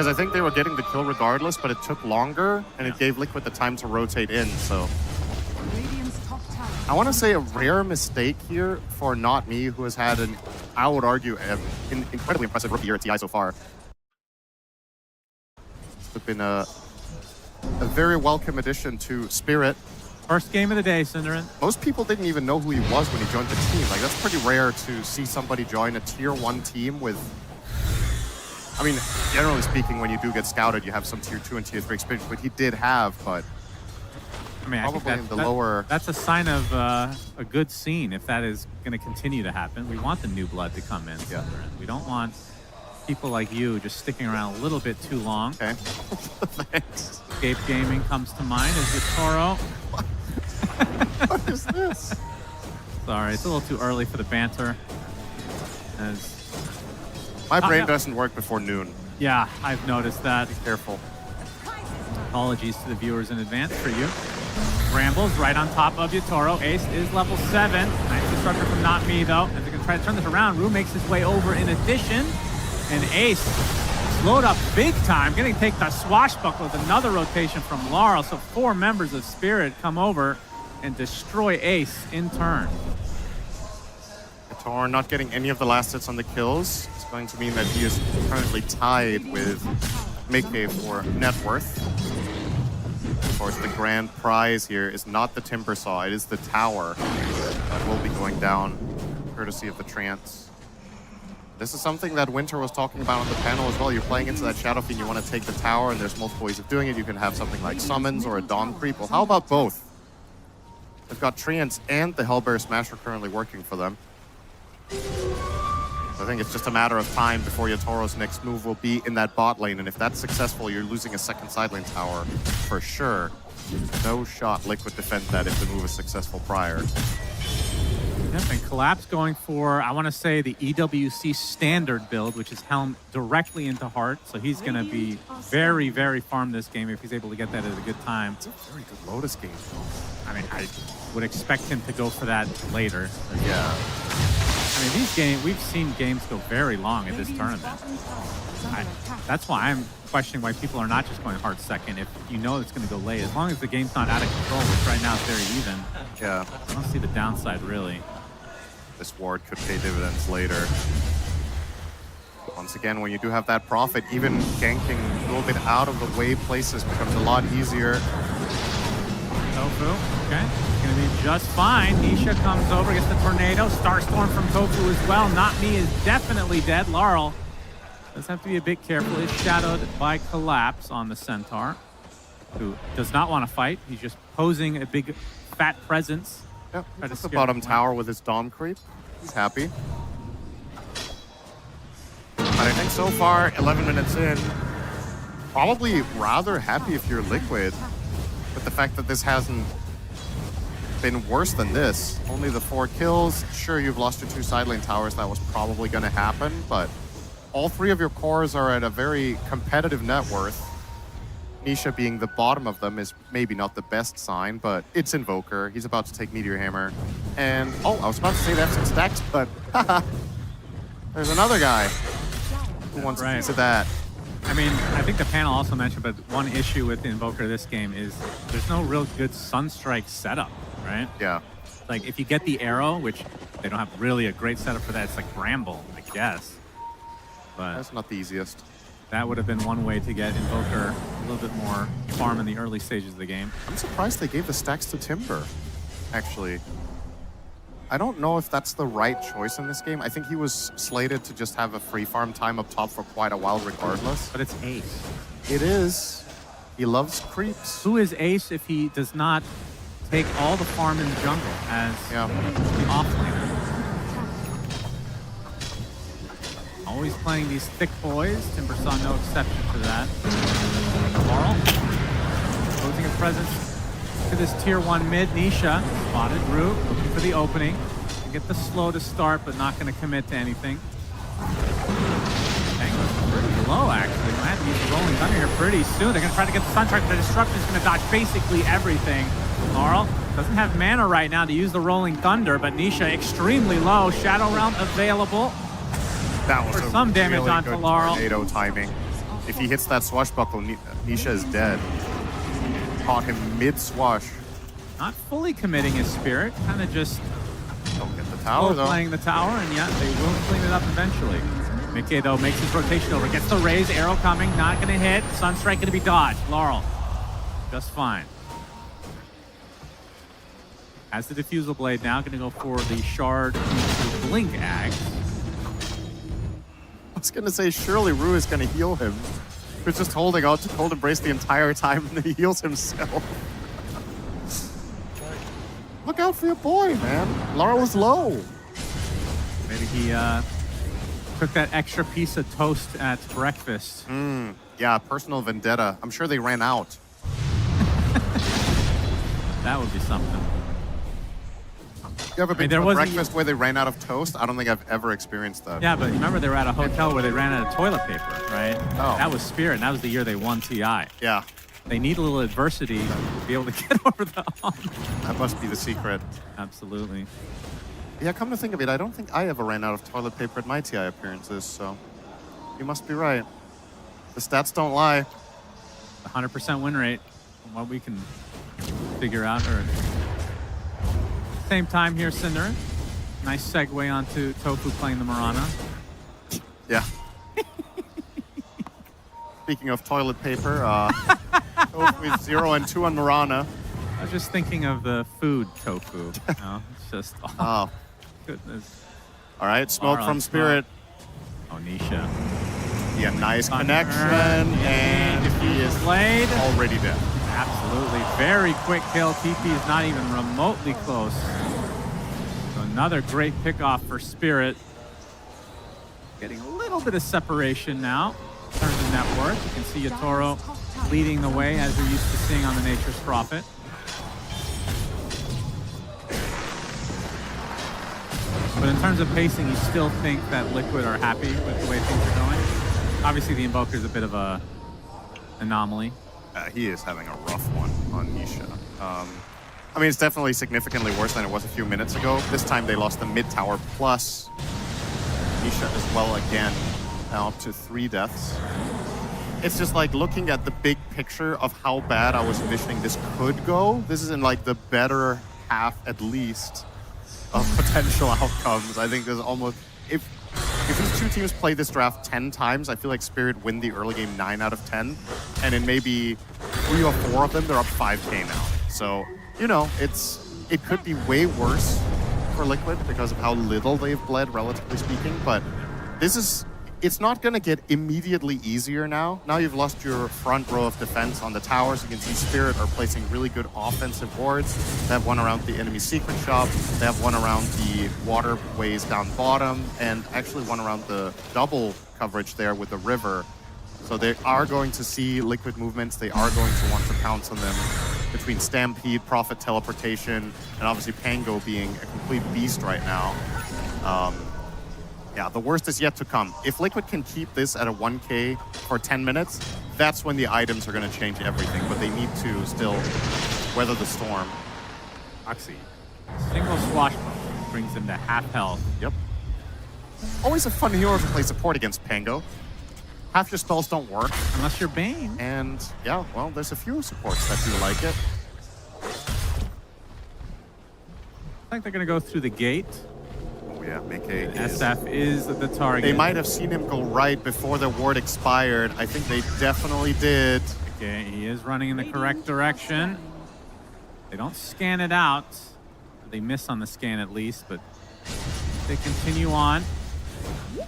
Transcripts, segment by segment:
Because I think they were getting the kill regardless, but it took longer, and it gave Liquid the time to rotate in, so... I want to say a rare mistake here for Not Me, who has had an, I would argue, an incredibly impressive rookie year at TI so far. It's been a very welcome addition to Spirit. First game of the day, Synderen. Most people didn't even know who he was when he joined the team. Like, that's pretty rare to see somebody join a tier 1 team with... I mean, generally speaking, when you do get scouted, you have some tier 2 and tier 3 experience, but he did have, but... I mean, probably in the lower... That's a sign of a good scene if that is going to continue to happen. We want the new blood to come in. Yeah. We don't want people like you just sticking around a little bit too long. Okay. Thanks. Escape Gaming comes to mind as Yatoro. What is this? Sorry, it's a little too early for the banter. As my brain doesn't work before noon. Yeah, I've noticed that. Be careful. Apologies to the viewers in advance for you. Brambles right on top of Yatoro. Ace is level 7. Nice destructor from Not Me, though. As they can try to turn this around, Rue makes his way over in addition. And Ace slowed up big time, getting to take the swashbuckle with another rotation from Laurel. So 4 members of Spirit come over and destroy Ace in turn. Yatoro not getting any of the last hits on the kills. It's going to mean that he is currently tied with Mickey for net worth. Of course, the grand prize here is not the Timber Saw, it is the tower that will be going down, courtesy of the Trance. This is something that Winter was talking about on the panel as well. You're playing into that Shadow Fiend, you want to take the tower, and there's multiple ways of doing it. You can have something like Summons or a Dawn Creep. Well, how about both? They've got Treants and the Hellbear Smasher currently working for them. I think it's just a matter of time before Yatoro's next move will be in that bot lane, and if that's successful, you're losing a second side lane tower for sure. No shot Liquid defend that if the move is successful prior. Yep, and Collapse going for, I want to say, the EWC standard build, which is Helm directly into Heart, so he's going to be very, very farmed this game if he's able to get that at a good time. It's a very good Lotus game. I mean, I would expect him to go for that later. Yeah. I mean, these games, we've seen games go very long at this tournament. That's why I'm questioning why people are not just going hard second if you know it's going to go late. As long as the game's not out of control, which right now is very even. Yeah. I don't see the downside, really. This ward could pay dividends later. Once again, when you do have that Prophet, even ganking a little bit out of the way places becomes a lot easier. Tofu, okay. Gonna be just fine. Nisha comes over, gets the tornado. Starstorm from Tofu as well. Not Me is definitely dead. Laurel does have to be a bit careful. Is shadowed by Collapse on the Centaur, who does not want to fight. He's just posing a big fat presence. Yep, at the bottom tower with his Dawn Creep. He's happy. But I think so far, 11 minutes in, probably rather happy if you're Liquid with the fact that this hasn't been worse than this. Only the 4 kills. Sure, you've lost your 2 side lane towers. That was probably going to happen, but all 3 of your cores are at a very competitive net worth. Nisha being the bottom of them is maybe not the best sign, but it's Invoker. He's about to take Meteor Hammer. And, oh, I was about to say that's in stacks, but haha, there's another guy who wants a piece of that. I mean, I think the panel also mentioned, but one issue with the Invoker this game is there's no real good Sunstrike setup, right? Yeah. Like, if you get the arrow, which they don't have really a great setup for that, it's like Bramble, I guess. But that's not the easiest. That would have been one way to get Invoker a little bit more farm in the early stages of the game. I'm surprised they gave the stacks to Timber, actually. I don't know if that's the right choice in this game. I think he was slated to just have a free farm time up top for quite a while regardless. But it's Ace. It is. He loves creeps. Who is Ace if he does not take all the farm in the jungle as the offlaner? Always playing these thick boys. Timber Saw no exception to that. Laurel posing a presence to this tier 1 mid. Nisha spotted. Rue looking for the opening. Get the slow to start, but not going to commit to anything. Tango's pretty low, actually. Might have to use the Rolling Thunder here pretty soon. They're going to try to get the Sunstrike, but the Destruction is going to dodge basically everything. Laurel doesn't have mana right now to use the Rolling Thunder, but Nisha extremely low. Shadow Realm available. That was for some damage really onto good Laurel. tornado timing. If he hits that swashbuckle, Nisha is dead. Caught him mid-swash. Not fully committing his spirit, kind of just Don't get the tower, though. playing the tower, and yet they will clean it up eventually. Mickey, though, makes his rotation over, gets the raise, arrow coming, not going to hit. Sunstrike going to be dodged. Laurel, just fine. Has the Diffusal Blade now, going to go for the Shard into Blink Axe. I was going to say, surely Rue is going to heal him. He's just holding out to Cold Embrace the entire time, and then he heals himself. Look out for your boy, man. Laurel is low. Maybe he took that extra piece of toast at breakfast. Yeah, personal vendetta. I'm sure they ran out. That would be something. You ever been there to a was a- breakfast where they ran out of toast? I don't think I've ever experienced that. Yeah, but remember they were at a hotel where they ran out of toilet paper, right? Oh. That was Spirit, and that was the year they won TI. Yeah, They need a little adversity to be able to get over the hump. that must be the secret. Absolutely. Yeah, come to think of it, I don't think I ever ran out of toilet paper at my TI appearances, so you must be right. The stats don't lie. 100% win rate from what we can figure out. Or same time here, Cinder. Nice segue onto Tofu playing the Marana. Yeah. Speaking of toilet paper, with 0 and 2 on Marana. I was just thinking of the food tofu. You know? It's just, oh, Oh, goodness. all right, smoke All from right, Spirit. Oh, Nisha. Yeah, nice Thunder, connection, and he is Blade. already dead. Absolutely. Very quick kill. TP is not even remotely close. So another great pickoff for Spirit. Getting a little bit of separation now in terms of net worth. You can see Yatoro leading the way as we're used to seeing on the Nature's Prophet. But in terms of pacing, you still think that Liquid are happy with the way things are going? Obviously, the Invoker's a bit of a anomaly. He is having a rough one on Nisha. I mean, it's definitely significantly worse than it was a few minutes ago. This time they lost the mid tower plus Nisha as well again, now up to 3 deaths. It's just like looking at the big picture of how bad I was envisioning this could go. This is in like the better half at least of potential outcomes. I think there's almost, if these two teams play this draft 10 times, I feel like Spirit win the early game 9 out of 10. And in maybe 3 or 4 of them, they're up 5K now. So, you know, it could be way worse for Liquid because of how little they've bled, relatively speaking. But it's not going to get immediately easier now. Now you've lost your front row of defense on the towers. You can see Spirit are placing really good offensive wards. They have one around the enemy secret shop. They have one around the waterways down bottom, and actually one around the double coverage there with the river. So they are going to see Liquid movements. They are going to want to pounce on them between Stampede, Prophet Teleportation, and obviously Pango being a complete beast right now. Yeah, the worst is yet to come. If Liquid can keep this at a 1K for 10 minutes, that's when the items are going to change everything. But they need to still weather the storm. Oxy. Single swashbuckle brings him to half health. Yep. Always a fun hero to play support against Pango. Half your spells don't work. Unless you're Bane. And yeah, well, there's a few supports that do like it. I think they're going to go through the gate. Oh yeah, Mickey is... SF is the target. They might have seen him go right before their ward expired. I think they definitely did. Okay, he is running in the correct direction. They don't scan it out. They miss on the scan at least, but they continue on.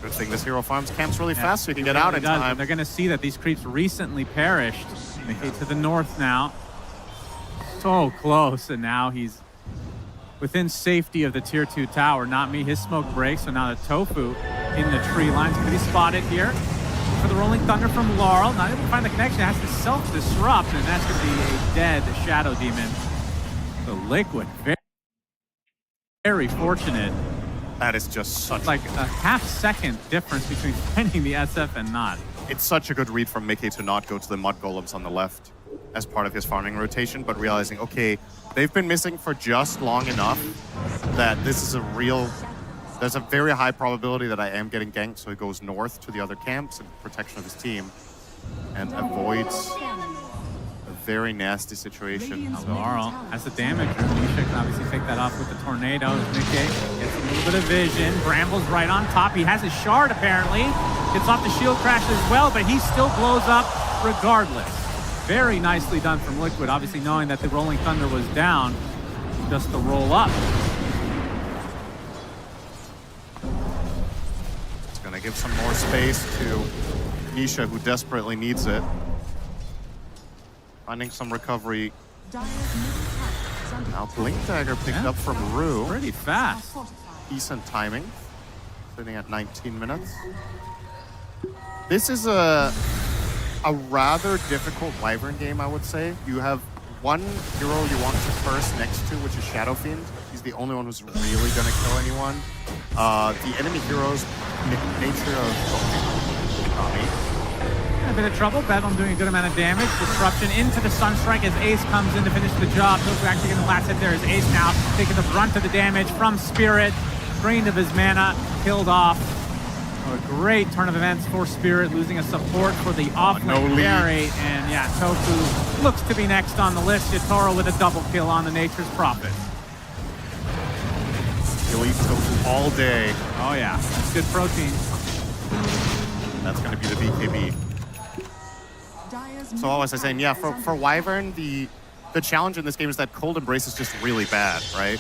Good thing this hero farms camps really fast so you can get out in time. They're going to see that these creeps recently perished. Mickey to the north now. So close, and now he's within safety of the tier 2 tower. Not me, his smoke breaks, so now the Tofu in the tree line's gonna be spotted here. For the Rolling Thunder from Laurel, not able to find the connection, has to self-disrupt, and that's gonna be a dead Shadow Demon. The Liquid, very, very fortunate. That is just such... It's like a half-second difference between finding the SF and not. It's such a good read from Mickey to not go to the Mud Golems on the left as part of his farming rotation, but realizing, okay, they've been missing for just long enough that this is a real... There's a very high probability that I am getting ganked, so he goes north to the other camps in protection of his team. and avoids a very nasty situation. Alvaro has the damage. Misha can obviously take that off with the tornado. Nikkei gets a little bit of vision. Bramble's right on top. He has his shard apparently. Gets off the shield crash as well, but he still blows up regardless. Very nicely done from Liquid, obviously knowing that the Rolling Thunder was down. Just the roll up. It's gonna give some more space to Nisha, who desperately needs it. Finding some recovery. Now Blink Dagger picked up from Rue. Pretty fast. Decent timing. Sitting at 19 minutes. This is a rather difficult Wyvern game, I would say. You have one hero you want to curse next to, which is Shadow Fiend. He's the only one who's really going to kill anyone. The enemy hero's nature of... A bit of trouble. Bedlam doing a good amount of damage. Disruption into the Sunstrike as Ace comes in to finish the job. Tofu actually getting the last hit there as Ace now taking the brunt of the damage from Spirit. Drained of his mana, killed off. A great turn of events for Spirit, losing a support for the offlane carry. And yeah, Tofu looks to be next on the list. Yatoro with a double kill on the Nature's Prophet. He'll eat Tofu all day. Oh yeah, that's good protein. That's going to be the BKB. So what was I saying? Yeah, for Wyvern, the challenge in this game is that Cold Embrace is just really bad, right?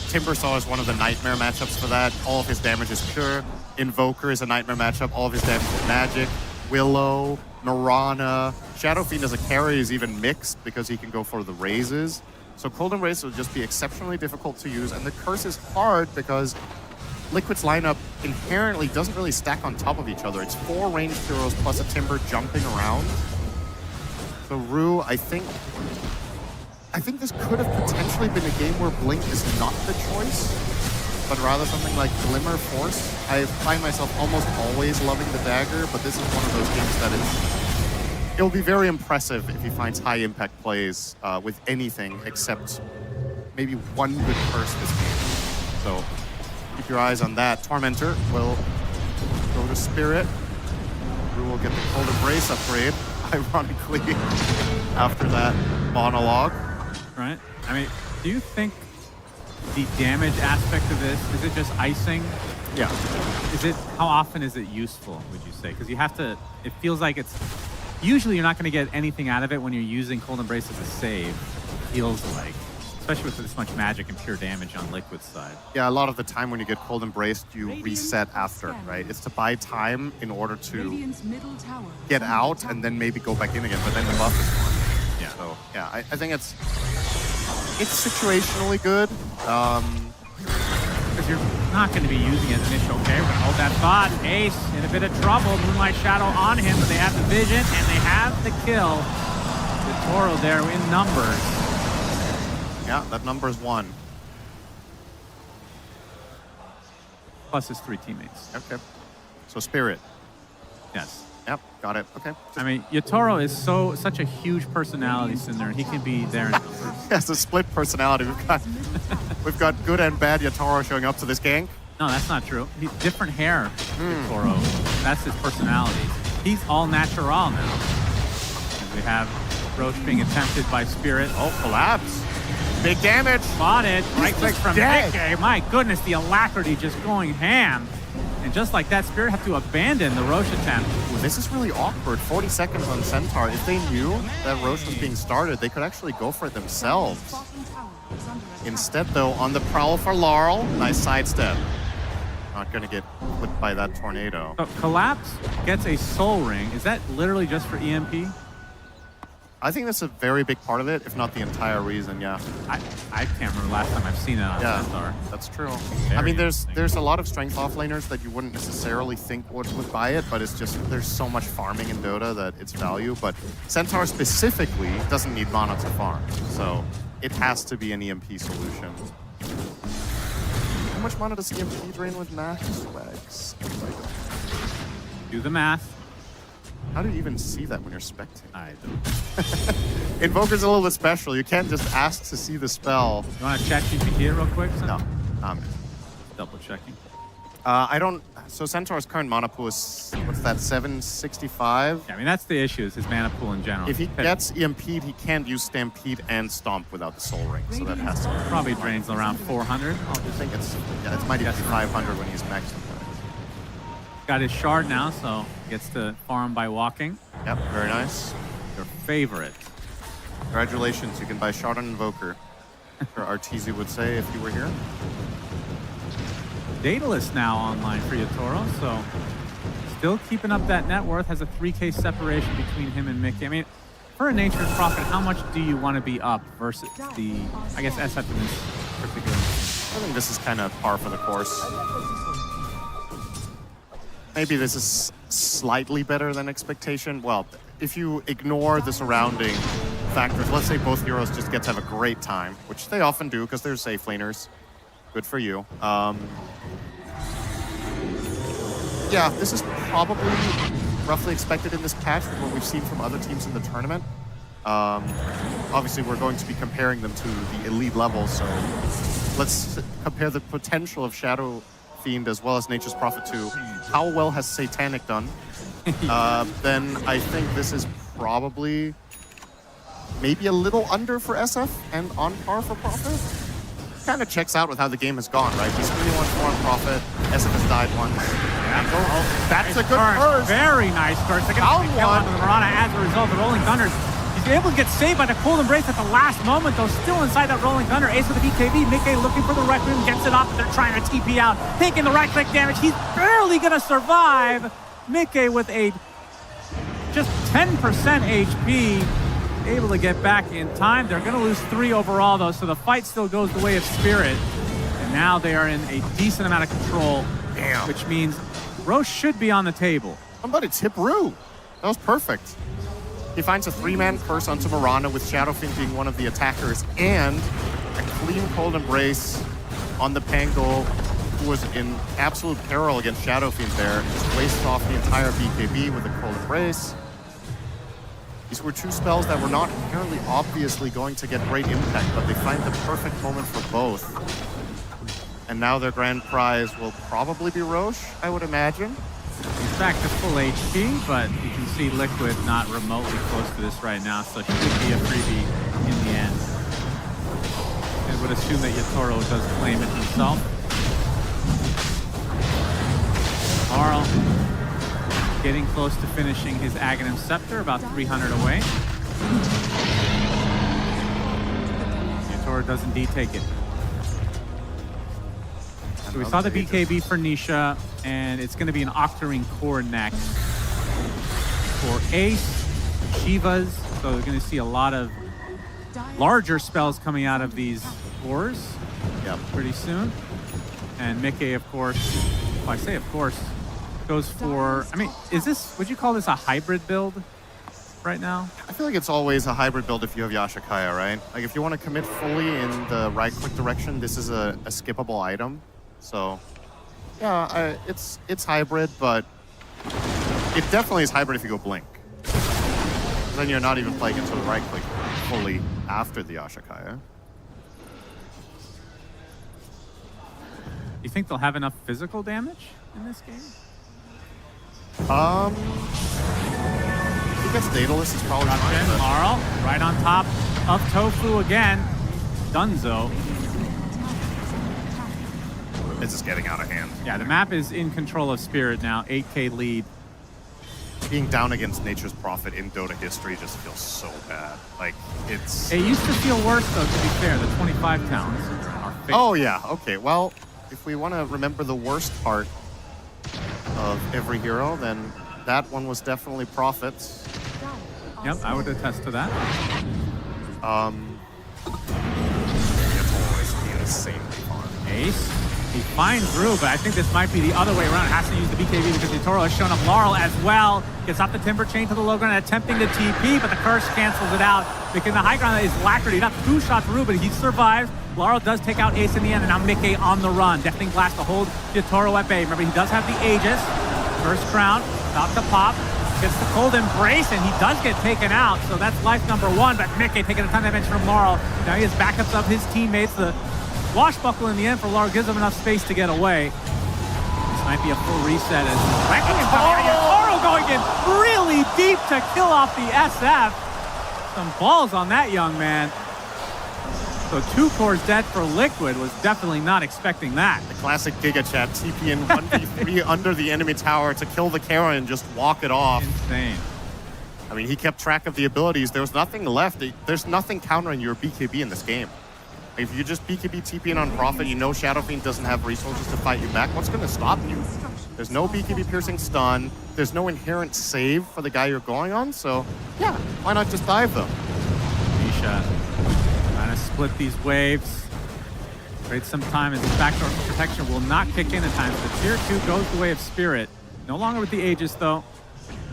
Timbersaw is one of the nightmare matchups for that. All of his damage is pure. Invoker is a nightmare matchup. All of his damage is magic. Willow, Mirana. Shadow Fiend as a carry is even mixed because he can go for the raises. So Cold Embrace will just be exceptionally difficult to use. And the curse is hard because Liquid's lineup inherently doesn't really stack on top of each other. It's 4 ranged heroes plus a Timber jumping around. So Rue, I think this could have potentially been a game where Blink is not the choice, but rather something like Glimmer Force. I find myself almost always loving the dagger, but this is one of those games that it'll be very impressive if he finds high impact plays with anything except maybe one good curse this game. So keep your eyes on that. Tormentor will go to Spirit. Rue will get the Cold Embrace upgrade, ironically, after that monologue. Right? I mean, do you think the damage aspect of this, is it just icing? Yeah. How often is it useful, would you say? Because you have to, it feels like it's, usually you're not going to get anything out of it when you're using Cold Embrace as a save, feels like. Especially with this much magic and pure damage on Liquid's side. Yeah, a lot of the time when you get Cold Embraced, you reset after, right? It's to buy time in order to get out and then maybe go back in again, but then the buff is gone. Yeah. So, yeah, I think it's situationally good. Because you're not going to be using it initial. Okay, we're going to hold that thought. Ace in a bit of trouble. Moonlight Shadow on him, but they have the vision and they have the kill. The Toro there in numbers. Yeah, that number is 1. Plus his 3 teammates. Okay. So Spirit. Yes. Yep, got it. Okay. I mean, Yatoro is such a huge personality, Cinder, and he can be there in numbers. Yes, a split personality. We've got good and bad Yatoro showing up to this gank. No, that's not true. He's different hair, Yatoro. That's his personality. He's all natural now. And we have Roche being attempted by Spirit. Oh, collapse. Big damage. Spotted. Right click from dead. Nikkei. My goodness, the alacrity just going ham. And just like that, Spirit have to abandon the Roche attempt. Ooh, this is really awkward. 40 seconds on Centaur. If they knew that Roche was being started, they could actually go for it themselves. Instead, though, on the prowl for Laurel, nice sidestep. Not going to get clipped by that tornado. So Collapse gets a Soul Ring. Is that literally just for EMP? I think that's a very big part of it, if not the entire reason, yeah. I can't remember last time I've seen it on Centaur. That's true. I mean, there's a lot of strength offlaners that you wouldn't necessarily think would buy it, but it's just, there's so much farming in Dota that it's value. But Centaur specifically doesn't need mana to farm, so it has to be an EMP solution. How much mana does EMP drain with Max Wags? Do the math. How do you even see that when you're spectating? I don't. Invoker's a little bit special. You can't just ask to see the spell. You want to check GPT it real quick? Son? No. Double checking. I don't. So Centaur's current mana pool is, what's that, 765? Yeah, I mean, that's the issue, is his mana pool in general. If he gets EMP'd, he can't use Stampede and Stomp without the Soul Ring. So that has to. Probably drains around 400. I think it's, yeah, it might even be 500 when he's maxed. Got his shard now, so gets to farm by walking. Yep, very nice. Your favorite. Congratulations, you can buy Shard on Invoker. Or Arteezy would say if you were here. Daedalus now online for Yatoro, so still keeping up that net worth, has a 3K separation between him and Mickey. I mean, for a Nature's Prophet, how much do you want to be up versus the, I guess, SF in this particular? I think this is kind of par for the course. Maybe this is slightly better than expectation. Well, if you ignore the surrounding factors, let's say both heroes just get to have a great time, which they often do because they're safe laners. Good for you. Yeah, this is probably roughly expected in this patch from what we've seen from other teams in the tournament. Obviously, we're going to be comparing them to the elite level, so let's compare the potential of Shadow Fiend as well as Nature's Prophet to how well has Satanic done. Then I think this is probably maybe a little under for SF and on par for Prophet. Kind of checks out with how the game has gone, right? He's 3-1-4 on Prophet. SF has died once. Yeah. Oh, that's a good Curse. burst. Very nice curse. They're going to kill Down onto one. the Mirana as a result. The Rolling Thunders. He's able to get saved by the Cold Embrace at the last moment, though. Still inside that Rolling Thunder. Ace with the BKB. Mickey looking for the Requiem. Gets it off. They're trying to TP out. Taking the right-click damage. He's barely going to survive. Mickey with a just 10% HP. Able to get back in time. They're going to lose 3 overall, though, so the fight still goes the way of Spirit. And now they are in a decent amount of control, Damn. which means Roche should be on the table. Somebody tip Rue. That was perfect. He finds a 3-man curse onto Mirana with Shadowfiend being one of the attackers and a clean Cold Embrace on the Pango, who was in absolute peril against Shadowfiend there. Just wastes off the entire BKB with a Cold Embrace. These were 2 spells that were not inherently obviously going to get great impact, but they find the perfect moment for both. And now their grand prize will probably be Roche, I would imagine. He's back to full HP, but you can see Liquid not remotely close to this right now, so he could be a freebie in the end. I would assume that Yatoro does claim it himself. Marl getting close to finishing his Aghanim Scepter, about 300 away. Yatoro does indeed take it. So we saw the BKB for Nisha, and it's going to be an Octarine core next. For Ace, Shivas, so we're going to see a lot of larger spells coming out of these cores pretty soon. And Mickey, of course, well, I say of course, goes for, I mean, is this, would you call this a hybrid build right now? I feel like it's always a hybrid build if you have Yashakaya, right? Like if you want to commit fully in the right-click direction, this is a skippable item. So, yeah, it's hybrid, but it definitely is hybrid if you go Blink. Then you're not even playing into the right-click fully after the Yashakaya. You think they'll have enough physical damage in this game? If he gets Daedalus, he's probably fine. but- Marl, right on top of Tofu again. Dunzo. This is getting out of hand. Yeah, the map is in control of Spirit now. 8K lead. Being down against Nature's Prophet in Dota history just feels so bad. Like, it's... It used to feel worse, though, to be fair. The 25 towns are fake. Oh, yeah. Okay, well, if we want to remember the worst part of every hero, then that one was definitely Prophet's. Yep, I would attest to that. It's always the insane fun. Ace. He finds Rue, but I think this might be the other way around. Has to use the BKB because Yatoro has shown up. Laurel as well. Gets off the Timber Chain to the low ground, attempting to TP, but the curse cancels it out. Because the high ground is Lacrity. Not 2 shots Rue, but he survives. Laurel does take out Ace in the end, and now Mickey on the run. Deafening Blast to hold Yatoro at bay. Remember, he does have the Aegis. First crown, about to pop. Gets the Cold Embrace, and he does get taken out. So that's life number 1, but Mickey taking a ton of damage from Laurel. Now he has backups of his teammates. The Washbuckle in the end for Laurel gives him enough space to get away. Might be a full reset as Toro going in really deep to kill off the SF. Some balls on that young man. So 2 cores dead for Liquid. Was definitely not expecting that. The classic Giga Chat, TP in 1v3 under the enemy tower to kill the Kara and just walk it off. Insane. I mean, he kept track of the abilities. There was nothing left. There's nothing countering your BKB in this game. If you just BKB TP in on Prophet, you know Shadow Fiend doesn't have resources to fight you back. What's going to stop you? There's no BKB piercing stun. There's no inherent save for the guy you're going on. So, yeah, why not just dive them? Nisha trying to split these waves. Trade some time as his backdoor protection will not kick in at times. The tier 2 goes the way of Spirit. No longer with the Aegis, though.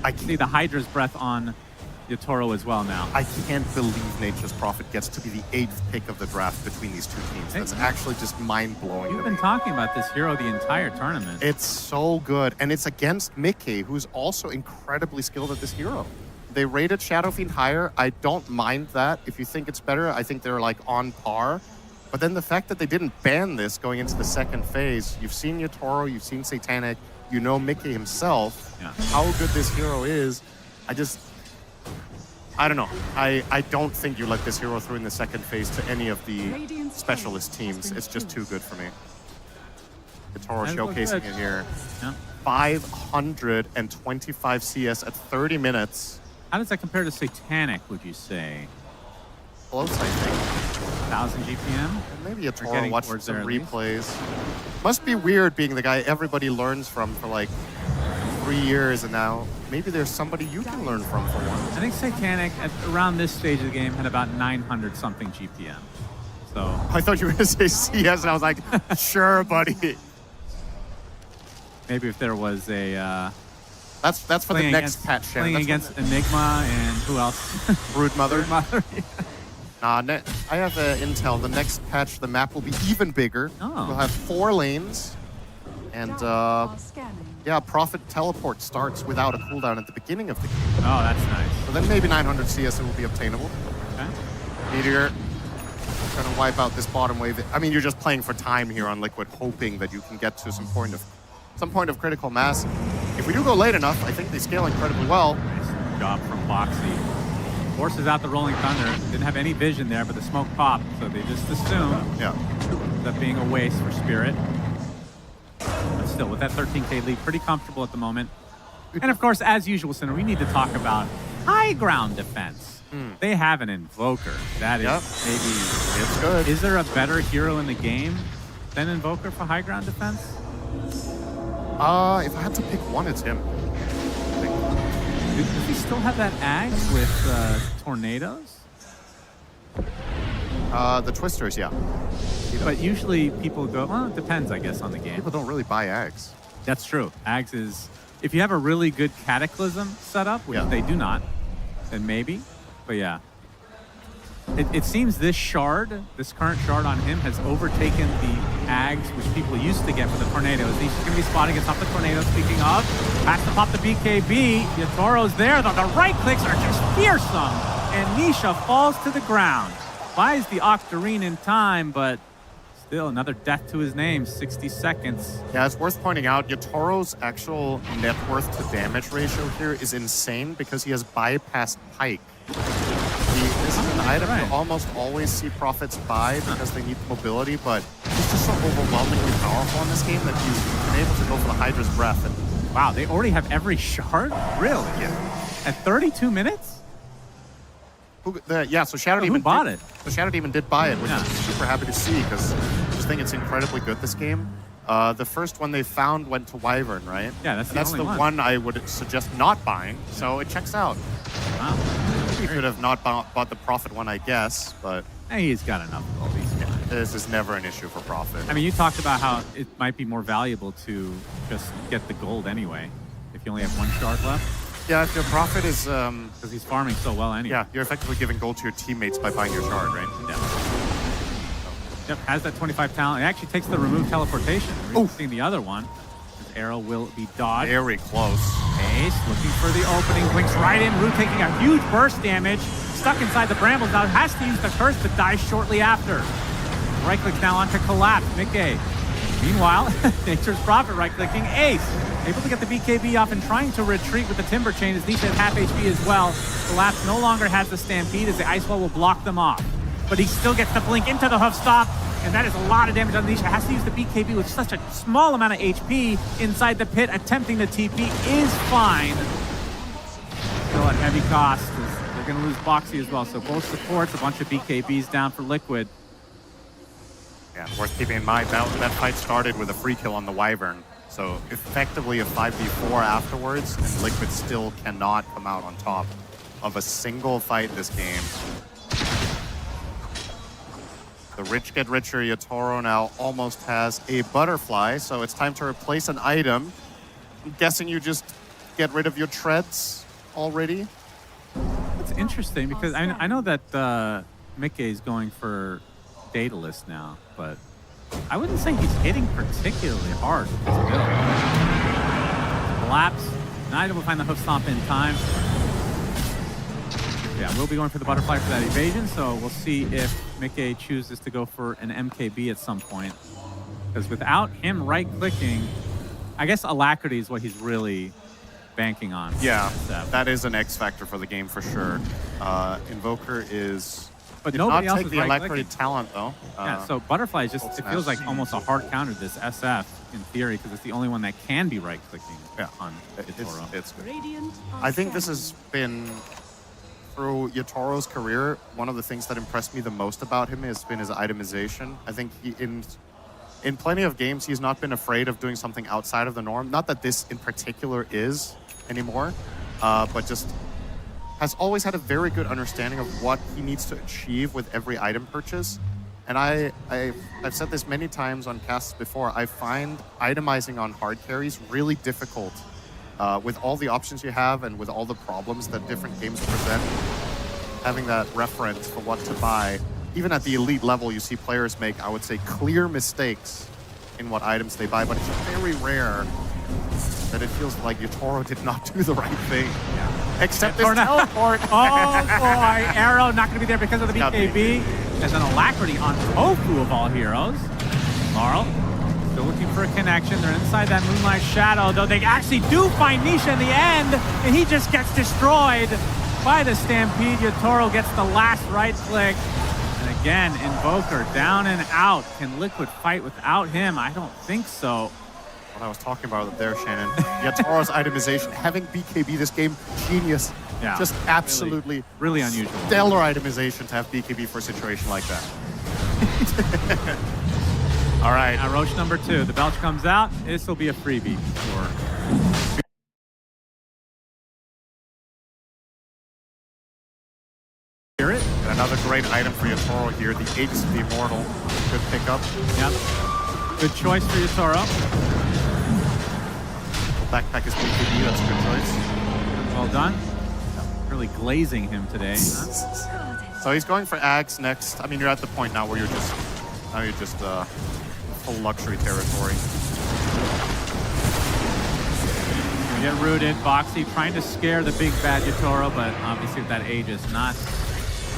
I can see the Hydra's breath on Yatoro as well now. I can't believe Nature's Prophet gets to be the 8th pick of the draft between these two teams. That's actually just mind-blowing. You've been talking about this hero the entire tournament. It's so good, and it's against Mickey, who's also incredibly skilled at this hero. They rated Shadow Fiend higher. I don't mind that. If you think it's better, I think they're like on par. But then the fact that they didn't ban this going into the second phase, you've seen Yatoro, you've seen Satanic, you know Mickey himself, how good this hero is. I don't know. I don't think you let this hero through in the second phase to any of the specialist teams. It's just too good for me. Yatoro showcasing it here. Yeah. 525 CS at 30 minutes. How does that compare to Satanic, would you say? Close, I think. 1,000 GPM? And maybe Yatoro watched some replays. Must be weird being the guy everybody learns from for like 3 years, and now maybe there's somebody you can learn from for once. I think Satanic at around this stage of the game had about 900 something GPM. So I thought you were going to say CS, and I was like, sure, buddy. Maybe if there was a that's for the next patch. Playing against Enigma and who else? Broodmother. Broodmother. I have intel. The next patch, the map will be even bigger. Oh. We'll have 4 lanes, and yeah, Prophet teleport starts without a cooldown at the beginning of the game. Oh, that's nice. So then maybe 900 CS will be obtainable. Okay. Meteor trying to wipe out this bottom wave. I mean, you're just playing for time here on Liquid, hoping that you can get to some point of critical mass. If we do go late enough, I think they scale incredibly well. Nice job from Boxy. Forces out the Rolling Thunder. Didn't have any vision there, but the smoke popped, so they just assumed that being a waste for Spirit. But still, with that 13K lead, pretty comfortable at the moment. And of course, as usual, Sinner, we need to talk about high ground defense. They have an Invoker. That is maybe... It's good. Is there a better hero in the game than Invoker for high ground defense? If I had to pick one, it's him. Does he still have that Axe with tornadoes? The Twisters, yeah. But usually people go, well, it depends, I guess, on the game. People don't really buy Ags. That's true. Ags is, if you have a really good Cataclysm setup, which they do not, then maybe. But yeah. It seems this current shard on him has overtaken the Ags, which people used to get for the tornadoes. He's going to be spotting against off the tornadoes. Speaking of, has to pop the BKB. Yatoro's there. The right clicks are just fearsome. And Nisha falls to the ground. Buys the Octarine in time, but still another death to his name, 60 seconds. Yeah, it's worth pointing out, Yatoro's actual net worth to damage ratio here is insane because he has bypassed Pike. This is an item you almost always see Prophets buy because they need mobility, but he's just so overwhelmingly powerful in this game that he's been able to go for the Hydra's Breath. And wow, they already have every shard? Really? Yeah. At 32 minutes? So Shadow Demon bought it. So Shadow Demon did buy it, which I'm super happy to see because I just think it's incredibly good this game. The first one they found went to Wyvern, right? Yeah, that's the only one I would suggest not buying, so it checks out. Wow. You could have not bought the Prophet one, I guess, but... Hey, he's got enough of all these. This is never an issue for Prophet. I mean, you talked about how it might be more valuable to just get the gold anyway, if you only have 1 shard left. Yeah, if your Prophet is... Because he's farming so well anyway. Yeah, you're effectively giving gold to your teammates by buying your shard, right? Yeah. Yep, has that 25 talent. It actually takes the remove teleportation. We're seeing the other one. His arrow will be dodged. Very close. Ace looking for the opening. Blinks right in. Rue taking a huge burst damage. Stuck inside the brambles now. Has to use the curse, but dies shortly after. Right clicks now onto Collapse. Mickey Meanwhile, Nature's Prophet right-clicking Ace. Able to get the BKB off and trying to retreat with the Timber Chain as Nisha at half HP as well. Collapse no longer has the Stampede as the Ice Wall will block them off. But he still gets the Blink into the Hoof Stomp, and that is a lot of damage on Nisha. Has to use the BKB with such a small amount of HP inside the pit. Attempting the TP is fine. Still at heavy cost. They're going to lose Boxy as well. So both supports, a bunch of BKBs down for Liquid. Yeah, worth keeping in mind, that fight started with a free kill on the Wyvern. So effectively a 5v4 afterwards, and Liquid still cannot come out on top of a single fight this game. The rich get richer. Yatoro now almost has a butterfly, so it's time to replace an item. I'm guessing you just get rid of your treads already. It's interesting because I know that Mickey is going for Daedalus now, but I wouldn't say he's hitting particularly hard with this build. Collapse. Not able to find the Hoof Stomp in time. Yeah, we'll be going for the butterfly for that evasion, so we'll see if Mickey chooses to go for an MKB at some point. Because without him right-clicking, I guess Alacrity is what he's really banking on. Yeah, that is an X factor for the game for sure. Invoker is... But nobody else take is the right-clicking. Alacrity talent, though. Yeah, so Butterfly is just, it feels like almost a hard counter to this SF in theory, because it's the only one that can be right-clicking on Yatoro. It's good. I think this has been, through Yatoro's career, one of the things that impressed me the most about him has been his itemization. I think he, in plenty of games, he's not been afraid of doing something outside of the norm. Not that this in particular is anymore, but just has always had a very good understanding of what he needs to achieve with every item purchase. And I've said this many times on casts before, I find itemizing on hard carries really difficult with all the options you have and with all the problems that different games present. Having that reference for what to buy, even at the elite level, you see players make, I would say, clear mistakes in what items they buy, but it's very rare that it feels like Yatoro did not do the right thing. Yeah. Except this teleport. Oh boy, Arrow not going to be there because of the BKB. There's an Alacrity on Tofu of all heroes. Laurel still looking for a connection. They're inside that Moonlight Shadow, though they actually do find Nisha in the end, and he just gets destroyed by the Stampede. Yatoro gets the last right click. And again, Invoker down and out. Can Liquid fight without him? I don't think so. What I was talking about there, Shannon. Yatoro's itemization, having BKB this game, genius. Yeah, just absolutely really unusual. Stellar itemization to have BKB for a situation like that. All right. Now Roche number 2. The Belch comes out. This will be a freebie for Spirit. And another great item for Yatoro here, the Aegis of the Immortal. Good pickup. Yep. Good choice for Yatoro. Backpack is BKB, that's a good choice. Well done. Really glazing him today. So he's going for Axe next. I mean, you're at the point now where you're just full luxury territory. We get rooted. Boxy trying to scare the big bad Yatoro, but obviously with that Aegis not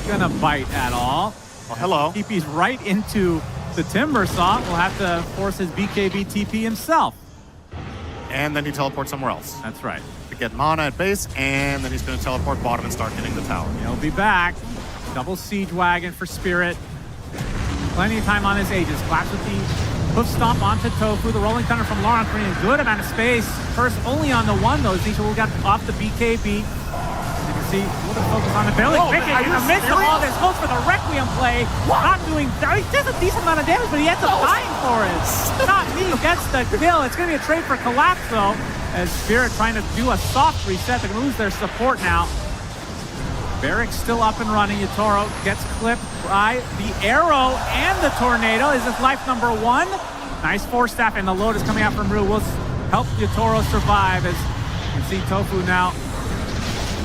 gonna bite at all. Well, hello. TP's right into the Timber Saw. Will have to force his BKB TP himself. And then he teleports somewhere else. That's right. To get mana at base, and then he's going to teleport bottom and start hitting the tower. He'll be back. Double Siege Wagon for Spirit. Plenty of time on his Aegis. Claps with the Hoof Stomp onto Tofu. The Rolling Thunder from Laurent creating a good amount of space. First only on the one, though. Zisha will get off the BKB. You can see a little bit of focus on the belly. Mickey in the midst of all this. Goes for the Requiem play. Not doing... He does a decent amount of damage, but he ends up dying for it. Not me gets the kill. It's going to be a trade for Collapse, though, as Spirit trying to do a soft reset. They're going to lose their support now. Barrick's still up and running. Yatoro gets clipped by the arrow and the tornado. Is this life number 1? Nice Force Staff, and the load is coming out from Rue. Will help Yatoro survive, as you can see Tofu now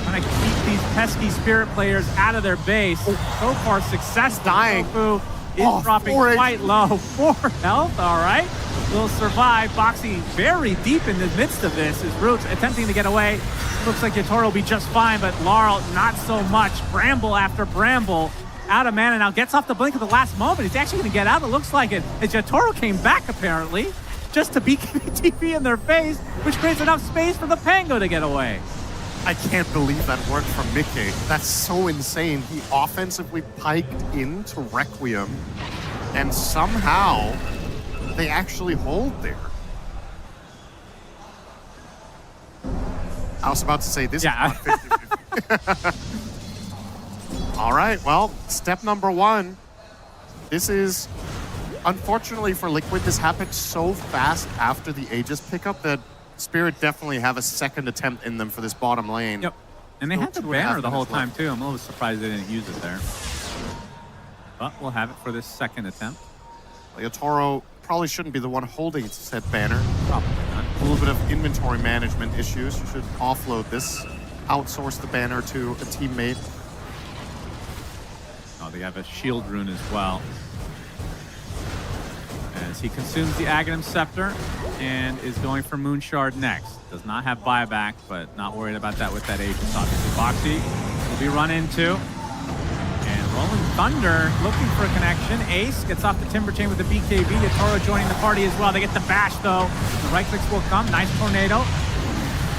trying to keep these pesky Spirit players out of their base. So far, success. Dying. Tofu is dropping quite low. 4 health, all right. Will survive. Boxy very deep in the midst of this. His Roots attempting to get away. Looks like Yatoro will be just fine, but Laurel not so much. Bramble after Bramble out of mana now, gets off the blink at the last moment. He's actually going to get out, it looks like it. As Yatoro came back, apparently, just to BKB TP in their face, which creates enough space for the Pango to get away. I can't believe that worked from Mickey. That's so insane. He offensively piked into Requiem, and somehow they actually hold there. I was about to say, this is not 50-50. All right, well, step number one. This is, unfortunately for Liquid, this happened so fast after the Aegis pickup that Spirit definitely have a second attempt in them for this bottom lane. Yep. And they Still had the 2.5 banner the whole minutes time, left. too. I'm a little surprised they didn't use it there. But we'll have it for this second attempt. Yatoro probably shouldn't be the one holding said banner. Probably not. A little bit of inventory management issues. You should offload this, outsource the banner to a teammate. Oh, they have a shield rune as well. As he consumes the Aghanim Scepter and is going for Moonshard next. Does not have buyback, but not worried about that with that Aegis, obviously. Boxy will be run into. And Rolling Thunder looking for a connection. Ace gets off the Timber Chain with the BKB. Yatoro joining the party as well. They get the bash, though. The right clicks will come. Nice tornado.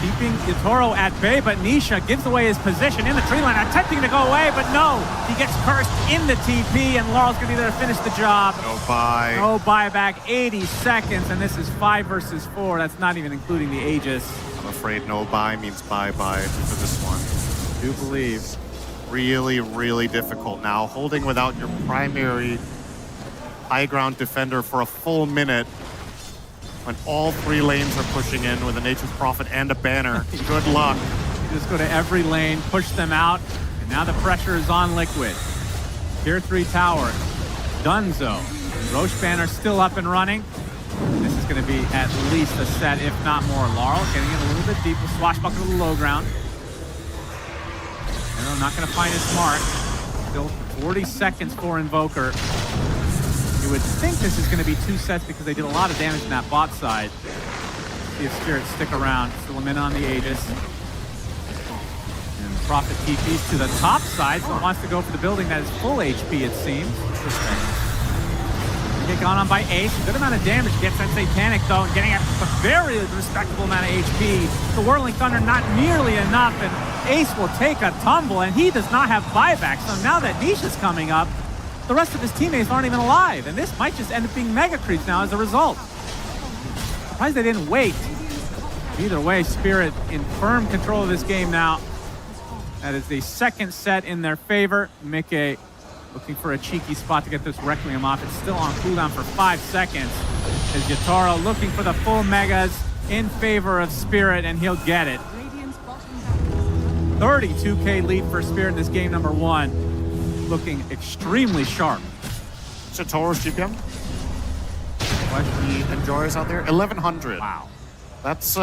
Keeping Yatoro at bay, but Nisha gives away his position in the tree line, attempting to go away, but no. He gets cursed in the TP, and Laurel's going to be there to finish the job. No buy. No buyback, 80 seconds, and this is 5 versus 4. That's not even including the Aegis. I'm afraid no buy means bye-bye for this one. I do believe. Really, really difficult now. Holding without your primary high ground defender for a full minute when all three lanes are pushing in with a Nature's Prophet and a banner. Good luck. You just go to every lane, push them out, and now the pressure is on Liquid. Tier 3 tower, Dunzo, Roche banner still up and running. This is going to be at least a set, if not more. Laurel getting it a little bit deep with Swashbuckler to the low ground. Arrow not going to find his mark. Still 40 seconds for Invoker. You would think this is going to be 2 sets because they did a lot of damage in that bot side. See if Spirits stick around. Still a minute on the Aegis. And Prophet TPs to the top side, so wants to go for the building that is full HP, it seems. Get gone on by Ace. A good amount of damage. Gets that Satanic, though, and getting a very respectable amount of HP. The Whirling Thunder not nearly enough, and Ace will take a tumble, and he does not have buyback. So now that Nisha's coming up, the rest of his teammates aren't even alive, and this might just end up being Mega Creeps now as a result. Surprised they didn't wait. Either way, Spirit in firm control of this game now. That is the second set in their favor. Mickey looking for a cheeky spot to get this Requiem off. It's still on cooldown for 5 seconds. As Yatoro looking for the full megas in favor of Spirit, and he'll get it. 32K lead for Spirit in this game number 1. Looking extremely sharp. Yatoro's GPM? What the enjoyers out there? 1100. Wow. That's,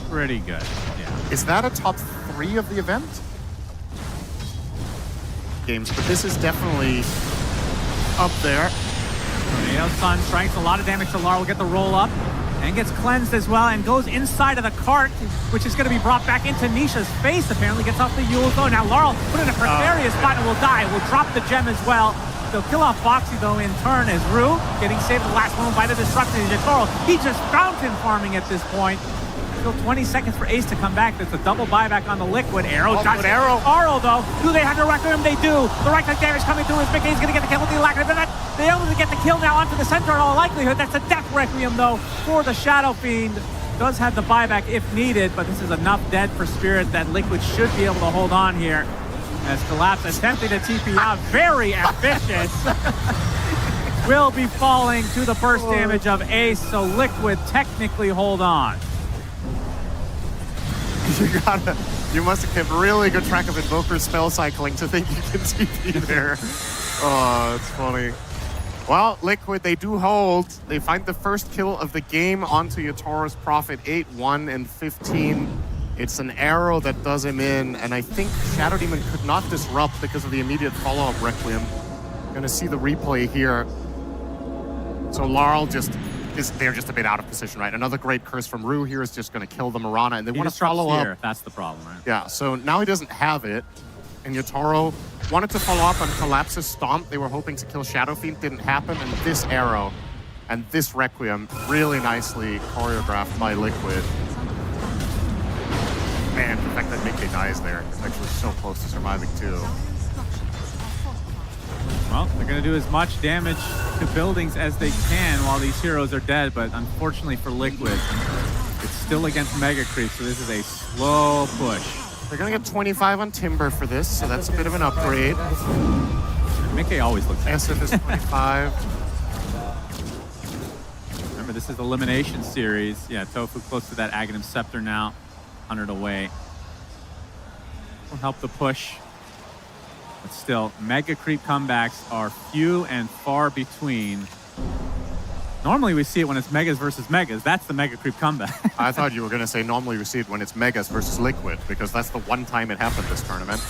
Pretty good, yeah. is that a top 3 of the event? Games, but this is definitely up there. Tornado Sun strikes a lot of damage to Lar. Will get the roll up and gets cleansed as well and goes inside of the cart, which is going to be brought back into Nisha's face. Apparently gets off the Yule though. Now Laurel put in a precarious spot and will die. Will drop the gem as well. They'll kill off Boxy though in turn as Rue getting saved at the last moment by the disruption. Yatoro, he just fountain farming at this point. Still 20 seconds for Ace to come back. There's a double buyback on the Liquid. Arrow dodges Arrow. Arrow though. Do they have the Requiem? They do. The right click damage coming through as Mickey's gonna get the kill with the Alacrity, but they able to get the kill now onto the center in all likelihood. That's a death Requiem though for the Shadow Fiend. Does have the buyback if needed, but this is enough dead for Spirit that Liquid should be able to hold on here. As Collapse attempting to TP out, very ambitious. Will be falling to the burst damage of Ace, so Liquid technically hold on. You must have kept really good track of Invoker spell cycling to think you can TP there. Oh, it's funny. Well, Liquid, they do hold. They find the first kill of the game onto Yatoro's Prophet, 8, 1, and 15. It's an arrow that does him in, and I think Shadow Demon could not disrupt because of the immediate follow-up Requiem. Gonna see the replay here. So Laurel they're just a bit out of position, right? Another great curse from Rue here is just gonna kill the Mirana, and they want to follow up. That's the problem, right? Yeah, so now he doesn't have it, and Yatoro wanted to follow up on Collapse's Stomp. They were hoping to kill Shadow Fiend, didn't happen, and this arrow and this Requiem really nicely choreographed by Liquid. Man, the fact that Nikkei dies there is actually so close to surviving too. Well, they're going to do as much damage to buildings as they can while these heroes are dead, but unfortunately for Liquid, it's still against Mega Creep, so this is a slow push. They're going to get 25 on Timber for this, so that's a bit of an upgrade. Mickey always looks like SF is 25. Remember, this is Elimination Series. Yeah, Tofu close to that Aghanim Scepter now, 100 away. Will help the push. But still, Mega Creep comebacks are few and far between. Normally we see it when it's Megas versus Megas. That's the Mega Creep comeback. I thought you were going to say normally we see it when it's Megas versus Liquid, because that's the one time it happened this tournament.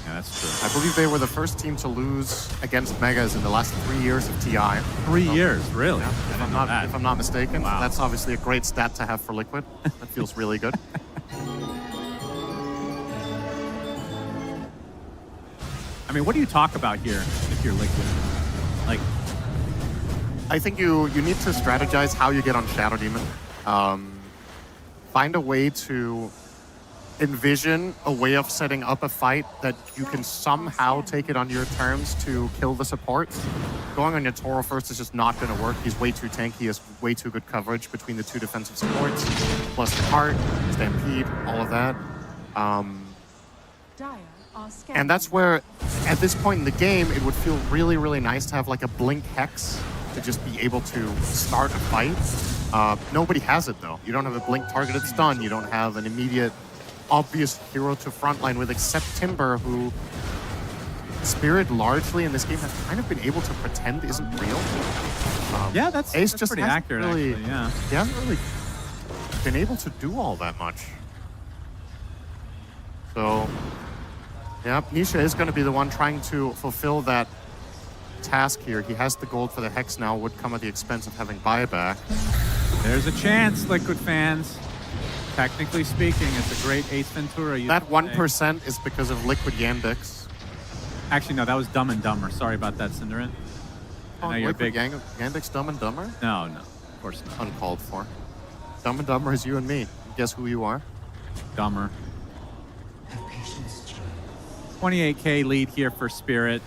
Yeah, that's true. I believe they were the first team to lose against Megas in the last 3 years of TI. 3 years, really? Yeah, I if didn't I'm know not, that. if I'm not mistaken. Wow. That's obviously a great stat to have for Liquid. That feels really good. I mean, what do you talk about here if you're Liquid? Like, I think you need to strategize how you get on Shadow Demon. Find a way to envision a way of setting up a fight that you can somehow take it on your terms to kill the supports. Going on your Toro first is just not going to work. He's way too tanky. He has way too good coverage between the two defensive supports, plus the Heart, Stampede, all of that. And that's where, at this point in the game, it would feel really, really nice to have like a Blink Hex to just be able to start a fight. Nobody has it though. You don't have a Blink targeted stun. You don't have an immediate, obvious hero to frontline with, except Timber, who Spirit largely in this game has kind of been able to pretend isn't real. yeah, that's Ace just pretty hasn't accurate, really, actually, yeah. He hasn't really been able to do all that much. So, yeah, Nisha is going to be the one trying to fulfill that task here. He has the gold for the Hex now, would come at the expense of having buyback. There's a chance, Liquid fans. Technically speaking, it's a great Ace Ventura. That 1% is because of Liquid Yandex. Actually, no, that was Dumb and Dumber. Sorry about that, Cinderin. I know you're Liquid big. Yandex Dumb and Dumber? No, of course not. Uncalled for. Dumb and Dumber is you and me. Guess who you are? Dumber. 28k lead here for Spirit.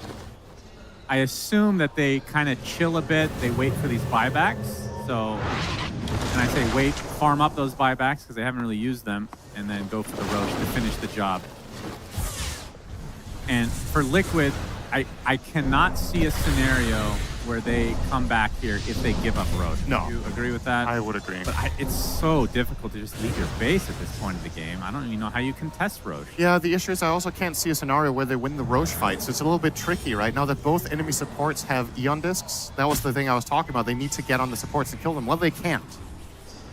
I assume that they kind of chill a bit. They wait for these buybacks. So, and I say wait, farm up those buybacks because they haven't really used them, and then go for the Roche to finish the job. And for Liquid, I cannot see a scenario where they come back here if they give up Roche. No. Do you agree with that? I would agree. But it's so difficult to just leave your base at this point of the game. I don't even know how you contest Roche. Yeah, the issue is I also can't see a scenario where they win the Roche fight, so it's a little bit tricky, right? Now that both enemy supports have Eon Discs, that was the thing I was talking about. They need to get on the supports and kill them. Well, they can't.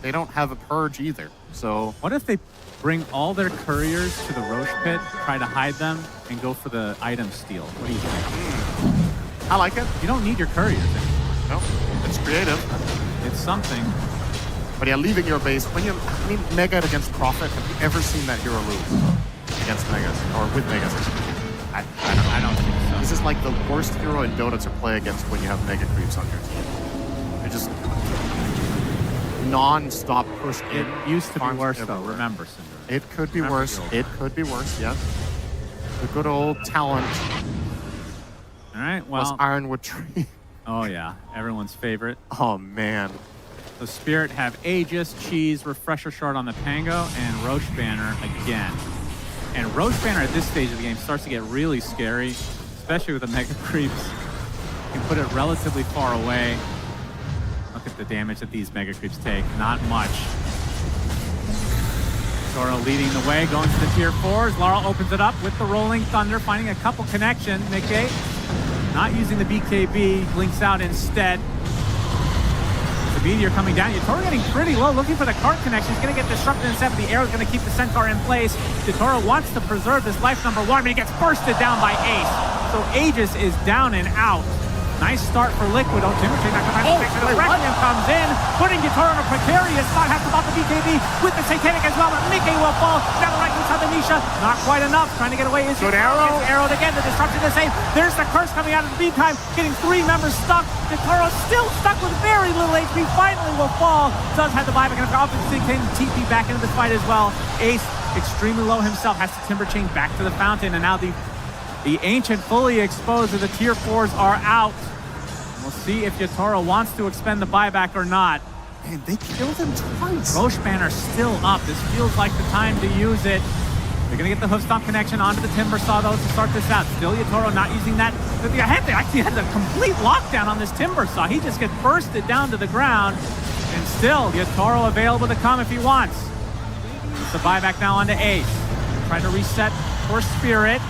They don't have a Purge either, so... What if they bring all their couriers to the Roche pit, try to hide them, and go for the item steal? What do you think? I like it. You don't need your couriers anymore. No, it's creative. It's something. But yeah, leaving your base, when you... I mean, Mega against Prophet, have you ever seen that hero lose against Megas? Or with Megas? I I don't think so. This is like the worst hero in Dota to play against when you have Mega Creeps on your team. They're just non-stop push in. It used to be farms worse, though. everywhere. Remember, Cinder. It could be Remember worse. the old It could be worse, yes. The good old talent All right, plus well. Ironwood Tree. Oh, yeah. Everyone's favorite. Oh, man. So Spirit have Aegis, Cheese, Refresher Shard on the Pango, and Roche Banner again. And Roche Banner at this stage of the game starts to get really scary, especially with the Mega Creeps. You can put it relatively far away. Look at the damage that these Mega Creeps take. Not much. Zoro leading the way, going to the tier 4s. Laurel opens it up with the Rolling Thunder, finding a couple connection. Nikkei not using the BKB, blinks out instead. The Meteor coming down. Yatoro getting pretty low, looking for the cart connection. He's going to get disrupted instead, but the arrow is going to keep the Centaur in place. Yatoro wants to preserve this life number 1, but he gets bursted down by Ace. So Aegis is down and out. Nice start for Liquid. Oh, Timber Chain not going to fix it. The Requiem comes in, putting Yatoro in a precarious spot. Has to bop the BKB with the Satanic as well, but Mickey will fall. Now the right inside the Nisha. Not quite enough. Trying to get away. Good arrow. Arrowed again. The disruption is safe. There's the curse coming out of the beat time, getting 3 members stuck. Yatoro still stuck with very little HP. Finally will fall. Does have the buyback, and obviously can TP back into the fight as well. Ace, extremely low himself, has to Timber Chain back to the fountain, and now the Ancient fully exposed as the tier 4s are out. We'll see if Yatoro wants to expend the buyback or not. Man, they killed him twice. Roche Banner still up. This feels like the time to use it. They're going to get the hoof stomp connection onto the Timber Saw, though, to start this out. Still Yatoro not using that. They actually had a complete lockdown on this Timber Saw. He just gets bursted down to the ground. And still, Yatoro available to come if he wants. It's the buyback now onto Ace. Trying to reset for Spirit.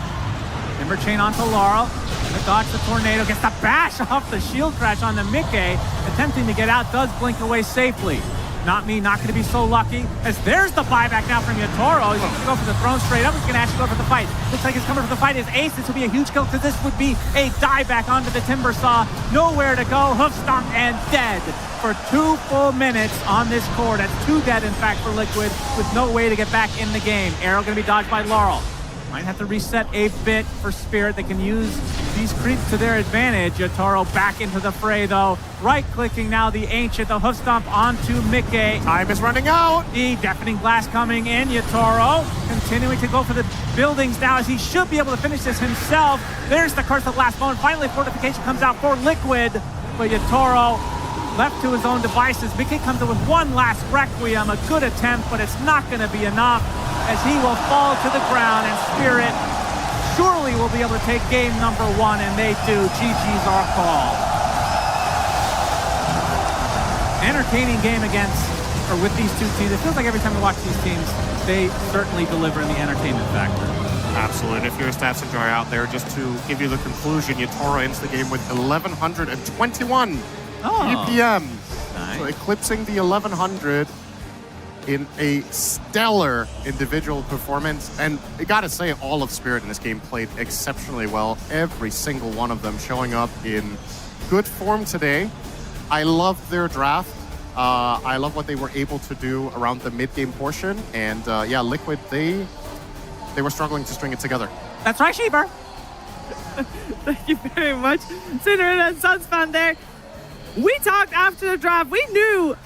Timber Chain onto Laurel. The dodge the tornado. Gets the bash off the shield crash on the Mickey. Attempting to get out. Does blink away safely. Not going to be so lucky. As there's the buyback now from Yatoro. He's going to go for the throne straight up. He's going to actually go for the fight. Looks like he's coming for the fight is Ace. This will be a huge kill because this would be a dieback onto the Timber Saw. Nowhere to go. Hoof stomp and dead for 2 full minutes on this core. That's 2 dead, in fact, for Liquid with no way to get back in the game. Arrow going to be dodged by Laurel. Might have to reset a bit for Spirit. They can use these creeps to their advantage. Yatoro back into the fray, though. Right-clicking now the Ancient. The hoof stomp onto Mickey. Time is running out. The deafening blast coming in. Yatoro continuing to go for the buildings now as he should be able to finish this himself. There's the curse of the last moment. Finally, fortification comes out for Liquid. But Yatoro left to his own devices. Mickey comes in with 1 last Requiem. A good attempt, but it's not going to be enough as he will fall to the ground, and Spirit surely will be able to take game number 1, and they do. GG's our call. Entertaining game with these 2 teams. It feels like every time we watch these teams, they certainly deliver in the entertainment factor. Absolutely. If you're a stats enjoyer out there, just to give you the conclusion, Yatoro ends the game with 1,121 BPM. Nice. So eclipsing the 1,100 in a stellar individual performance. And I gotta say, all of Spirit in this game played exceptionally well. Every single one of them showing up in good form today. I loved their draft. I love what they were able to do around the mid-game portion. And yeah, Liquid, they were struggling to string it together. That's right, Sheeper. Thank you very much, Cinderella and Sunspan there. We talked after the draft. We knew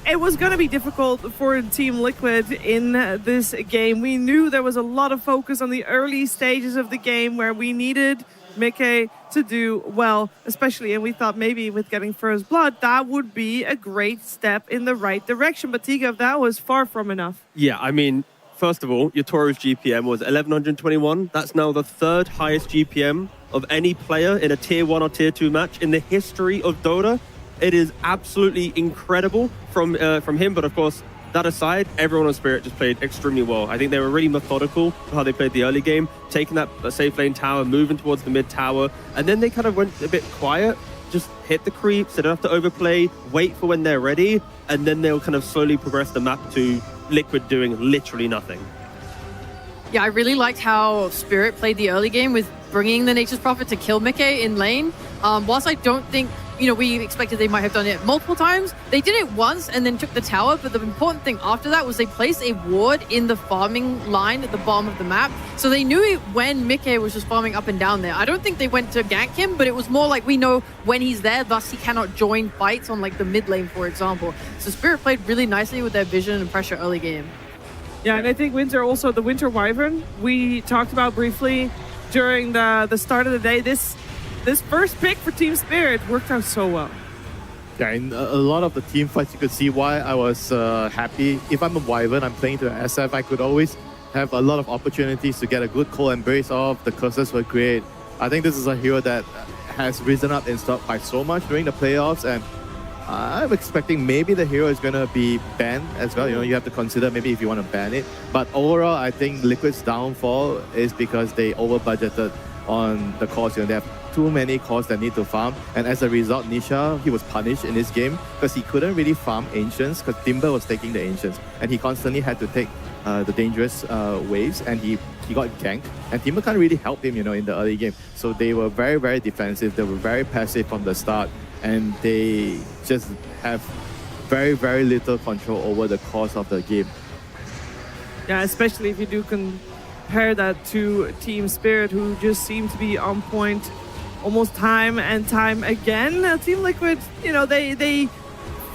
it was going to be difficult for Team Liquid in this game. We knew there was a lot of focus on the early stages of the game where we needed Mickey to do well, especially, and we thought maybe with getting First Blood, that would be a great step in the right direction. But Tiga, that was far from enough. Yeah, I mean, first of all, Yatoro's GPM was 1,121. That's now the 3rd highest GPM of any player in a Tier 1 or Tier 2 match in the history of Dota. It is absolutely incredible from him, but of course, that aside, everyone on Spirit just played extremely well. I think they were really methodical for how they played the early game, taking that safe lane tower, moving towards the mid tower, and then they kind of went a bit quiet, just hit the creeps, they don't have to overplay, wait for when they're ready, and then they'll kind of slowly progress the map to Liquid doing literally nothing. Yeah, I really liked how Spirit played the early game with bringing the Nature's Prophet to kill Mickey in lane. Whilst I don't think, we expected they might have done it multiple times, they did it once and then took the tower, but the important thing after that was they placed a ward in the farming line at the bottom of the map, so they knew it when Mickey was just farming up and down there. I don't think they went to gank him, but it was more like we know when he's there, thus he cannot join fights on like the mid lane, for example. So Spirit played really nicely with their vision and pressure early game. Yeah, and I think Winter also, the Winter Wyvern, we talked about briefly during the start of the day. This first pick for Team Spirit worked out so well. Yeah, in a lot of the team fights, you could see why I was happy. If I'm a Wyvern, I'm playing to SF, I could always have a lot of opportunities to get a good cold embrace off. The curses were great. I think this is a hero that has risen up in stock by so much during the playoffs, and I'm expecting maybe the hero is going to be banned as well. You have to consider maybe if you want to ban it. But overall, I think Liquid's downfall is because they over-budgeted on the cores. They have too many cores that need to farm, and as a result, Nisha, he was punished in this game because he couldn't really farm Ancients because Timber was taking the Ancients, and he constantly had to take the dangerous waves, and he he got ganked, and Timber can't really help him, in the early game. So they were very, very defensive. They were very passive from the start, and they just have very, very little control over the course of the game. Yeah, especially if you do compare that to Team Spirit, who just seem to be on point almost time and time again. Team Liquid, they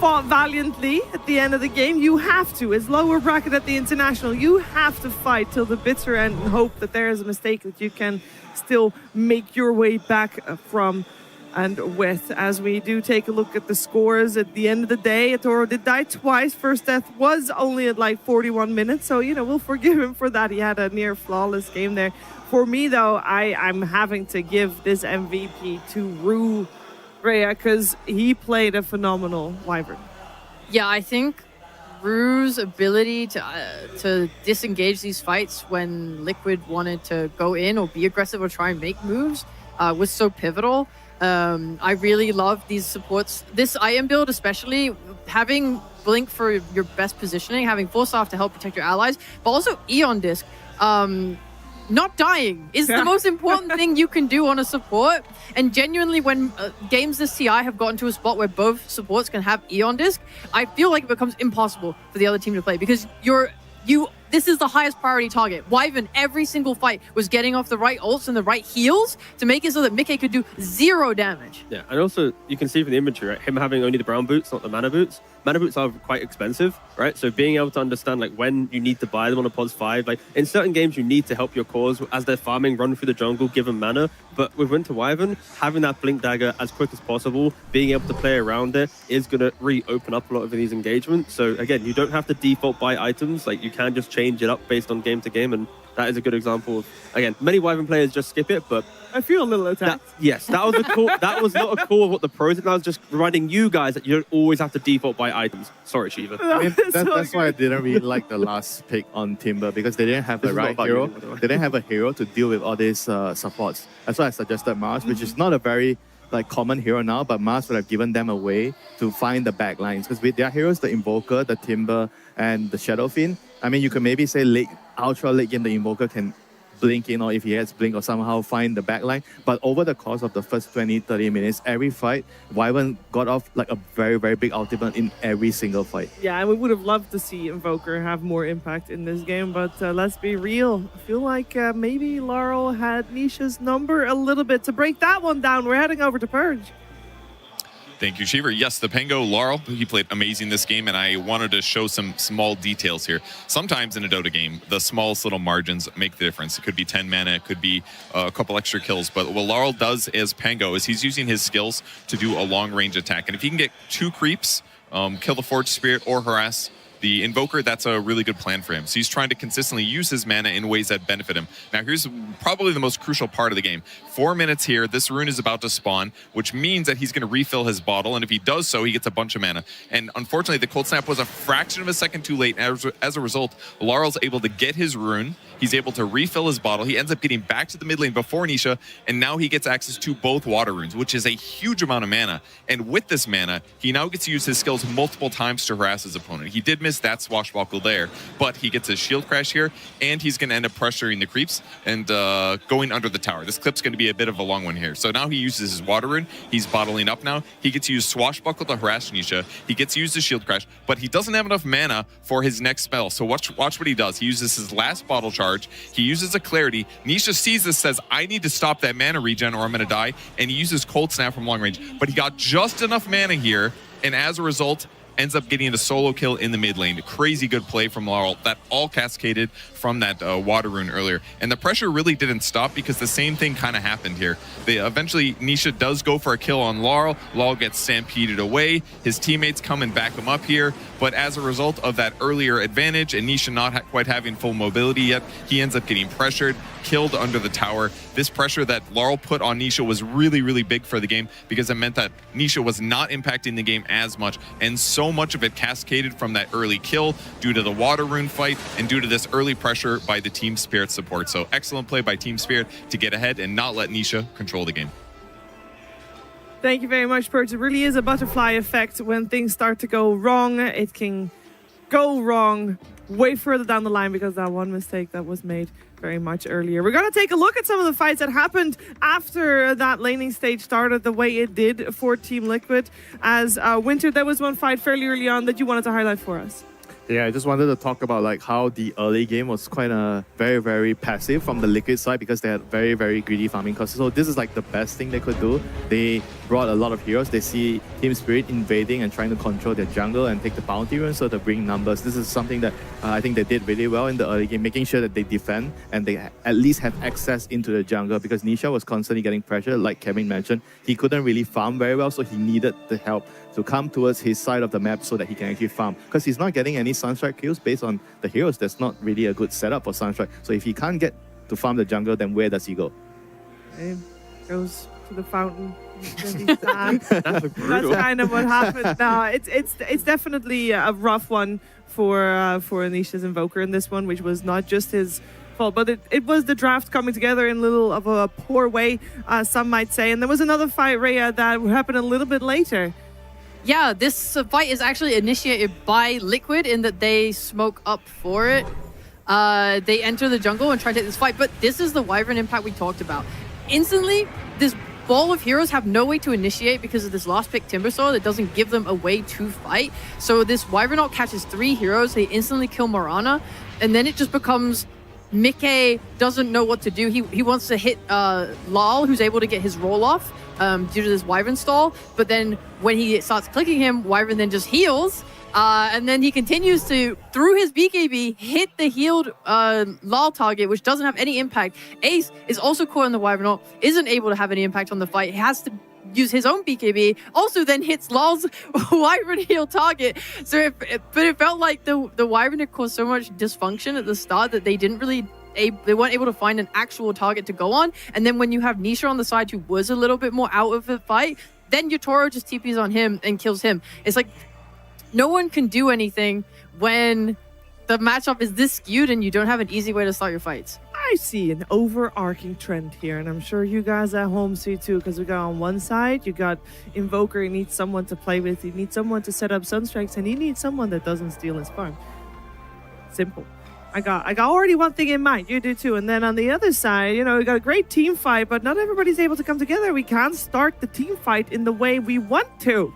fought valiantly at the end of the game. You have to. It's lower bracket at the International. You have to fight till the bitter end and hope that there is a mistake that you can still make your way back from and with. As we do take a look at the scores at the end of the day, eToro did die twice. First death was only at like 41 minutes, so we'll forgive him for that. He had a near flawless game there. For me though, I'm having to give this MVP to Rue Rhea, because he played a phenomenal Wyvern. Yeah, I think Rue's ability to disengage these fights when Liquid wanted to go in or be aggressive or try and make moves was so pivotal. I really love these supports. This IM build especially, having Blink for your best positioning, having Force Off to help protect your allies, but also Aeon Disc. Not dying is the most important thing you can do on a support. And genuinely, when games this TI have gotten to a spot where both supports can have Aeon Disc, I feel like it becomes impossible for the other team to play, because this is the highest priority target. Wyvern, every single fight, was getting off the right ults and the right heals to make it so that Mickey could do 0 damage. Yeah, and also you can see from the inventory, right, him having only the brown boots, not the mana boots. Mana boots are quite expensive, right? So being able to understand when you need to buy them on a POS 5, in certain games you need to help your cores as they're farming, run through the jungle, give them mana. But with Winter Wyvern, having that Blink Dagger as quick as possible, being able to play around it is going to really open up a lot of these engagements. So again, you don't have to default buy items, you can just change it up based on game to game, and that is a good example of, again, many Wyvern players just skip it, but I feel a little attacked. That was a call. That was not a call of what the pros did. I was just reminding you guys that you don't always have to default buy items. Sorry, Shiva. That's why I didn't really like the last pick on Timber, because they didn't have the right hero. They didn't have a hero to deal with all these supports. That's why I suggested Mars, which is not a very common hero now, but Mars would have given them a way to find the back lines, because with their heroes, the Invoker, the Timber, and the Shadow Fiend, you could maybe say ultra late game, the Invoker can blink in, or if he has blink, or somehow find the backline. But over the course of the first 20-30 minutes, every fight, Wyvern got off a very, very big ultimate in every single fight. Yeah, and we would have loved to see Invoker have more impact in this game, but let's be real. I feel like maybe Laurel had Nisha's number a little bit. To break that one down, we're heading over to Purge. Thank you, Cheever. Yes, the Pango Laurel, he played amazing this game, and I wanted to show some small details here. Sometimes in a Dota game, the smallest little margins make the difference. It could be 10 mana, it could be a couple extra kills, but what Laurel does as Pango is he's using his skills to do a long-range attack, and if he can get 2 creeps, kill the Forge Spirit or harass the Invoker, that's a really good plan for him. So he's trying to consistently use his mana in ways that benefit him. Now here's probably the most crucial part of the game. 4 minutes here, this rune is about to spawn, which means that he's going to refill his bottle, and if he does so, he gets a bunch of mana. And unfortunately, the Cold Snap was a fraction of a second too late. As a result, Laurel's able to get his rune, he's able to refill his bottle, he ends up getting back to the mid lane before Nisha, and now he gets access to both water runes, which is a huge amount of mana. And with this mana, he now gets to use his skills multiple times to harass his opponent. He did miss that swashbuckle there, but he gets his shield crash here, and he's going to end up pressuring the creeps and going under the tower. This clip's going to be a bit of a long one here. So now he uses his water rune, he's bottling up now, he gets to use swashbuckle to harass Nisha, he gets to use his shield crash, but he doesn't have enough mana for his next spell. So watch what he does. He uses his last bottle charge, he uses a clarity, Nisha sees this, says, I need to stop that mana regen or I'm going to die, and he uses Cold Snap from long range. But he got just enough mana here, and as a result, ends up getting a solo kill in the mid lane. Crazy good play from Laurel. That all cascaded from that water rune earlier. And the pressure really didn't stop because the same thing kind of happened here. Eventually, Nisha does go for a kill on Laurel. Laurel gets stampeded away. His teammates come and back him up here. But as a result of that earlier advantage and Nisha not quite having full mobility yet, he ends up getting pressured, killed under the tower. This pressure that Laurel put on Nisha was really, really big for the game because it meant that Nisha was not impacting the game as much. And so much of it cascaded from that early kill due to the water rune fight and due to this early pressure by the Team Spirit support. So excellent play by Team Spirit to get ahead and not let Nisha control the game. Thank you very much, Purge. It really is a butterfly effect when things start to go wrong. It can go wrong way further down the line because that one mistake that was made very much earlier. We're going to take a look at some of the fights that happened after that laning stage started the way it did for Team Liquid. As Winter, there was one fight fairly early on that you wanted to highlight for us. Yeah, I just wanted to talk about like how the early game was quite very, very passive from the Liquid side because they had very, very greedy farming costs. So this is like the best thing they could do. They brought a lot of heroes. They see Team Spirit invading and trying to control their jungle and take the bounty run, so to bring numbers. This is something that I think they did really well in the early game, making sure that they defend and they at least have access into the jungle because Nisha was constantly getting pressure, like Kevin mentioned. He couldn't really farm very well, so he needed the help to come towards his side of the map so that he can actually farm. Because he's not getting any Sunstrike kills based on the heroes. That's not really a good setup for Sunstrike. So if he can't get to farm the jungle, then where does he go? It goes to the fountain. He's gonna be sad. That's brutal. That's kind of what happened. No, it's definitely a rough one for Anisha's Invoker in this one, which was not just his fault, but it was the draft coming together in a little of a poor way, some might say. And there was another fight, Rhea, that happened a little bit later. Yeah, this fight is actually initiated by Liquid in that they smoke up for it. They enter the jungle and try to take this fight, but this is the Wyvern impact we talked about. Instantly, this ball of heroes have no way to initiate because of this last pick Timbersaw that doesn't give them a way to fight. So this Wyvern ult catches 3 heroes, they instantly kill Mirana, and then it just becomes Mickey doesn't know what to do. He wants to hit Lal, who's able to get his roll off due to this Wyvern stall. But then when he starts clicking him, Wyvern then just heals. And then he continues to, through his BKB, hit the healed Lal target, which doesn't have any impact. Ace is also caught in the Wyvern ult, isn't able to have any impact on the fight. He has to use his own BKB, also then hits Lal's Wyvern heal target. So but it felt like the Wyvern had caused so much dysfunction at the start that they didn't really they weren't able to find an actual target to go on. And then when you have Nisha on the side who was a little bit more out of the fight, then your Toro just TPs on him and kills him. It's like no one can do anything when the matchup is this skewed and you don't have an easy way to start your fights. I see an overarching trend here, and I'm sure you guys at home see too, because we got on one side, you got Invoker, he needs someone to play with, he needs someone to set up Sunstrikes, and he needs someone that doesn't steal his farm. Simple. I got already one thing in mind, you do too. And then on the other side, you know, we got a great team fight, but not everybody's able to come together. We can't start the team fight in the way we want to.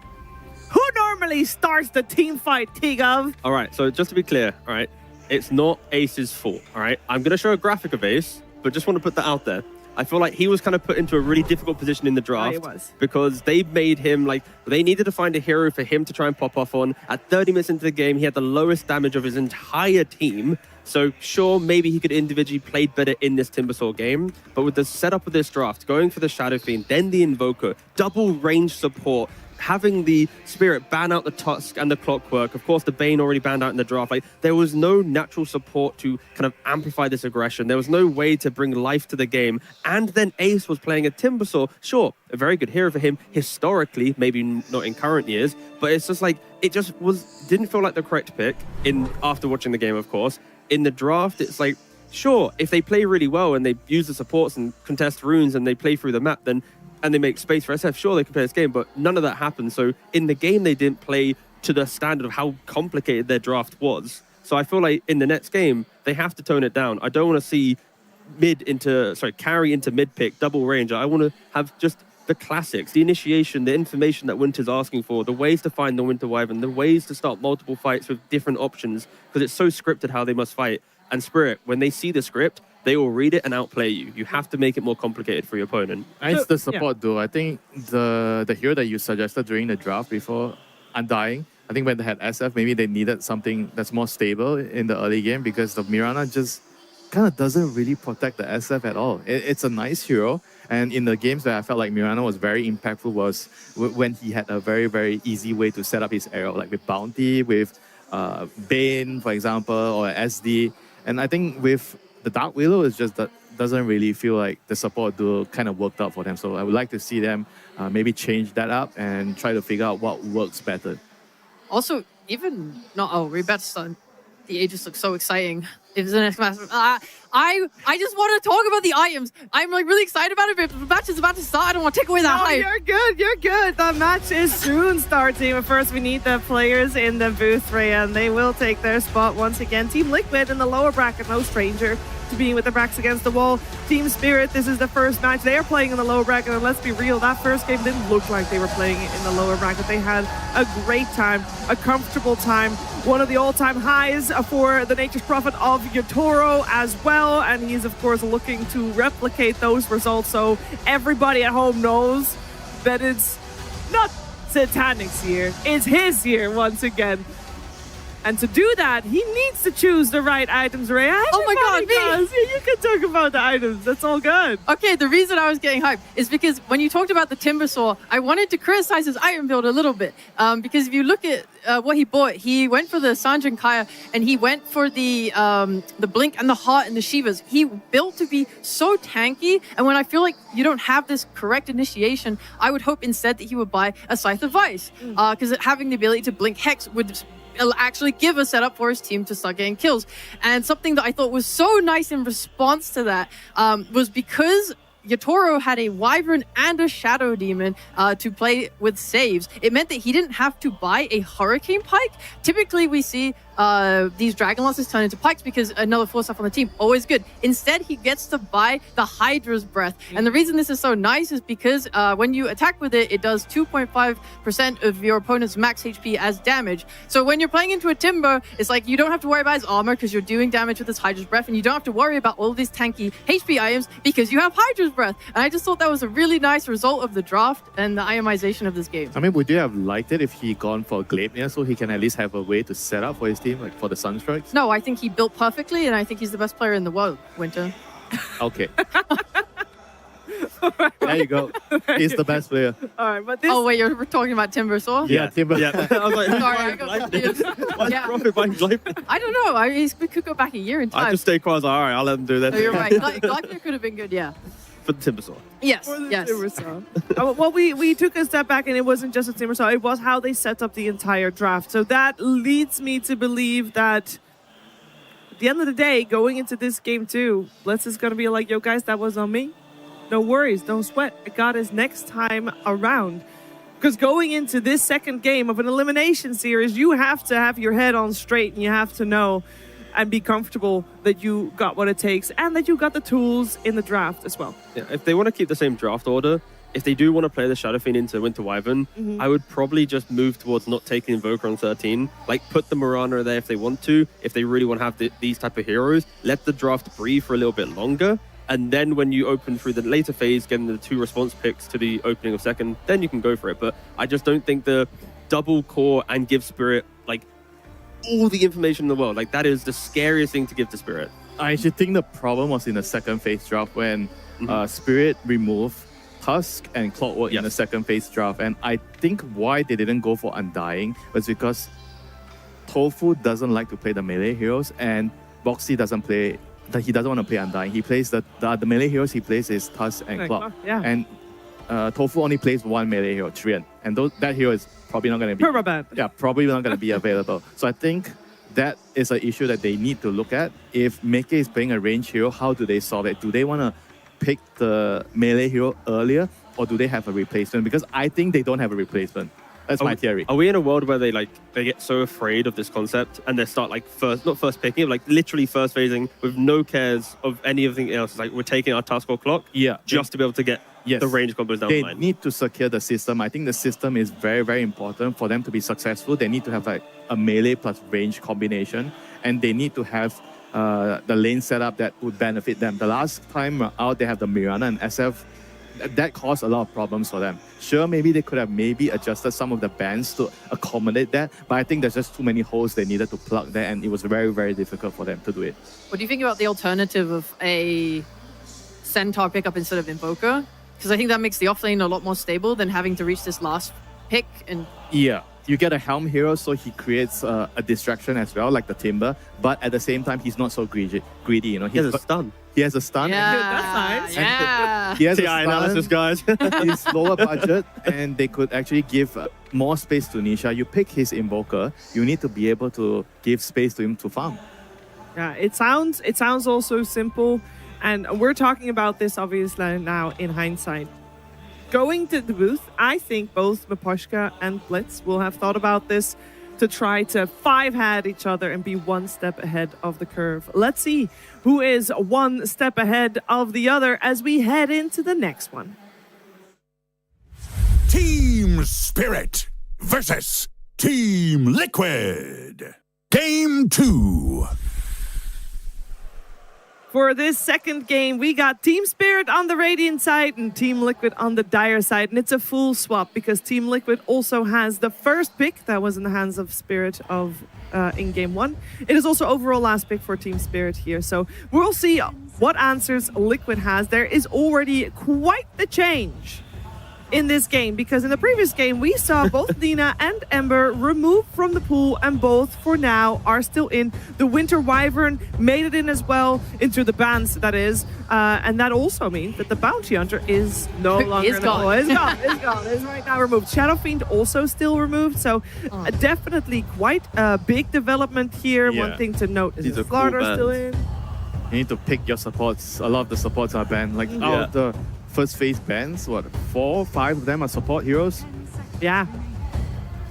Who normally starts the team fight, Tigov? All right, so just to be clear, all right, it's not Ace's fault, all right? I'm going to show a graphic of Ace, but just want to put that out there. I feel like he was kind of put into a really difficult position in the draft he was. because they made him like, they needed to find a hero for him to try and pop off on. At 30 minutes into the game, he had the lowest damage of his entire team. So sure, maybe he could individually play better in this Timbersaw game, but with the setup of this draft, going for the Shadow Fiend, then the Invoker, double range support, having the Spirit ban out the Tusk and the Clockwork, of course the Bane already banned out in the draft, like there was no natural support to kind of amplify this aggression. There was no way to bring life to the game. And then Ace was playing a Timbersaw, sure, a very good hero for him historically, maybe not in current years, but it's just like, it just didn't feel like the correct pick after watching the game, of course. In the draft, it's like, sure, if they play really well and they use the supports and contest runes and they play through the map, then and they make space for SF, sure, they can play this game, but none of that happened. So in the game, they didn't play to the standard of how complicated their draft was. So I feel like in the next game, they have to tone it down. I don't want to see carry into mid pick, double range. I want to have just the classics, the initiation, the information that Winter's asking for, the ways to find the Winter Wyvern, the ways to start multiple fights with different options, because it's so scripted how they must fight. And Spirit, when they see the script, they will read it and outplay you. You have to make it more complicated for your opponent. And it's the support though. I think the hero that you suggested during the draft before Undying, I think when they had SF, maybe they needed something that's more stable in the early game because the Mirana just kind of doesn't really protect the SF at all. It's a nice hero. And in the games where I felt like Mirana was very impactful was when he had a very, very easy way to set up his arrow, like with Bounty, with Bane, for example, or SD. And I think with the Dark Willow, it's just that doesn't really feel like the support duo kind of worked out for them. So I would like to see them maybe change that up and try to figure out what works better. Also, even not Rebats, the Aegis looks so exciting. If the next match, I just want to talk about the items. I'm like really excited about it, but the match is about to start. I don't want to take away that Oh, hype. you're good. You're good. The match is soon starting. But first, we need the players in the booth, Rhea, and they will take their spot once again. Team Liquid in the lower bracket, no stranger to being with their backs against the wall. Team Spirit, this is the first match. They are playing in the lower bracket, and let's be real, that first game didn't look like they were playing in the lower bracket. They had a great time, a comfortable time. One of the all-time highs for the Nature's Prophet of Yotoro as well, and he's of course looking to replicate those results, so everybody at home knows that it's not Satanic's year, it's his year once again. And to do that, he needs to choose the right items, Rhea. Oh my God, me! Does. Yeah, you can talk about the items. That's all good. Okay, the reason I was getting hyped is because when you talked about the Timbersaw, I wanted to criticize his item build a little bit. Because if you look at what he bought, he went for the Sanjin Kaya and he went for the Blink and the Heart and the Shivas. He built to be so tanky, and when I feel like you don't have this correct initiation, I would hope instead that he would buy a Scythe of Vice. Because having the ability to blink Hex would actually give a setup for his team to start getting kills. And something that I thought was so nice in response to that was because Yotoro had a Wyvern and a Shadow Demon to play with saves. It meant that he didn't have to buy a Hurricane Pike. Typically, we see these Dragon Lances turn into Pikes because another 4-staff on the team, always good. Instead, he gets to buy the Hydra's Breath. And the reason this is so nice is because when you attack with it, it does 2.5% of your opponent's max HP as damage. So when you're playing into a Timber, it's like you don't have to worry about his armor because you're doing damage with this Hydra's Breath, and you don't have to worry about all these tanky HP items because you have Hydra's Breath. And I just thought that was a really nice result of the draft and the itemization of this game. I mean, would you have liked it if he gone for Gleipnir so he can at least have a way to set up for his team, like for the Sunstrikes? No, I think he built perfectly, and I think he's the best player in the world, Winter. Okay. There you go. He's the best player. All right, but this... Oh, wait, you're talking about Timbersaw? Yeah, Timber. Yeah. I was like, Sorry, I got confused. why Yeah. Profit buying Gleipnir? I don't know. We could go back a year in time. I just stay quiet. I was like, all right, I'll let them do that. Oh, you're right. Gleipnir could have been good, yeah. For the Timbersaw. Yes, For the yes. Timbersaw. Well, we took a step back, and it wasn't just a Timbersaw. It was how they set up the entire draft. So that leads me to believe that at the end of the day, going into this game too, Blitz is going to be like, yo, guys, that was on me. No worries. Don't sweat. I got his next time around. Because going into this second game of an elimination series, you have to have your head on straight, and you have to know and be comfortable that you got what it takes and that you got the tools in the draft as well. Yeah, if they want to keep the same draft order, if they do want to play the Shadow Fiend into Winter Wyvern, I would probably just move towards not taking Invoker on 13. Like, put the Mirana there if they want to. If they really want to have these type of heroes, let the draft breathe for a little bit longer. And then when you open through the later phase, getting the 2 response picks to the opening of second, then you can go for it. But I just don't think the double core and give Spirit, like, all the information in the world. Like, that is the scariest thing to give to Spirit. I actually think the problem was in the second phase draft when Spirit removed Tusk and Clockwork in the second phase draft. And I think why they didn't go for Undying was because Tofu doesn't like to play the melee heroes, and Boxy doesn't play. He doesn't want to play Undying. He plays the melee heroes he plays is Tusk and Clock. Yeah. And Tofu only plays one melee hero, Trian, and that hero is probably not going to be Permaban. Yeah, probably not going to be available. So I think that is an issue that they need to look at. If Meke is playing a range hero, how do they solve it? Do they want to pick the melee hero earlier, or do they have a replacement? Because I think they don't have a replacement. That's my theory. Are we in a world where they get so afraid of this concept and they start not first picking it, like literally first phasing with no cares of anything else? It's like we're taking our Tusk or Clock just to be able to get the range combos down the line. They need to secure the system. I think the system is very, very important for them to be successful. They need to have like a melee plus range combination, and they need to have the lane setup that would benefit them. The last time out, they have the Mirana and SF. That caused a lot of problems for them. Sure, maybe they could have adjusted some of the bans to accommodate that, but I think there's just too many holes they needed to plug there, and it was very, very difficult for them to do it. What do you think about the alternative of a Centaur pickup instead of Invoker? Because I think that makes the offlane a lot more stable than having to reach this last pick. And yeah, you get a Helm hero, so he creates a distraction as well, like the Timber, but at the same time, he's not so greedy. You know, He has a stun. He has a stun. That's nice. Yeah. He has a TI stun. analysis, guys. He's lower budget, and they could actually give more space to Nisha. You pick his Invoker, you need to be able to give space to him to farm. Yeah, it sounds also simple, and we're talking about this obviously now in hindsight. Going to the booth, I think both Miposhka and Blitz will have thought about this to try to five-hat each other and be one step ahead of the curve. Let's see who is one step ahead of the other as we head into the next one. Team Spirit versus Team Liquid. Game 2. For this second game, we got Team Spirit on the Radiant side and Team Liquid on the Dire side. And it's a full swap because Team Liquid also has the first pick that was in the hands of Spirit in Game 1. It is also overall last pick for Team Spirit here. So we'll see what answers Liquid has. There is already quite the change in this game because in the previous game we saw both Lina and Ember removed from the pool, and both for now are still in. The Winter Wyvern made it in as well, into the bans that is, and that also means that the Bounty Hunter is no longer It's gone. It's gone. It's right now removed. Shadow Fiend also still removed, so definitely quite a big development here. Yeah. One thing to note is These the are cool Slaughter still bans. in. You need to pick your supports. A lot of the supports are banned. Like out of the first phase bans, 4 or 5 of them are support heroes. Yeah.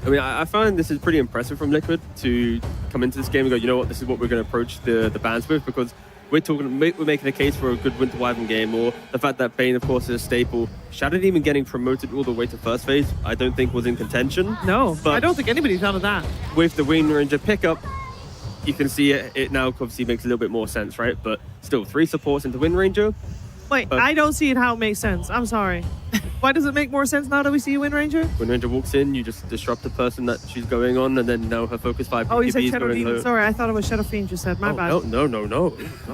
I mean, I find this is pretty impressive from Liquid to come into this game and go, you know what, this is what we're going to approach the bans with, because we're making a case for a good Winter Wyvern game, or the fact that Bane, of course, is a staple. Shadow Demon getting promoted all the way to first phase, I don't think was in contention. No, But- I don't think anybody thought of that. With the Wind Ranger pickup, you can see it now obviously makes a little bit more sense, right? But still, 3 supports into Wind Ranger. Wait, But- I don't see it how it makes sense. I'm sorry. Why does it make more sense now that we see Wind Ranger? Wind Ranger walks in, you just disrupt the person that she's going on, and then now her focus 5 Oh, you said BKB is Shadow going Demon. low. Sorry, I thought it was Shadow Fiend you said. My bad. Oh, no.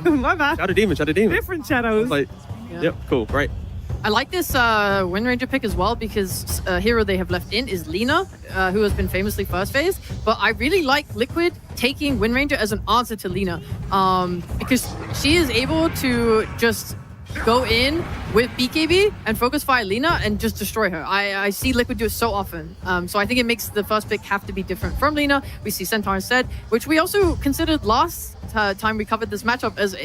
My bad. Shadow Demon. Different shadows. Like, Yeah. yep, cool, right. I like this Wind Ranger pick as well because a hero they have left in is Lina, who has been famously first phase. But I really like Liquid taking Wind Ranger as an answer to Lina because she is able to just go in with BKB and focus fire Lina and just destroy her. I see Liquid do it so often. So I think it makes the first pick have to be different from Lina. We see Centaur instead, which we also considered last time we covered this matchup as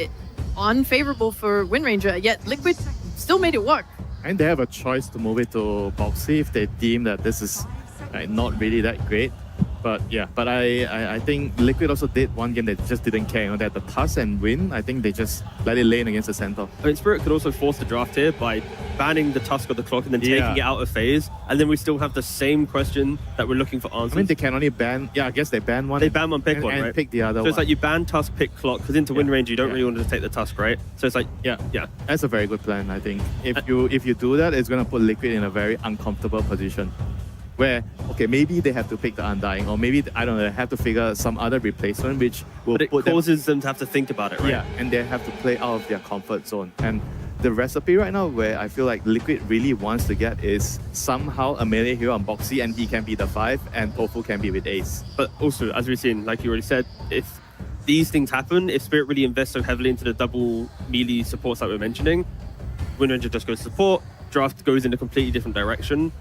unfavorable for Wind Ranger, yet Liquid still made it work. And they have a choice to move it to Boxy if they deem that this is not really that great. But yeah, I think Liquid also did one game that just didn't care. You know, they had the Tusk and Win. I think they just let it lane against the Centaur. I mean, Spirit could also force the draft here by banning the Tusk of the Clock and then taking it out of phase. And then we still have the same question that we're looking for answers. I mean, they can only ban. Yeah, I guess they ban one. They ban one, pick and, one, and right? pick the other So one. it's like you ban Tusk, pick Clock, because into Wind Ranger you don't Yeah. really want to take the Tusk, right? So it's like, yeah, yeah. that's a very good plan. I think if you do that, it's gonna put Liquid in a very uncomfortable position, where okay, maybe they have to pick the Undying, or maybe I don't know, they have to figure some other replacement which will But it put them. causes them to have to think about it, right? Yeah, and they have to play out of their comfort zone. And the recipe right now where I feel like Liquid really wants to get is somehow a melee hero on Boxy, and he can be the 5 and Tofu can be with Ace. But also, as we've seen, like you already said, if these things happen, if Spirit really invests so heavily into the double melee supports that we're mentioning, Wind Ranger just goes support, draft goes in a completely different direction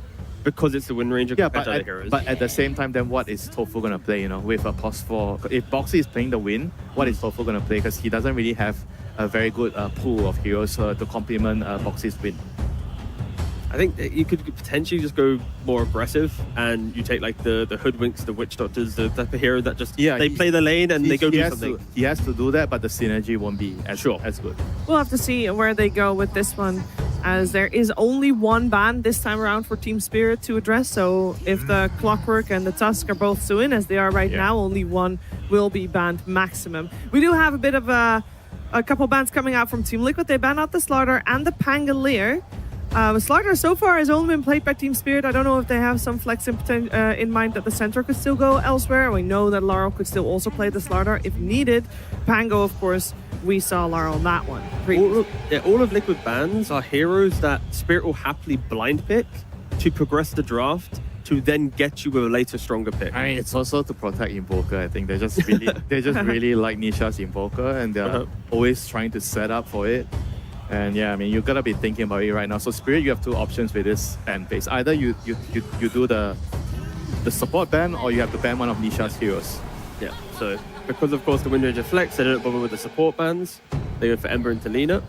because it's the Wind Ranger Yeah, compared but to other at, heroes. but at the same time, then what is Tofu gonna play? You know, with a +4. If Boxy is playing the win, what is Tofu gonna play? Because he doesn't really have a very good pool of heroes to complement Boxy's win. I think that you could potentially just go more aggressive and you take like the Hoodwinks, the Witch Doctors, the type of hero that just they play the lane and they go do something. He has to do that, but the synergy won't be as good. We'll have to see where they go with this one, as there is only one ban this time around for Team Spirit to address. So if the Clockwork and the Tusk are both still in, as they are right now, only one will be banned maximum. We do have a bit of a couple bans coming out from Team Liquid. They ban out the Slaughter and the Pangolier. Slaughter so far has only been played by Team Spirit. I don't know if they have some flex in mind that the Centaur could still go elsewhere. We know that Laurel could still also play the Slaughter if needed. Pango, of course, we saw Laurel on that one. All of Liquid bans are heroes that Spirit will happily blind pick to progress the draft to then get you with a later, stronger pick. I mean, it's also to protect Invoker. I think they just really like Nisha's Invoker, and they're always trying to set up for it. And yeah, I mean, you gotta be thinking about it right now. So Spirit, you have 2 options with this ban base. Either you do the support ban, or you have to ban one of Nisha's heroes. Yeah, so because of course the Wind Ranger flex, they don't bother with the support bands. They go for Ember and Talina.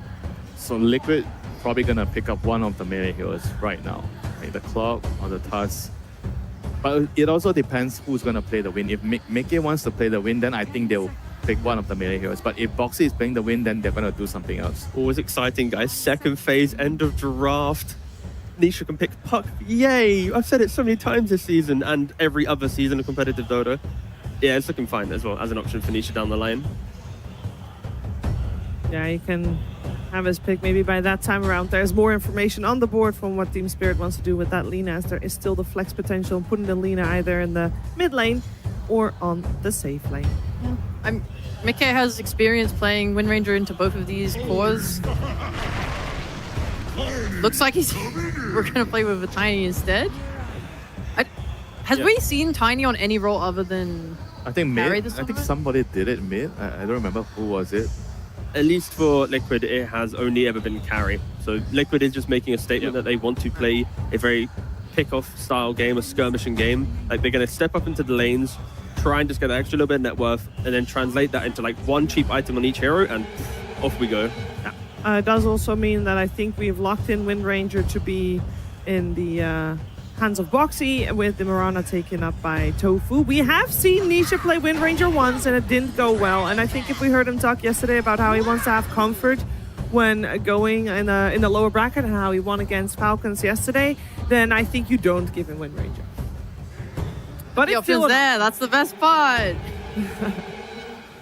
So Liquid probably gonna pick up one of the melee heroes right now, like the Clock or the Tusk. But it also depends who's gonna play the Wind. If Mickey wants to play the Wind, then I think they'll pick one of the melee heroes. But if Boxy is playing the Wind, then they're gonna do something else. Always exciting, guys. Second phase, end of draft. Nisha can pick Puck. Yay! I've said it so many times this season and every other season of competitive Dota. Yeah, it's looking fine as well as an option for Nisha down the line. Yeah, you can have his pick maybe by that time around. There's more information on the board from what Team Spirit wants to do with that Lina, as there is still the flex potential, putting the Lina either in the mid lane or on the safe lane. Mickey has experience playing Wind Ranger into both of these cores. Looks like we're gonna play with a Tiny instead. Has we seen Tiny on any role other than I think carry mid. this I think tournament? somebody did it mid. I don't remember who was it. At least for Liquid, it has only ever been carry. So Liquid is just making a statement that they want to play a very pick-off style game, a skirmishing game. Like they're going to step up into the lanes, try and just get that extra little bit of net worth, and then translate that into like one cheap item on each hero, and off we go. It does also mean that I think we've locked in Wind Ranger to be in the hands of Boxy, with the Mirana taken up by Tofu. We have seen Nisha play Wind Ranger once and it didn't go well, and I think if we heard him talk yesterday about how he wants to have comfort when going in the lower bracket and how he won against Falcons yesterday, then I think you don't give him Wind Ranger. But The it's still option's there. That's the best part.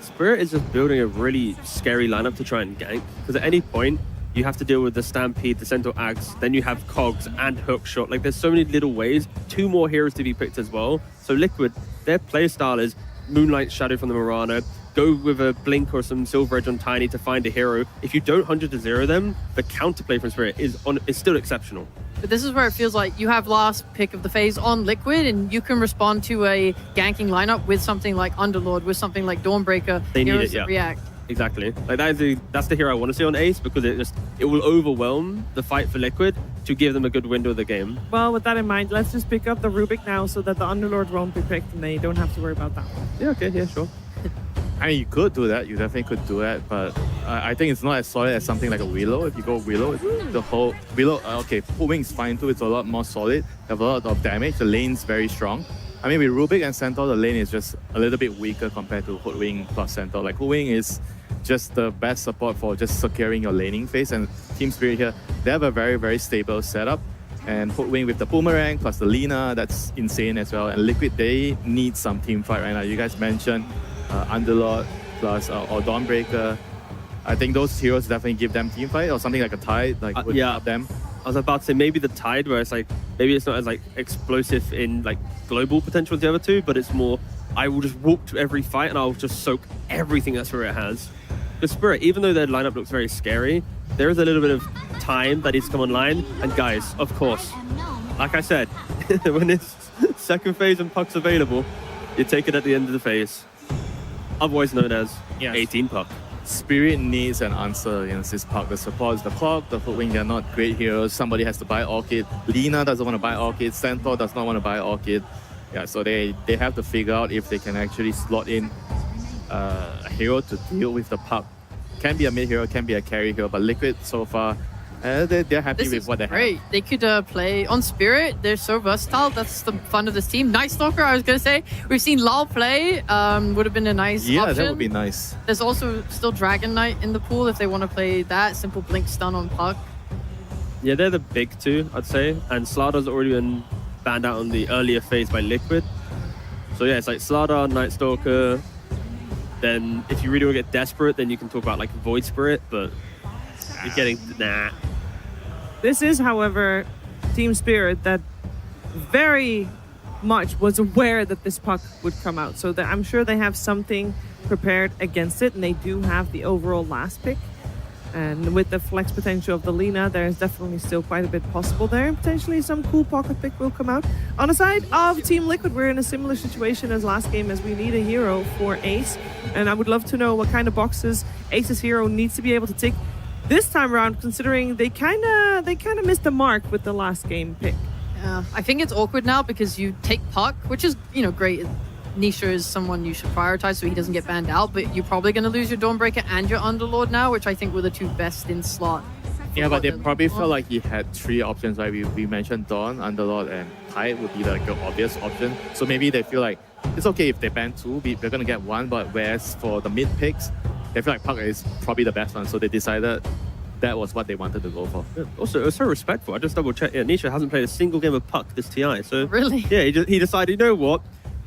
Spirit is just building a really scary lineup to try and gank, because at any point you have to deal with the Stampede, the Centaur Axe, then you have Cogs and Hookshot. Like there's so many little ways, 2 more heroes to be picked as well. So Liquid, their play style is Moonlight Shadow from the Mirana, go with a Blink or some Silver Edge on Tiny to find a hero. If you don't 100-0 them, the counterplay from Spirit is still exceptional. But this is where it feels like you have last pick of the phase on Liquid, and you can respond to a ganking lineup with something like Underlord, with something like Dawnbreaker. They need heroes it, yeah. that react. Exactly. Like that's the hero I want to see on Ace, because it will overwhelm the fight for Liquid to give them a good window of the game. Well, with that in mind, let's just pick up the Rubik now so that the Underlord won't be picked and they don't have to worry about that one. Yeah, okay, yeah, sure. I mean, you could do that. You definitely could do that, but I think it's not as solid as something like a Willow. If you go Willow, the whole Willow, okay, Hoodwink is fine too. It's a lot more solid. Have a lot of damage. The lane's very strong. I mean, with Rubik and Centaur, the lane is just a little bit weaker compared to Hoodwink plus Centaur. Like Hoodwink is just the best support for just securing your laning phase, and Team Spirit here, they have a very, very stable setup. And Hoodwink with the Boomerang plus the Lina, that's insane as well. And Liquid, they need some team fight right now. You guys mentioned Underlord plus or Dawnbreaker. I think those heroes definitely give them team fight, or something like a Tide, like would yeah. help them. I was about to say maybe the Tide, where it's like maybe it's not as like explosive in like global potential as the other two, but it's more I will just walk to every fight and I'll just soak everything that Spirit has. The Spirit, even though their lineup looks very scary, there is a little bit of time that needs to come online. And guys, of course, like I said, when it's second phase and Puck's available, you take it at the end of the phase. Otherwise known as 18 Puck. Spirit needs an answer against this Puck. The support is the Clock, the Hoodwink, they're not great heroes. Somebody has to buy Orchid. Lina doesn't want to buy Orchid. Centaur does not want to buy Orchid. Yeah, so they have to figure out if they can actually slot in a hero to deal with the Puck. Can be a mid hero, can be a carry hero, but Liquid so far, they're happy This with is what they great. have. They could play on Spirit. They're so versatile. That's the fun of this team. Night Stalker, I was going to say. We've seen Lal play. Would have been a nice Yeah, option. that would be nice. There's also still Dragon Knight in the pool if they want to play that. Simple Blink stun on Puck. Yeah, they're the big two, I'd say. And Sladar's already been banned out on the earlier phase by Liquid. So yeah, it's like Slardar, Night Stalker. Then if you really want to get desperate, then you can talk about like Void Spirit, but you're getting nah. This is, however, Team Spirit that very much was aware that this Puck would come out. So that I'm sure they have something prepared against it, and they do have the overall last pick. And with the flex potential of the Lina, there is definitely still quite a bit possible there. Potentially some cool pocket pick will come out. On the side of Team Liquid, we're in a similar situation as last game, as we need a hero for Ace. And I would love to know what kind of boxes Ace's hero needs to be able to tick this time around, considering they kind of missed the mark with the last game pick. Yeah, I think it's awkward now because you take Puck, which is, great. Nisha is someone you should prioritize so he doesn't get banned out, but you're probably going to lose your Dawnbreaker and your Underlord now, which I think were the two best in slot. Yeah, but they What probably they're felt like he had three options, right? We mentioned Dawn, Underlord, and Tide would be like the obvious option. So maybe they feel like it's okay if they ban two, we're gonna get one, but whereas for the mid picks, they feel like Puck is probably the best one. So they decided that was what they wanted to go for. Also, it was so respectful. I just double checked. Yeah, Nisha hasn't played a single game of Puck this TI. So Really? yeah, he decided, you know what?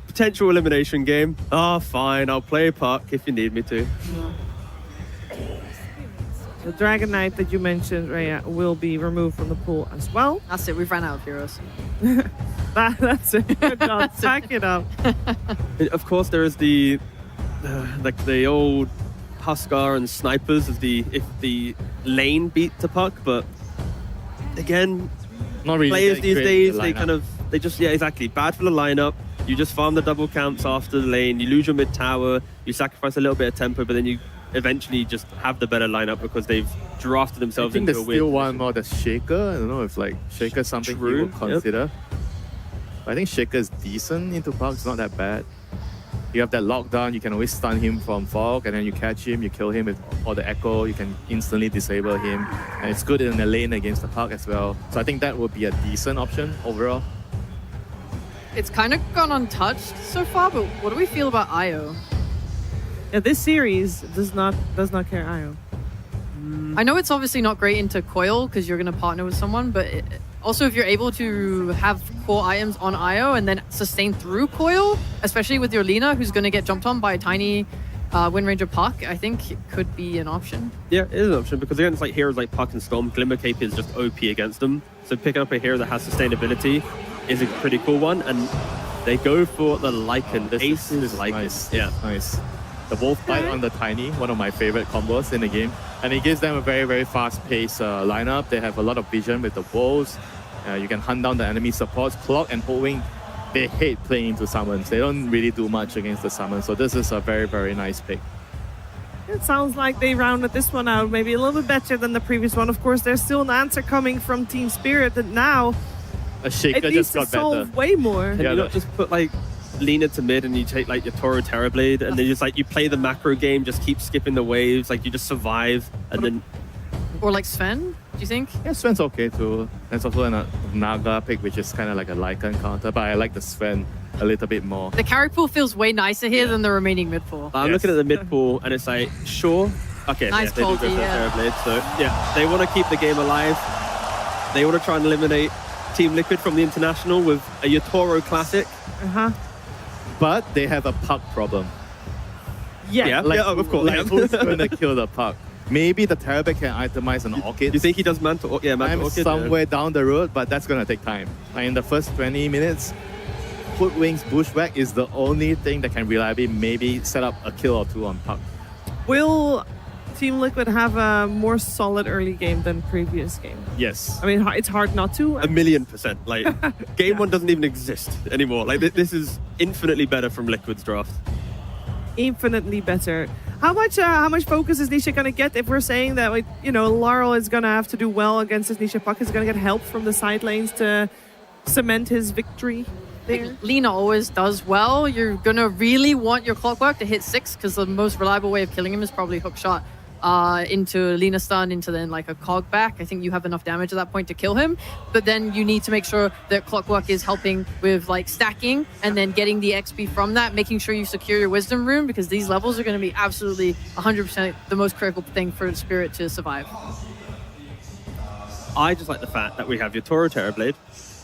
Potential elimination game. Ah, fine. I'll play Puck if you need me to. The Dragon Knight that you mentioned, Rhea, will be removed from the pool as well. That's it. We've ran out of heroes. That's it. Good job. Back it up. Of course, there is the like the old Huskar and snipers if the lane beat to Puck, but again, Not really. players that these great days in the lineup. they just yeah, exactly, bad for the lineup. You just farm the double camps after the lane, you lose your mid tower, you sacrifice a little bit of tempo, but then you eventually just have the better lineup because they've drafted I themselves think into there's a win. still one more, the Shaker. I don't know if like Shaker's something True, you would yep. consider. But I think Shaker is decent into Puck, it's not that bad. You have that lockdown, you can always stun him from Fog, and then you catch him, you kill him with all the Echo, you can instantly disable him. And it's good in the lane against the Puck as well. So I think that would be a decent option overall. It's kind of gone untouched so far, but what do we feel about Io? Yeah, this series does not care Io. I know it's obviously not great into Coil because you're going to partner with someone, but also if you're able to have core items on Io and then sustain through Coil, especially with your Lina, who's going to get jumped on by a tiny Wind Ranger Puck, I think it could be an option. Yeah, it is an option because against like heroes like Puck and Storm, Glimmer Cape is just OP against them. So picking up a hero that has sustainability is a pretty cool one, and they go for the Lycan. Ace is Lycan. Nice. Yeah. Nice. The Wolf Bite on the Tiny, one of my favorite combos in the game. And it gives them a very, very fast-paced lineup. They have a lot of vision with the wolves. You can hunt down the enemy supports. Clock and Holdwing, they hate playing into summons. They don't really do much against the summons. So this is a very, very nice pick. It sounds like they rounded this one out maybe a little bit better than the previous one. Of course, there's still an answer coming from Team Spirit that now A Shaker it needs just to got solve better. way more. Can Yeah, you not the- just put like Lina to mid and you take like your Toro Terrorblade and then just like you play the macro game, just keep skipping the waves, like you just survive and then Or like Sven, do you think? Yeah, Sven's okay too. There's also a Naga pick, which is kind of like a Lycan counter, but I like the Sven a little bit more. The carry pool feels way nicer here than the remaining mid pool. I'm Yes. looking at the mid pool and it's like, sure, okay, Nice yeah, they do go for quality, the yeah. Terrorblade, so yeah, they want to keep the game alive. They want to try and eliminate Team Liquid from the International with a Yatoro Classic. Uh-huh. But they have a Puck problem. Yeah. Yeah, of course. Like, who's gonna kill the Puck? Maybe the Terrorblade can itemize an Orchid. You think he does Mantle? Yeah, Mantle I'm Orchid. somewhere down the road, but that's gonna take time. Like in the first 20 minutes, Hoodwing's Bushwhack is the only thing that can reliably maybe set up a kill or two on Puck. Will Team Liquid have a more solid early game than previous game? Yes. I mean, it's hard not to. 1,000,000%. Like, game one doesn't even exist anymore. Like, this is infinitely better from Liquid's draft. Infinitely better. How much focus is Nisha gonna get if we're saying that, like, you know, Laurel is gonna have to do well against this Nisha Puck? Is gonna get help from the side lanes to cement his victory there? Lina always does well. You're gonna really want your Clockwork to hit 6 because the most reliable way of killing him is probably hook shot into Lina stun, into then like a cog back. I think you have enough damage at that point to kill him, but then you need to make sure that Clockwork is helping with like stacking and then getting the XP from that, making sure you secure your wisdom rune because these levels are going to be absolutely 100% the most critical thing for Spirit to survive. I just like the fact that we have your Toro Terrorblade,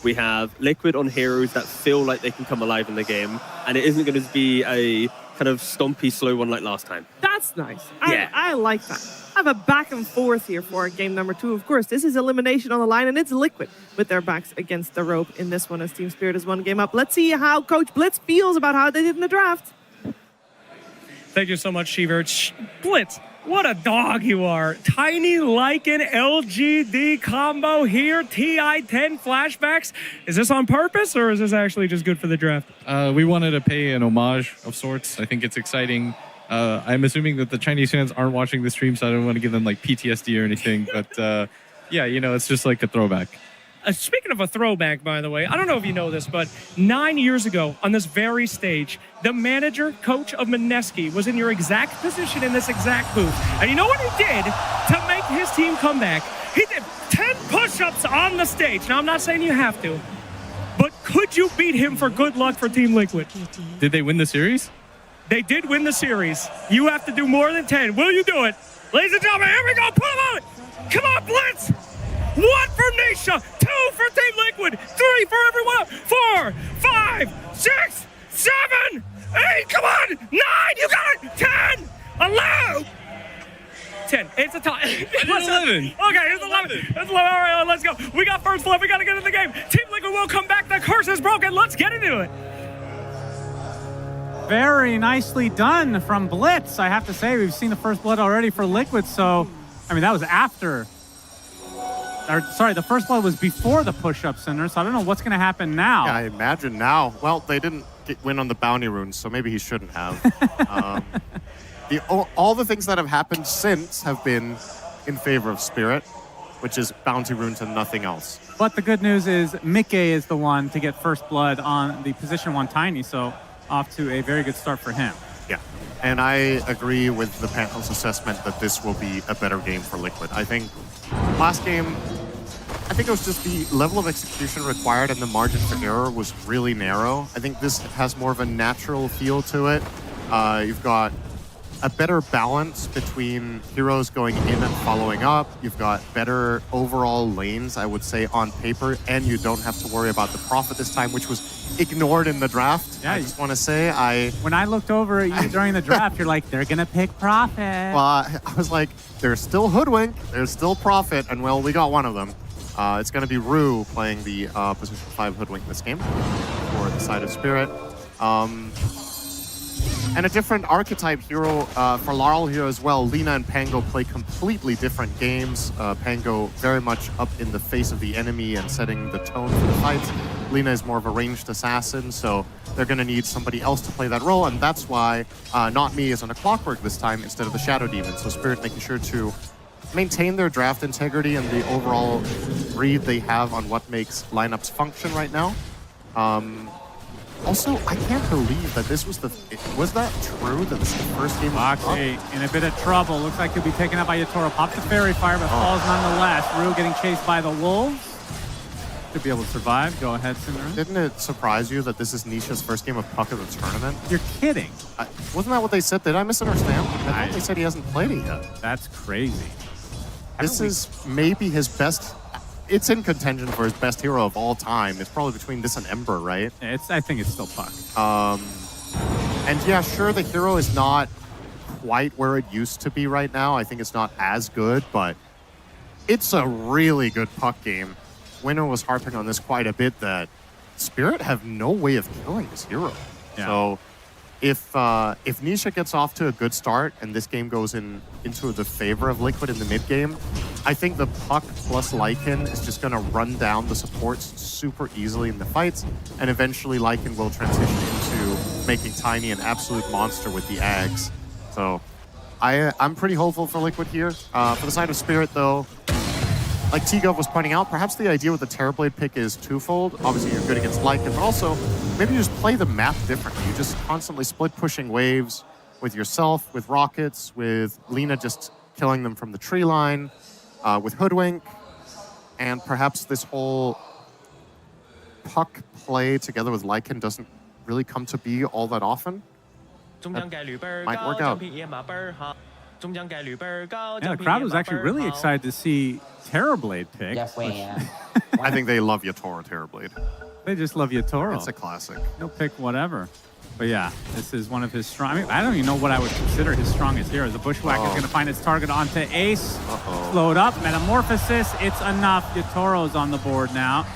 we have Liquid on heroes that feel like they can come alive in the game, and it isn't going to be a kind of stompy, slow one like last time. That's nice. Yeah. I like that. I have a back and forth here for game number 2. Of course, this is elimination on the line, and it's Liquid with their backs against the rope in this one as Team Spirit is one game up. Let's see how Coach Blitz feels about how they did in the draft. Thank you so much, Shiver. Blitz, what a dog you are. Tiny Lycan LGD combo here. TI-10 flashbacks. Is this on purpose or is this actually just good for the draft? We wanted to pay an homage of sorts. I think it's exciting. I'm assuming that the Chinese fans aren't watching the stream, so I don't want to give them like PTSD or anything. But yeah, you know, it's just like a throwback. Speaking of a throwback, by the way, I don't know if you know this, but 9 years ago on this very stage, the manager, coach of Mineski was in your exact position in this exact booth. And you know what he did to make his team come back? He did 10 push-ups on the stage. Now, I'm not saying you have to, but could you beat him for good luck for Team Liquid? Did they win the series? They did win the series. You have to do more than 10. Will you do it? Ladies and gentlemen, here we go. Pull him out. Come on, Blitz. 1 for Nisha, 2 for Team Liquid, 3 for everyone else, 4, 5, 6, 7, 8, come on, 9, you got it, 10, 11, 10, it's a tie. It's 11. Okay, it's 11. It's 11, all right, let's go. We got first blood, we got to get in the game. Team Liquid will come back, the curse is broken, let's get into it. Very nicely done from Blitz. I have to say, we've seen the first blood already for Liquid, so, I mean, that was after. Or, sorry, the first blood was before the push-up center, so I don't know what's going to happen now. Yeah, I imagine now. Well, they didn't win on the bounty runes, so maybe he shouldn't have. All the things that have happened since have been in favor of Spirit, which is bounty runes and nothing else. But the good news is Mike is the one to get first blood on the position 1 Tiny, so off to a very good start for him. Yeah, and I agree with the panel's assessment that this will be a better game for Liquid. I think last game, I think it was just the level of execution required and the margin for error was really narrow. I think this has more of a natural feel to it. You've got a better balance between heroes going in and following up. You've got better overall lanes, I would say, on paper, and you don't have to worry about the Prophet this time, which was ignored in the draft. Yeah, I just want to say, when I looked over at you during the draft, you're like, they're going to pick Prophet. Well, I was like, there's still Hoodwink, there's still Prophet, and well, we got one of them. It's going to be Rue playing the position 5 Hoodwink this game for the side of Spirit. And a different archetype hero for Laurel here as well. Lina and Pango play completely different games. Pango very much up in the face of the enemy and setting the tone for the fights. Lina is more of a ranged assassin, so they're going to need somebody else to play that role, and that's why Not Me is on a Clockwork this time instead of the Shadow Demon. So Spirit making sure to maintain their draft integrity and the overall read they have on what makes lineups function right now. Also, I can't believe that this was was that true that this is the first game of Foxy in a bit of trouble. Looks like he'll be taken out by Yatoro. Pops the Fairy Fire, but falls nonetheless. Rue getting chased by the Wolves. Should be able to survive. Go ahead, Cinder. Didn't it surprise you that this is Nisha's first game of Puck of the tournament? You're kidding. Wasn't that what they said? Did I misunderstand? I thought they said he hasn't played it yet. That's crazy. This is maybe his best. It's in contention for his best hero of all time. It's probably between this and Ember, right? I think it's still Puck. And yeah, sure, the hero is not quite where it used to be right now. I think it's not as good, but it's a really good Puck game. Winner was harping on this quite a bit, that Spirit have no way of killing this hero. Yeah. So if Nisha gets off to a good start and this game goes into the favor of Liquid in the mid game, I think the Puck plus Lycan is just going to run down the supports super easily in the fights, and eventually Lycan will transition into making Tiny an absolute monster with the Ags. So I'm pretty hopeful for Liquid here. For the side of Spirit, though, like T-Gov was pointing out, perhaps the idea with the Terrorblade pick is twofold. Obviously, you're good against Lycan, but also maybe you just play the map differently. You just constantly split pushing waves with yourself, with Rockets, with Lina just killing them from the tree line, with Hoodwink, and perhaps this whole Puck play together with Lycan doesn't really come to be all that often. That might work out. Yeah, the crowd was actually really excited to see Terrorblade pick. I think they love Yatoro Terrorblade. They just love Yatoro. It's a classic. He'll pick whatever. But yeah, this is one of his strong. I mean, I don't even know what I would consider his strongest heroes. The Bushwhacker is going to find its target onto Ace. Slowed up. Metamorphosis. It's enough. Yatoro's on the board now.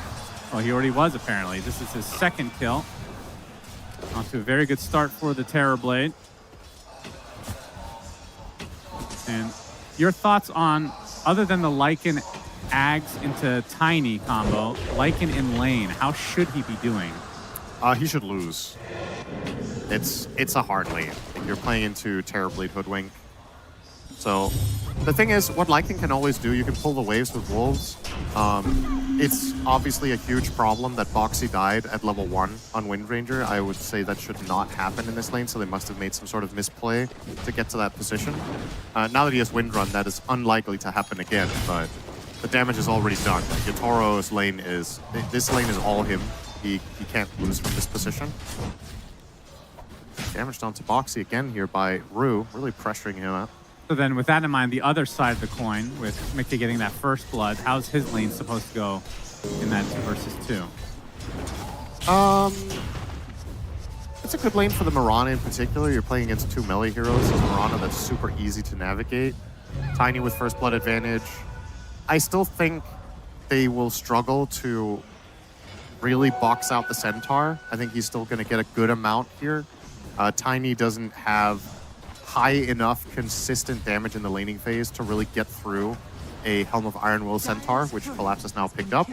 Well, he already was, apparently. This is his second kill. Off to a very good start for the Terrorblade. And your thoughts on, other than the Lycan Ags into Tiny combo, Lycan in lane, how should he be doing? He should lose. It's a hard lane. If you're playing into Terrorblade Hoodwink, So the thing is, what Lycan can always do, you can pull the waves with Wolves. It's obviously a huge problem that Boxy died at level 1 on Windranger. I would say that should not happen in this lane, so they must have made some sort of misplay to get to that position. Now that he has Windrun, that is unlikely to happen again, but the damage is already done. Yatoro's lane is... This lane is all him. He can't lose from this position. Damage done to Boxy again here by Rue, really pressuring him out. So then with that in mind, the other side of the coin, with Mickey getting that first blood, how's his lane supposed to go in that 2 versus 2? It's a good lane for the Mirana in particular. You're playing against 2 melee heroes. It's Mirana that's super easy to navigate. Tiny with first blood advantage. I still think they will struggle to really box out the Centaur. I think he's still going to get a good amount here. Tiny doesn't have high enough consistent damage in the laning phase to really get through a Helm of Iron Will Centaur, which Collapse has now picked up.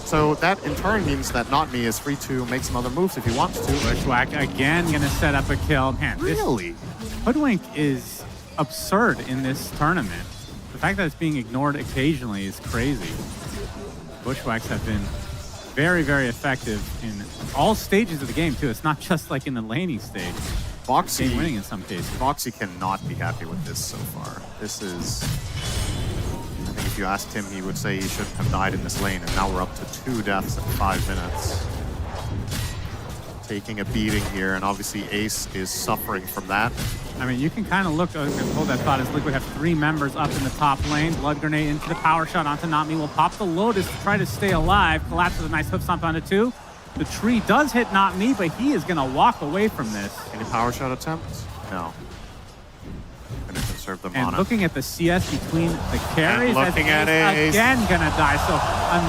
So that in turn means that Not Me is free to make some other moves if he wants to. Bushwhack again gonna set up a kill. Man, Really? Hoodwink is absurd in this tournament. The fact that it's being ignored occasionally is crazy. Bushwhacks have been very, very effective in all stages of the game too. It's not just like in the laning stage. Boxy, Game winning in some cases. Boxy cannot be happy with this so far. This is... I think if you asked him, he would say he shouldn't have died in this lane, and now we're up to 2 deaths in 5 minutes. Taking a beating here, and obviously Ace is suffering from that. I mean, you can kind of look, hold that thought, as Liquid have 3 members up in the top lane. Blood Grenade into the power shot onto Not Me. Will pop the Lotus to try to stay alive. Collapse with a nice hoof stomp onto 2. The tree does hit Not Me, but he is going to walk away from this. Any power shot attempts? No. Gonna conserve the mana. And looking at the CS between the carries, And looking at Ace. again going to die. So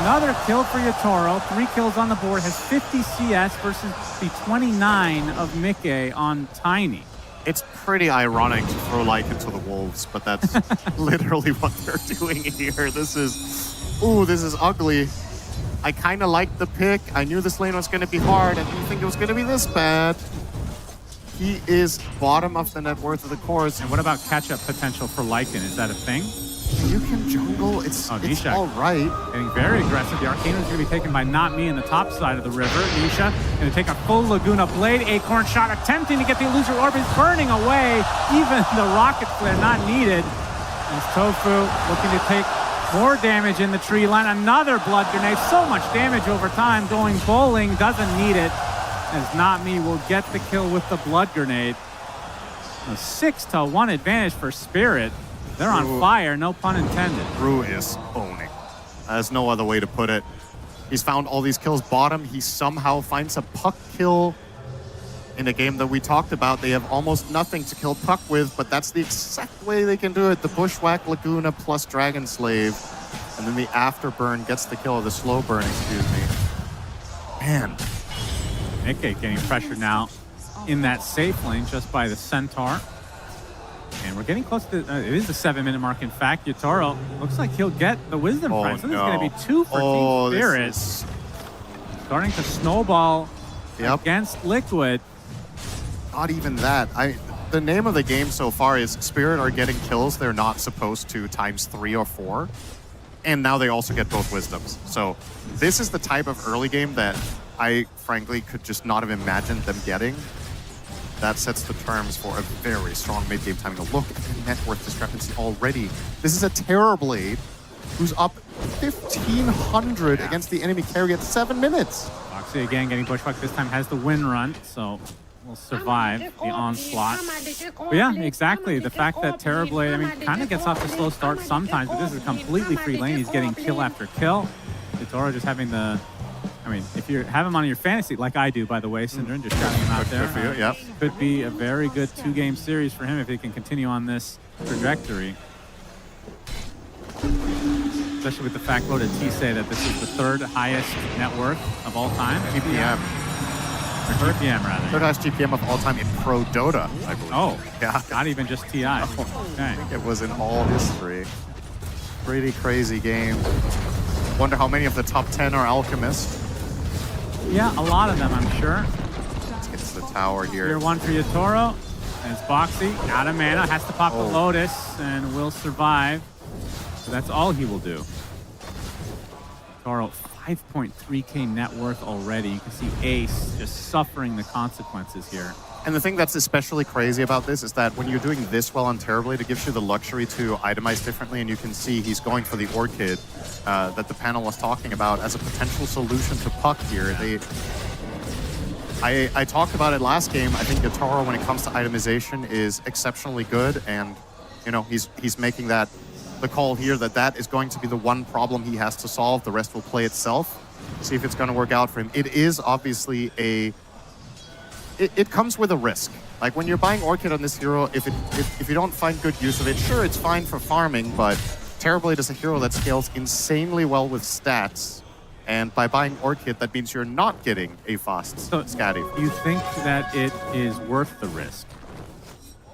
another kill for Yatoro. 3 kills on the board. Has 50 CS versus the 29 of Mickey on Tiny. It's pretty ironic to throw Lycan to the Wolves, but that's literally what they're doing here. This is... Ooh, this is ugly. I kind of liked the pick. I knew this lane was going to be hard. I didn't think it was going to be this bad. He is bottom of the net worth of the course. And what about catch-up potential for Lycan? Is that a thing? You can jungle. It's Nisha all right. getting very aggressive. The Arcane is going to be taken by Not Me in the top side of the river. Nisha going to take a full Laguna Blade. Acorn shot attempting to get the Illusory Orb is burning away. Even the Rocket Flare not needed. As Tofu looking to take more damage in the tree line. Another Blood Grenade. So much damage over time. Going bowling. Doesn't need it. As Not Me will get the kill with the Blood Grenade. A 6-1 advantage for Spirit. They're on fire, no pun intended. Rue is owning. There's no other way to put it. He's found all these kills bottom. He somehow finds a Puck kill in a game that we talked about. They have almost nothing to kill Puck with, but that's the exact way they can do it. The Bushwhack Laguna plus Dragon Slave. And then the Afterburn gets the kill, the slow burn, excuse me. Man. Mickey getting pressured now in that safe lane just by the Centaur. And we're getting close to, it is the 7-minute mark. In fact, Yatoro looks like he'll get the Wisdom Prize. So this is going to be 2 for Team Spirit. Starting to snowball against Liquid. Not even that. The name of the game so far is Spirit are getting kills they're not supposed to ×3 or 4. And now they also get both Wisdoms. So this is the type of early game that I frankly could just not have imagined them getting. That sets the terms for a very strong mid-game timing. Look at the net worth discrepancy already. This is a Terrorblade who's up 1,500 against the enemy carry at 7 minutes. Boxy again getting Bushwhack. This time has the win run, so will survive the onslaught. But yeah, exactly. The fact that Terrorblade, I mean, kind of gets off to slow start sometimes, but this is a completely free lane. He's getting kill after kill. Yatoro just having the... I mean, if you have him on your fantasy, like I do, by the way, Synderen, just shouting him out there. Good for you, yep. Could be a very good 2-game series for him if he can continue on this trajectory. Especially with the fact, what did T say, that this is the 3rd highest net worth of all time? GPM. Or GPM, rather. 3rd highest GPM of all time in Pro Dota, I believe. Oh, yeah. Not even just TI. I Okay. think it was in all history. Pretty crazy game. Wonder how many of the top 10 are Alchemists. Yeah, a lot of them, I'm sure. Let's get to the tower here. Tier 1 for Yatoro. As Boxy, out of mana, has to pop the Lotus and will survive. So that's all he will do. Toro, 5.3k net worth already. You can see Ace just suffering the consequences here. And the thing that's especially crazy about this is that when you're doing this well on Terribly, it gives you the luxury to itemize differently, and you can see he's going for the Orchid that the panel was talking about as a potential solution to Puck here. I talked about it last game. I think Yatoro, when it comes to itemization, is exceptionally good, and you know he's making that the call here that is going to be the one problem he has to solve. The rest will play itself. See if it's going to work out for him. It is obviously it comes with a risk. Like when you're buying Orchid on this hero, if you don't find good use of it, sure, it's fine for farming, but Terrorblade is a hero that scales insanely well with stats. And by buying Orchid, that means you're not getting a fast scatty. Do you think that it is worth the risk?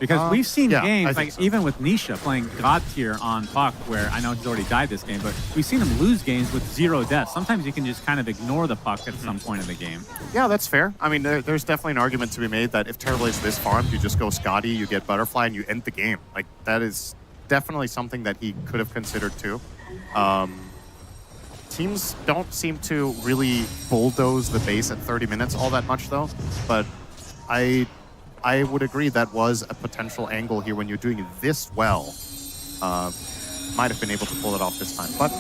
Because we've seen games, like even with Nisha playing God tier on Puck, where I know he's already died this game, but we've seen him lose games with 0 deaths. Sometimes you can just kind of ignore the Puck at some point in the game. Yeah, that's fair. I mean, there's definitely an argument to be made that if Terrorblade's this farmed, you just go Scotty, you get Butterfly, and you end the game. Like, that is definitely something that he could have considered too. Teams don't seem to really bulldoze the base at 30 minutes all that much, though. But I would agree that was a potential angle here when you're doing it this well. Might have been able to pull it off this time, but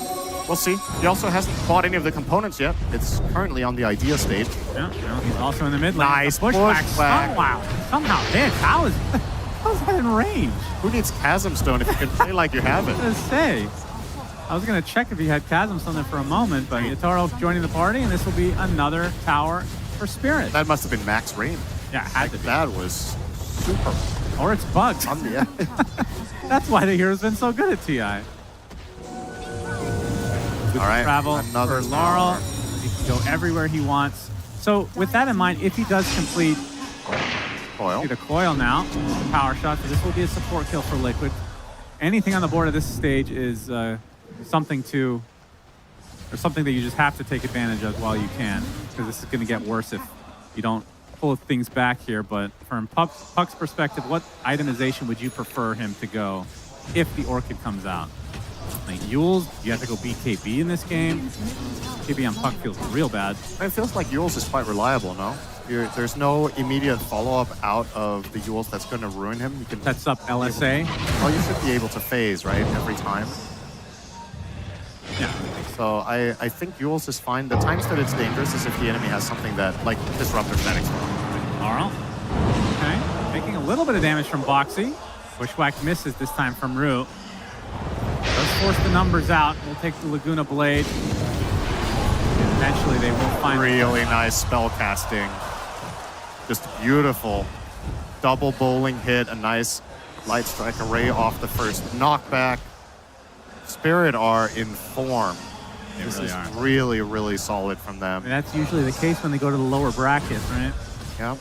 we'll see. He also hasn't bought any of the components yet. It's currently on the idea stage. Yeah, well, he's also in the mid lane. Nice pushback. pushback. Wow, somehow hits. How is that in range? Who needs Chasm Stone if you can play like you have it? I was gonna say. I was gonna check if he had Chasm Stone there for a moment, but Yatoro joining the party, and this will be another tower for Spirit. That must have been max range. Yeah, it had to be. That was super. Or it's bugged. On the edge. That's why the hero's been so good at TI. All right, travel another for Laurel. tower. He can go everywhere he wants. So with that in mind, if he does complete Coil. the coil now, the power shot, so this will be a support kill for Liquid. Anything on the board at this stage is something that you just have to take advantage of while you can, because this is going to get worse if you don't pull things back here. But from Puck's perspective, what itemization would you prefer him to go if the Orchid comes out? Like Yules, you have to go BKB in this game. BKB on Puck feels real bad. It feels like Yules is quite reliable, no? There's no immediate follow-up out of the Yules that's going to ruin him. You can Sets up LSA. Well, you should be able to phase, right, every time. Yeah. So I think Yules is fine. The times that it's dangerous is if the enemy has something that, like, Disruptor Static Storm. Laurel. Okay. Taking a little bit of damage from Boxy. Bushwhack misses this time from Rue. Does force the numbers out. We'll take the Laguna Blade. Eventually they will find Really nice spell casting. Just beautiful. Double bowling hit, a nice light strike array off the first knockback. Spirit are in form. This really is are. really, really solid from them. And that's usually the case when they go to the lower brackets, right? Yeah.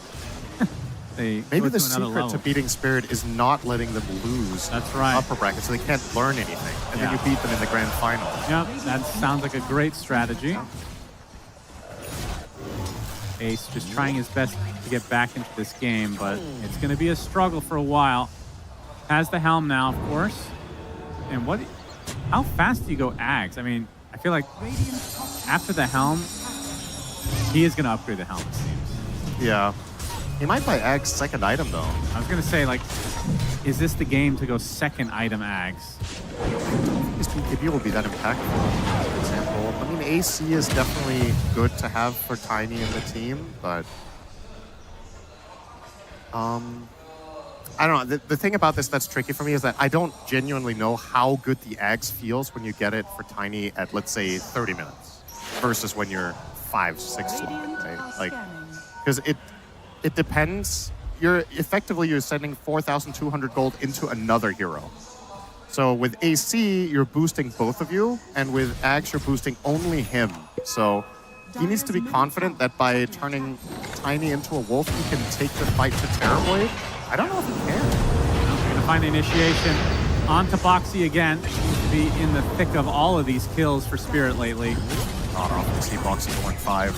They Maybe go the to another secret level. to beating Spirit is not letting them lose That's right. upper brackets, so they can't learn anything. And then you Yeah. beat them in the grand final. Yep, that sounds like a great strategy. Ace just trying his best to get back into this game, but it's going to be a struggle for a while. Has the helm now, of course. And how fast do you go Ags? I mean, I feel like after the helm, he is going to upgrade the helm, it seems. Yeah. He might buy Ag's second item, though. I was going to say, like, is this the game to go second item Ags? His BKB will be that impactful, for example. I mean, AC is definitely good to have for Tiny in the team, but I don't know. The thing about this that's tricky for me is that I don't genuinely know how good the Ags feels when you get it for Tiny at, let's say, 30 minutes versus when you're 5, 6 long, right? Like, because it depends. You're sending 4,200 gold into another hero. So with AC, you're boosting both of you, and with Ags, you're boosting only him. So he needs to be confident that by turning Tiny into a wolf, he can take the fight to Terrorblade. I don't know if he can. We're going to find the initiation onto Boxy again. Seems to be in the thick of all of these kills for Spirit lately. Not often to see Boxy going 5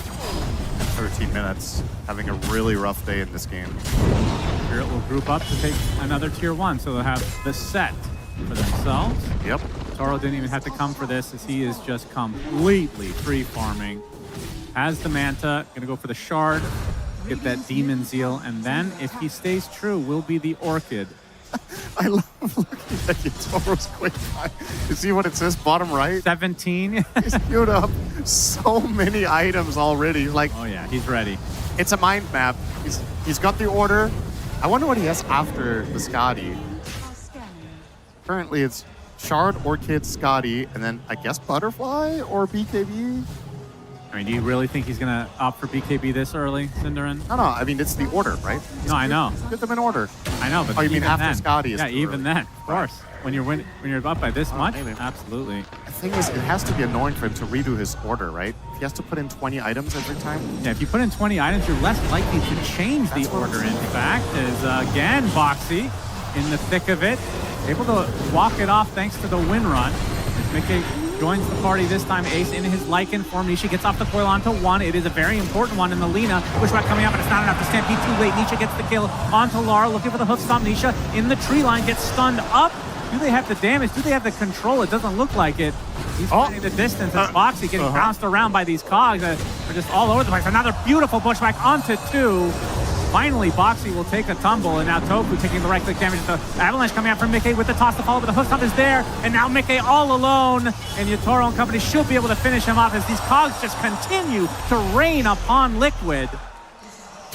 and 13 minutes, having a really rough day in this game. Spirit will group up to take another tier 1, so they'll have the set for themselves. Yep. Toro didn't even have to come for this, as he is just completely free farming. Has the Manta, gonna go for the Shard, get that Demon Zeal, and then if he stays true, will be the Orchid. I love looking at Yatoro's quick time. You see what it says bottom right? 17. He's queued up so many items already. Like, Oh yeah, he's ready. it's a mind map. He's got the order. I wonder what he has after the Scotty. Currently, it's Shard, Orchid, Scotty, and then I guess Butterfly or BKB. I mean, do you really think he's gonna opt for BKB this early, Cinderin? No, I mean it's the order, right? No, I know. Get them in order. I know, but Oh, you mean even after then, Scotty is yeah, too even early. then, of course. When you're up by this much, maybe. absolutely. The thing is, it has to be annoying for him to redo his order, right? He has to put in 20 items every time. Yeah, if you put in 20 items, you're less likely to change the That's what I'm order. In saying. fact, as again Boxy in the thick of it, able to walk it off thanks to the win run. As Mickey joins the party this time, Ace in his Lycan form. Nisha gets off the coil onto 1. It is a very important one in the Lina. Wishback coming up, but it's not enough to Stampede too late. Nisha gets the kill onto Lara, looking for the hoof stomp. Nisha in the tree line gets stunned up. Do they have the damage? Do they have the control? It doesn't look like it. He's finding the distance, and Boxy getting bounced around by these cogs. They're just all over the place. Another beautiful pushback onto 2. Finally, Boxy will take a tumble, and now Tofu taking the right-click damage. The Avalanche coming out from Mickey with the toss to follow, but the hoof stomp is there, and now Mickey all alone, and Yatoro and company should be able to finish him off as these cogs just continue to rain upon Liquid.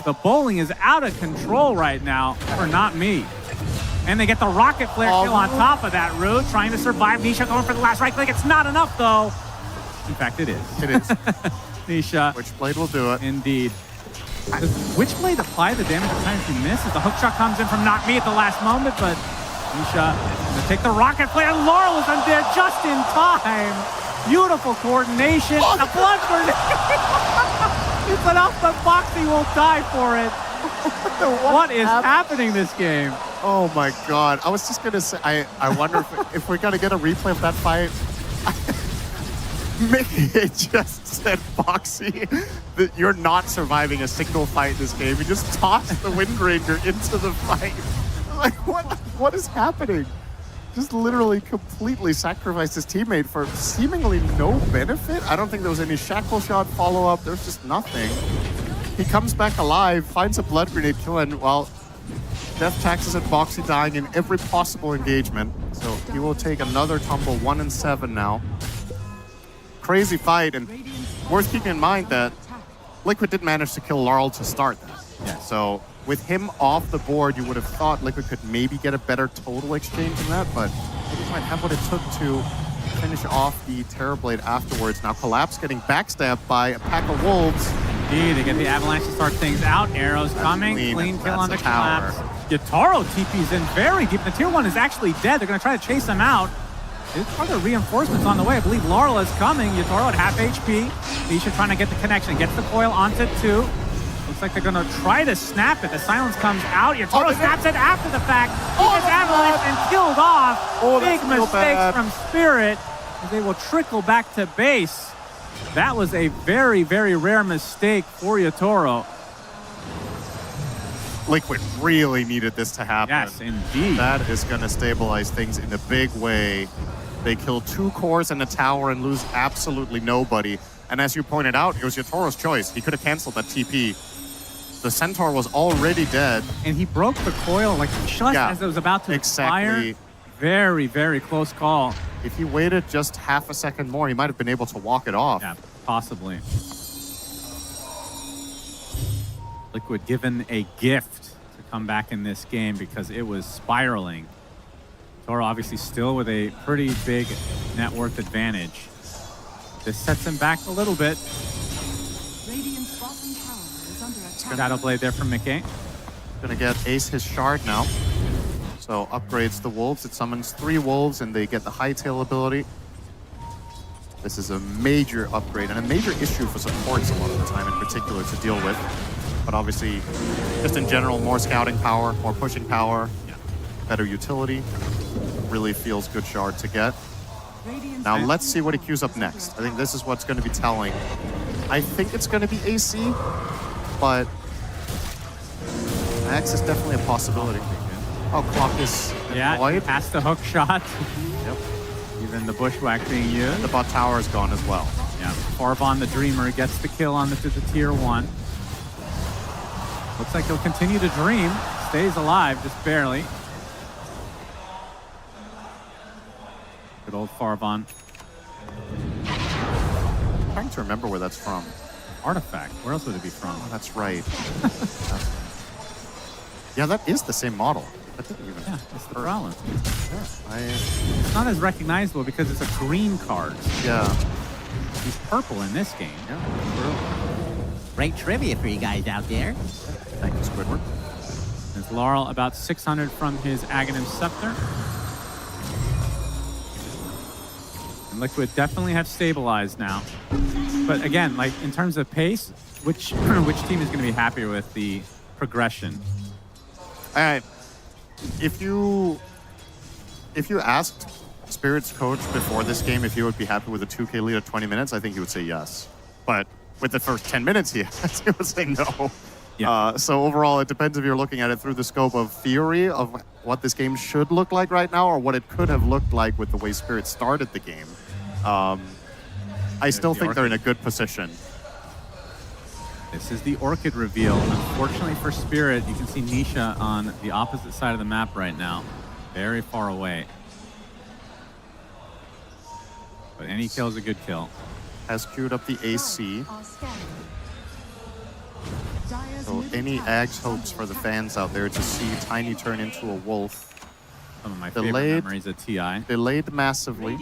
The bowling is out of control right now for Not Me. And they get the rocket flare kill on top of that route, trying to survive. Nisha going for the last right click. It's not enough, though. In fact, it is. It is. Nisha. Witchblade will do it. Indeed. Does Witchblade apply the damage at times she misses? The hook shot comes in from Not Me at the last moment, but Nisha gonna take the rocket flare. Laurel is in there just in time. Beautiful coordination. The blood grenade. It's enough that Boxy will die for it. What is happening this game? Oh my god. I was just gonna say, I wonder if we're gonna get a replay of that fight. Mickey just said, Boxy, that you're not surviving a single fight in this game. You just tossed the Wind Ranger into the fight. Like, what is happening? Just literally completely sacrificed his teammate for seemingly no benefit. I don't think there was any shackle shot follow-up. There's just nothing. He comes back alive, finds a blood grenade kill, and, well, Death taxes at Boxy dying in every possible engagement. So he will take another tumble, 1-7 now. Crazy fight, and worth keeping in mind that Liquid did manage to kill Laurel to start that. Yeah. So with him off the board, you would have thought Liquid could maybe get a better total exchange in that, but Liquid might have what it took to finish off the Terrorblade afterwards. Now Collapse getting backstabbed by a pack of wolves. Indeed, they get the Avalanche to start things out. Arrows coming, clean kill on the Collapse. Yatoro TP's in very deep. The tier 1 is actually dead. They're going to try to chase him out. There's other reinforcements on the way. I believe Laurel is coming. Yatoro at half HP. Nisha trying to get the connection. Gets the coil onto 2. Looks like they're going to try to snap it. The silence comes out. Yatoro snaps it after the fact. He gets Avalanche and killed off. Big mistakes from Spirit. They will trickle back to base. That was a very, very rare mistake for Yatoro. Liquid really needed this to happen. Yes, indeed. That is going to stabilize things in a big way. They kill 2 cores and a tower and lose absolutely nobody. And as you pointed out, it was Yatoro's choice. He could have canceled that TP. The Centaur was already dead. And he broke the coil like just as it was about to expire. Very, very close call. If he waited just half a second more, he might have been able to walk it off. Yeah, possibly. Liquid given a gift to come back in this game because it was spiraling. Toro obviously still with a pretty big net worth advantage. This sets him back a little bit. Shadow Blade there from Mickey. Gonna get Ace his shard now. So upgrades the wolves. It summons 3 wolves and they get the hightail ability. This is a major upgrade and a major issue for supports a lot of the time in particular to deal with. But obviously, just in general, more scouting power, more pushing power, better utility. Really feels good shard to get. Now let's see what he queues up next. I think this is what's going to be telling. I think it's going to be AC. but Max is definitely a possibility. Oh, clock is Yeah, deployed. past the hook shot. Yep. Even the bushwhack being used. The bot tower is gone as well. Yeah, Farvon the Dreamer gets the kill on the tier 1. Looks like he'll continue to dream. Stays alive, just barely. Good old Farvon. I'm trying to remember where that's from. Artifact. Where else would it be from? Oh, that's right. Yeah, that is the same model. That didn't even. Yeah, it's the Prowler. Yeah, It's not as recognizable because it's a green card. yeah. He's purple in this game. Great trivia for you guys out there. Thank you, Squidward. There's Laurel about 600 from his Aghanim Scepter. And Liquid definitely have stabilized now. But again, like in terms of pace, which team is going to be happier with the progression? All right. If you asked Spirit's coach before this game if he would be happy with a 2K lead at 20 minutes, I think he would say yes. But with the first 10 minutes, he would say no. Yeah. So overall, it depends if you're looking at it through the scope of theory of what this game should look like right now, or what it could have looked like with the way Spirit started the game. I still think they're in a good position. This is the Orchid reveal. Unfortunately for Spirit, you can see Nisha on the opposite side of the map right now. Very far away. But any kill is a good kill. Has queued up the AC. So any Ags hopes for the fans out there to see Tiny turn into a wolf. Some of my favorite Delayed. memories of TI. Delayed massively.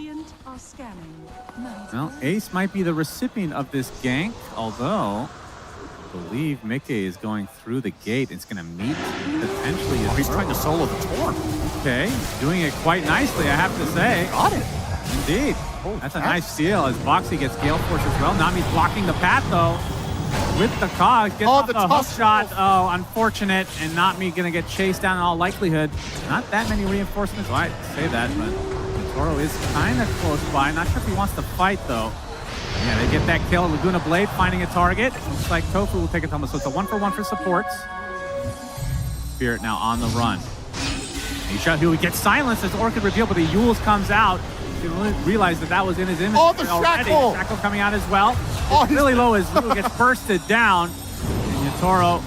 Well, Ace might be the recipient of this gank, although I believe Mickey is going through the gate. It's going to meet potentially. Oh, he's trying to solo the Torn. Okay, doing it quite nicely, I have to say. Got it. Indeed. That's a nice steal as Boxy gets Gale Force as well. Nami's blocking the path though. With the cog, gets off the the hook tough shot. Oh, unfortunate, and Nami gonna get chased down in all likelihood. Not that many reinforcements. Well, I say that, but Toro is kind of close by. Not sure if he wants to fight though. Yeah, they get that kill. Laguna Blade finding a target. Looks like Tofu will take it home. So it's a 1-for-1 for supports. Spirit now on the run. Nisha, who gets silenced as Orchid reveal, but the Yules comes out. He realized that was in his inventory Oh, the already. shackle! Shackle coming out as well. Oh, It's really low as Ryu gets bursted down. And Yatoro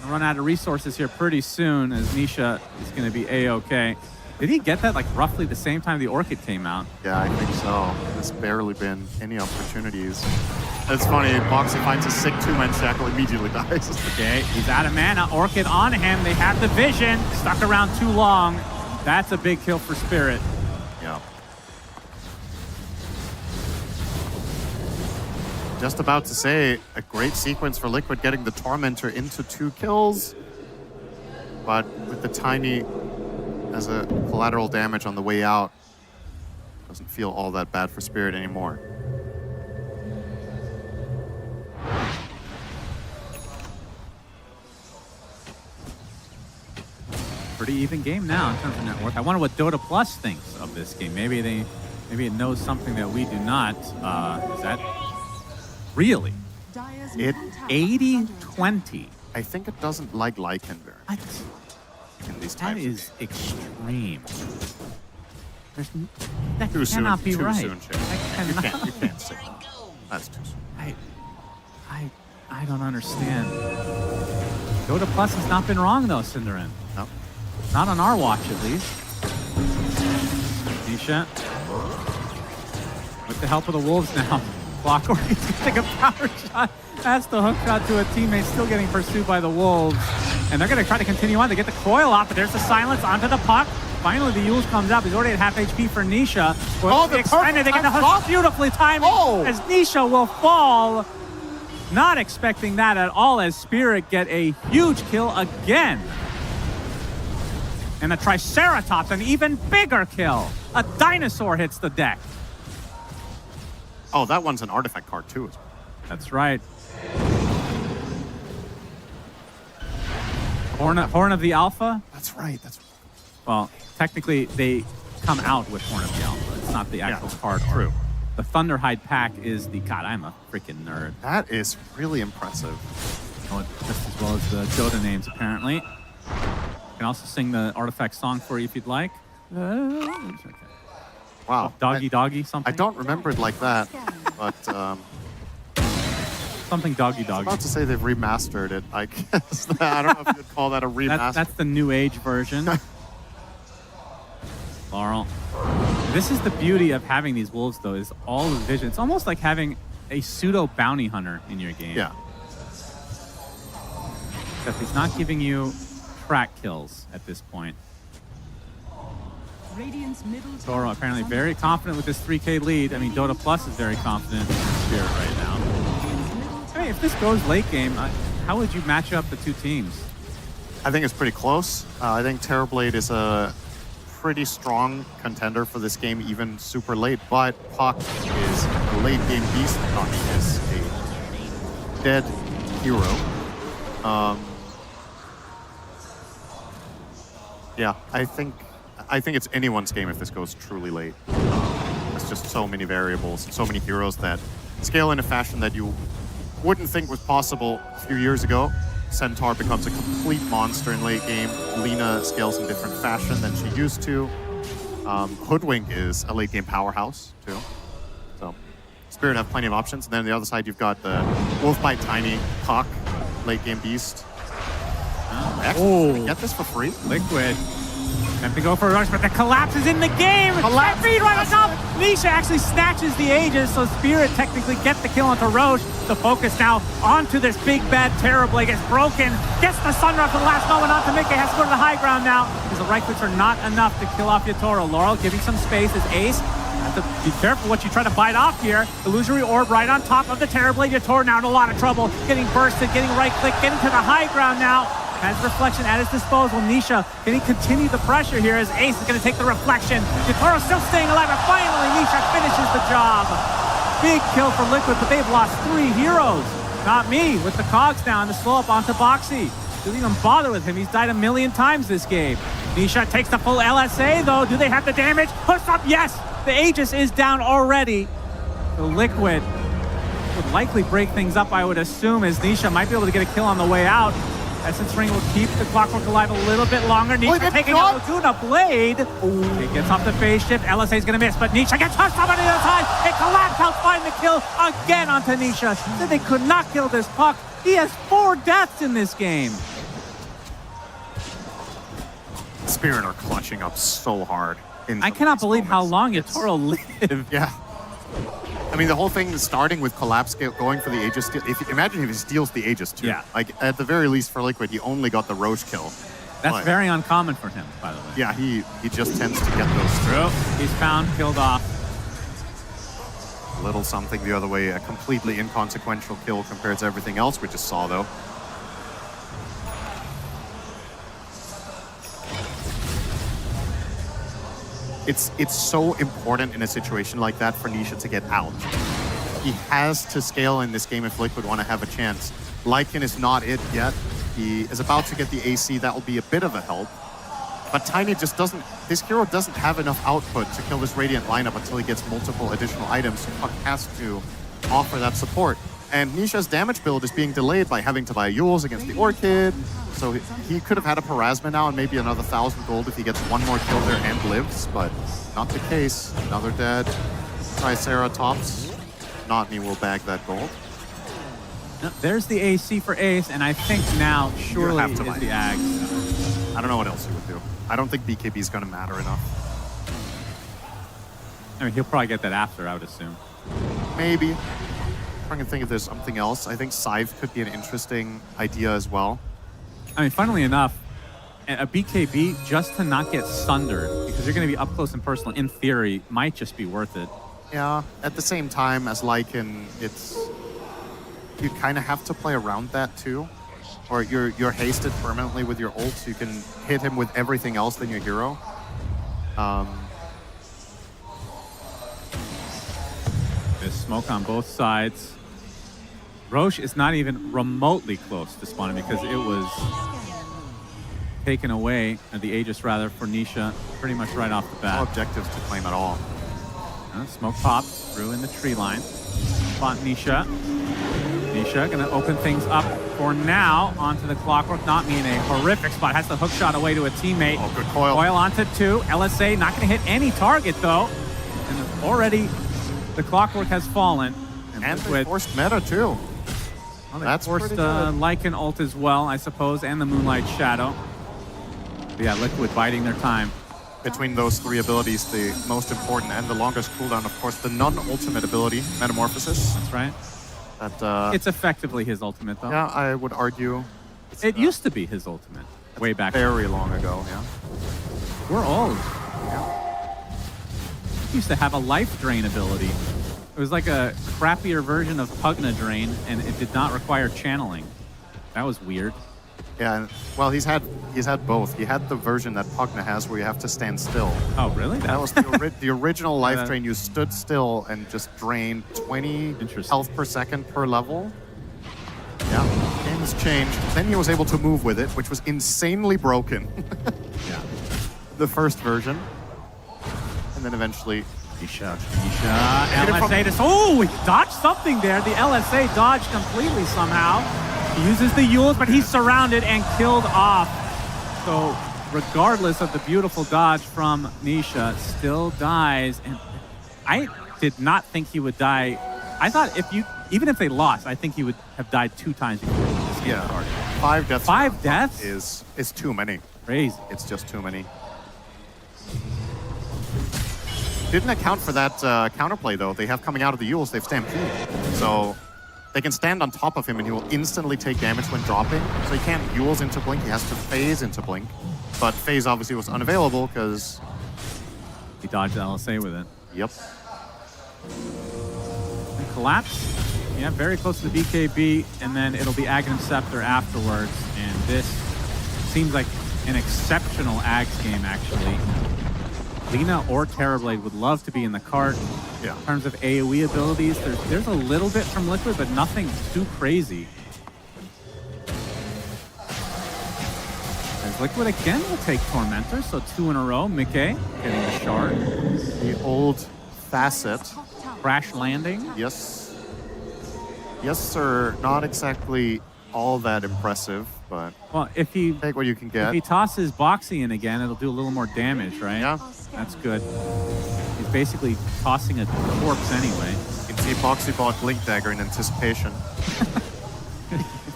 gonna run out of resources here pretty soon as Nisha is going to be A-OK. Did he get that like roughly the same time the Orchid came out? Yeah, I think so. There's barely been any opportunities. It's funny, Boxy finds a sick two-man shackle, immediately dies. Okay, he's out of mana. Orchid on him. They have the vision. Stuck around too long. That's a big kill for Spirit. Yeah. Just about to say, a great sequence for Liquid getting the Tormentor into 2 kills. But with the Tiny as a collateral damage on the way out, doesn't feel all that bad for Spirit anymore. Pretty even game now in terms of net worth. I wonder what Dota Plus thinks of this game. Maybe it knows something that we do not. Is that really? It, 80-20. I think it doesn't like Lycan very What? in these That types of is extreme. That Too soon, cannot be too right. soon, Chip. That You cannot. can't say that. That's too soon. I don't understand. Dota Plus has not been wrong though, Cinderin. No. Not on our watch, at least. Nisha. With the help of the Wolves now. Clockwork is getting a power shot. That's the hook shot to a teammate, still getting pursued by the Wolves. And they're going to try to continue on. They get the coil off, but there's the silence onto the puck. Finally, the Yules comes up. He's already at half HP for Nisha. Oh, the extended. They get the perfect hook beautifully timed as Nisha will fall. Not expecting that at all as Spirit get a huge kill again. And a Triceratops, an even bigger kill. A dinosaur hits the deck. Oh, that one's an artifact card too. That's right. Horn of the Alpha? That's right. That's Well, technically, they come out with Horn of the Alpha. It's not the actual card. True. The Thunderhide pack is the... God, I'm a freaking nerd. That is really impressive. know it just as well as the Dota names, apparently. I can also sing the Artifact song for you if you'd like. Okay. Wow. Doggy Doggy something? I don't remember it like that, but Something Doggy I was Doggy. about to say they've remastered it. I guess I don't know if you'd call that a remaster. That's the new age version. Laurel. This is the beauty of having these wolves, though, is all the vision. It's almost like having a pseudo bounty hunter in your game. Yeah. Except he's not giving you track kills at this point. Toro apparently very confident with this 3K lead. I mean, Dota Plus is very confident in Spirit right now. I mean, if this goes late game, how would you match up the two teams? I think it's pretty close. I think Terrorblade is a pretty strong contender for this game, even super late. But Puck is a late game beast. Puck is a dead hero. Yeah, I think it's anyone's game if this goes truly late. There's just so many variables, so many heroes that scale in a fashion that you wouldn't think was possible a few years ago. Centaur becomes a complete monster in late game. Lina scales in different fashion than she used to. Hoodwink is a late game powerhouse too. So Spirit have plenty of options. And then on the other side, you've got the Wolfbite Tiny, Puck, late game beast. Get this for free? Liquid. Time to go for a rush, but the collapse is in the game. Collapse. Feed right on top. Nisha actually snatches the Aegis, so Spirit technically gets the kill onto Roche. The focus now onto this big bad Terrorblade. Gets broken. Gets the Sunrise for the last moment onto Mickey. Has to go to the high ground now because the right clicks are not enough to kill off Yatoro. Laurel giving some space as Ace. Have to be careful what you try to bite off here. Illusory Orb right on top of the Terrorblade. Yatoro now in a lot of trouble. Getting bursted, getting right click, getting to the high ground now. Has Reflection at his disposal. Nisha, can he continue the pressure here as Ace is going to take the Reflection? Yatoro still staying alive, and finally Nisha finishes the job. Big kill for Liquid, but they've lost 3 heroes. Not me, with the cogs down to slow up onto Boxy. Didn't even bother with him. He's died a million times this game. Nisha takes the full LSA, though. Do they have the damage? Push up, yes! The Aegis is down already. The Liquid would likely break things up, I would assume, as Nisha might be able to get a kill on the way out. Essence Ring will keep the Clockwork alive a little bit longer. Nisha taking out Laguna Blade. It gets off the phase shift. LSA is going to miss, but Nisha gets touched up on the other side. It collapsed out, find the kill again onto Nisha. Said they could not kill this Puck. He has 4 deaths in this game. Spirit are clutching up so hard. I cannot believe how long Yatoro lived. Yeah. I mean, the whole thing is starting with Collapse going for the Aegis steal. Imagine if he steals the Aegis too. Yeah. Like, at the very least for Liquid, he only got the Roche kill. That's very uncommon for him, by the way. Yeah, he just tends to get those through. He's found, killed off. A little something the other way, a completely inconsequential kill compared to everything else we just saw, though. It's so important in a situation like that for Nisha to get out. He has to scale in this game if Liquid want to have a chance. Lycan is not it yet. He is about to get the AC. That will be a bit of a help. But Tiny just doesn't... This hero doesn't have enough output to kill this Radiant lineup until he gets multiple additional items. So Puck has to offer that support. And Nisha's damage build is being delayed by having to buy Yules against the Orchid. So he could have had a Parasma now and maybe another 1,000 gold if he gets one more kill there and lives, but not the case. Another dead. Tricera tops. Not me will bag that gold. No, there's the AC for Ace, and I think now surely is the Ags. I don't know what else he would do. I don't think BKB is going to matter enough. I mean, he'll probably get that after, I would assume. Maybe. I'm trying to think if there's something else. I think Scythe could be an interesting idea as well. I mean, funnily enough, a BKB just to not get sundered, because you're going to be up close and personal, in theory, might just be worth it. Yeah, at the same time as Lycan, it's... You kind of have to play around that too. Or you're hasted permanently with your ult, so you can hit him with everything else than your hero. There's smoke on both sides. Roche is not even remotely close to spawning because it was taken away, the Aegis rather, for Nisha pretty much right off the bat. No objectives to claim at all. Smoke pops through in the tree line. Spot Nisha. Nisha gonna open things up for now. Onto the Clockwork, not me in a horrific spot. Has the hook shot away to a teammate. Oh, good coil. Coil onto 2. LSA not going to hit any target, though. And already the Clockwork has fallen. And they with forced meta, too. well, they That's forced pretty good. Lycan ult as well, I suppose, and the Moonlight Shadow. But yeah, Liquid biding their time. Between those 3 abilities, the most important and the longest cooldown, of course, the non-ultimate ability, Metamorphosis. That's right. That, It's effectively his ultimate, though. yeah, I would argue. It used to be his ultimate way back. Very long ago, yeah. We're old. He used to have a life drain ability. It was like a crappier version of Pugna Drain, and it did not require channeling. That was weird. Yeah, and, well, he's had both. He had the version that Pugna has where you have to stand still. Oh, really? That was the original life Yeah. drain. You stood still and just drained 20 Interesting. health per second per level. Yeah, game has changed. Then he was able to move with it, which was insanely broken. Yeah. The first version. And then eventually... Isha, LSA to... Oh, he dodged something there. The LSA dodged completely somehow. He uses the Yules, but he's surrounded and killed off. So regardless of the beautiful dodge from Nisha, still dies. And I did not think he would die. I thought even if they lost, I think he would have died 2 times before this game Yeah, started. 5 deaths. 5 deaths? Is too many. Crazy. It's just too many. Didn't account for that counterplay, though. They have coming out of the Yules, they've Stampede. So they can stand on top of him and he will instantly take damage when dropping. So he can't Yules into Blink, he has to phase into Blink. But phase obviously was unavailable because... He dodged LSA with it. Yep. And collapse. Yeah, very close to the BKB, and then it'll be Aghanim Scepter afterwards. And this seems like an exceptional Ags game, actually. Lina or Terrorblade would love to be in the cart. Yeah. In terms of AoE abilities, there's a little bit from Liquid, but nothing too crazy. As Liquid again will take Tormentor, so 2 in a row. Mickey getting the shard. The old facet. Crash landing. Yes. Yes, sir. Not exactly all that impressive, but Well, if he take what you can if get. he tosses Boxy in again, it'll do a little more damage, right? Yeah. That's good. He's basically tossing a corpse anyway. You can see Boxy bought Blink Dagger in anticipation.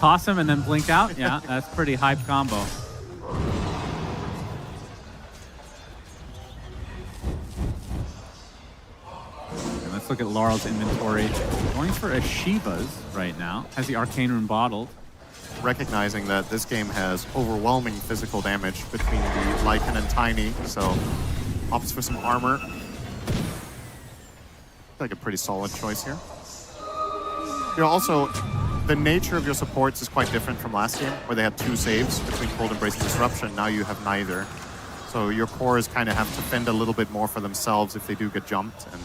Toss him and then blink out. Yeah, that's pretty hype combo. And let's look at Laurel's inventory. Going for a Shiva's right now. Has the Arcane Rune bottled. Recognizing that this game has overwhelming physical damage between the Lycan and Tiny, so opts for some armor. Like a pretty solid choice here. You know, also, the nature of your supports is quite different from last game, where they had 2 saves between Cold Embrace and Disruption. Now you have neither. So your cores kind of have to fend a little bit more for themselves if they do get jumped. And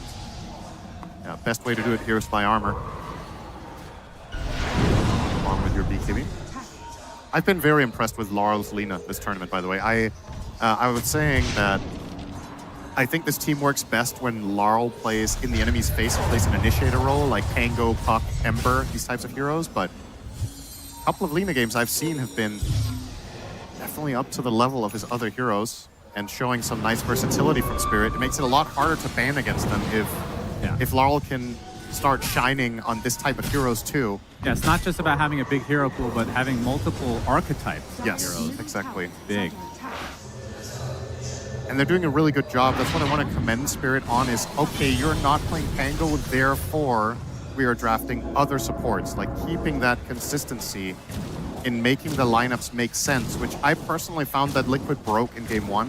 yeah, best way to do it here is by armor. Along with your BKB. I've been very impressed with Laurel's Lina this tournament, by the way. I was saying that I think this team works best when Laurel plays in the enemy's face and plays an initiator role, like Pango, Puck, Ember, these types of heroes. But a couple of Lina games I've seen have been definitely up to the level of his other heroes and showing some nice versatility from Spirit. It makes it a lot harder to ban against them if Laurel can start shining on this type of heroes too. Yeah, it's not just about having a big hero pool, but having multiple archetypes of Yes, heroes. exactly. Big. And they're doing a really good job. That's what I want to commend Spirit on is, okay, you're not playing Pango, therefore we are drafting other supports, like keeping that consistency in making the lineups make sense, which I personally found that Liquid broke in game 1.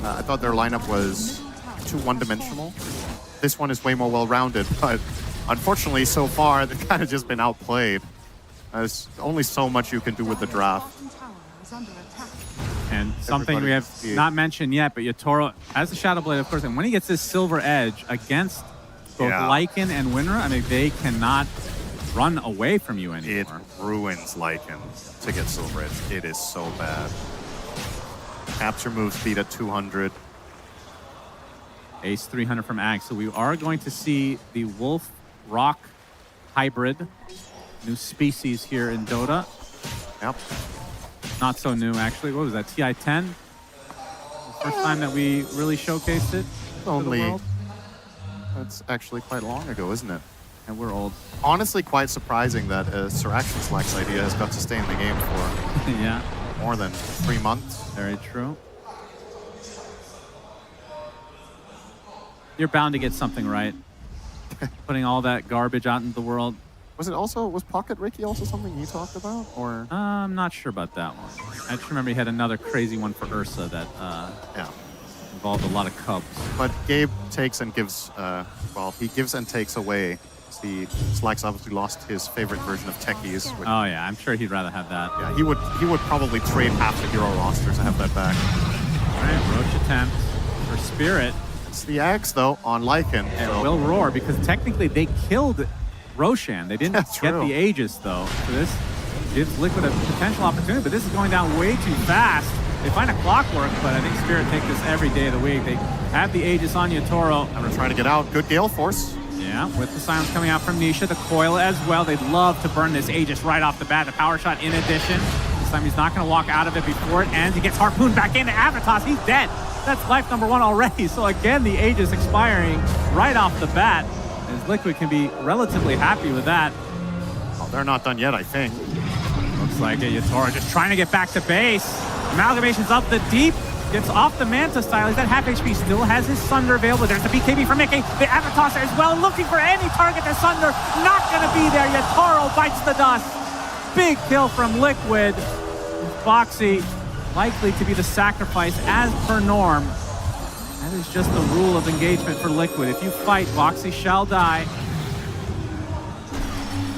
I thought their lineup was too one-dimensional. This one is way more well-rounded, but unfortunately, so far, they've kind of just been outplayed. There's only so much you can do with the draft. And something we have not mentioned yet, but Yatoro has the Shadow Blade, of course, and when he gets this Silver Edge against both Lycan and Winra, I mean, they cannot run away from you anymore. It ruins Lycan to get Silver Edge. It is so bad. Capture move speed at 200. Ace 300 from Ag. So we are going to see the Wolf Rock hybrid, new species here in Dota. Yep. Not so new, actually. What was that, TI-10? First time that we really showcased it to the Only. world. That's actually quite long ago, isn't it? And we're old. Honestly, quite surprising that Sir Action Slack's idea has got to stay in the game for Yeah, more than 3 months. very true. You're bound to get something right. Putting all that garbage out into the world. Was Pocket Ricky also something you talked about? Or I'm not sure about that one. I just remember he had another crazy one for Ursa that yeah. involved a lot of cubs. But Gabe takes and gives, well, he gives and takes away. See, Slacks obviously lost his favorite version of Techies. Which, Oh yeah, I'm sure he'd rather have that. yeah, he would probably trade half the hero roster to have that back. All right, Roach attempt for Spirit. It's the Axe, though, on Lycan. And so- will roar because technically they killed Roshan. They didn't That's get true. the Aegis though. So this gives Liquid a potential opportunity, but this is going down way too fast. They find a clockwork, but I think Spirit take this every day of the week. They have the Aegis on Yatoro. I'm gonna try to get out. Good Gale Force. Yeah, with the silence coming out from Nisha, the coil as well. They'd love to burn this Aegis right off the bat. The power shot in addition. This time he's not going to walk out of it before it ends. He gets harpooned back into Avatos. He's dead. That's life number 1 already. So again, the Aegis expiring right off the bat. As Liquid can be relatively happy with that. Oh, they're not done yet, I think. Looks like it. Yatoro just trying to get back to base. Amalgamation's up the deep. Gets off the Manta style. He's at half HP. Still has his Sunder available. There's the BKB from Mickey. The Avatar as well. Looking for any target. The Sunder not going to be there. Yatoro bites the dust. Big kill from Liquid. Foxy likely to be the sacrifice as per norm. That is just the rule of engagement for Liquid. If you fight, Foxy shall die.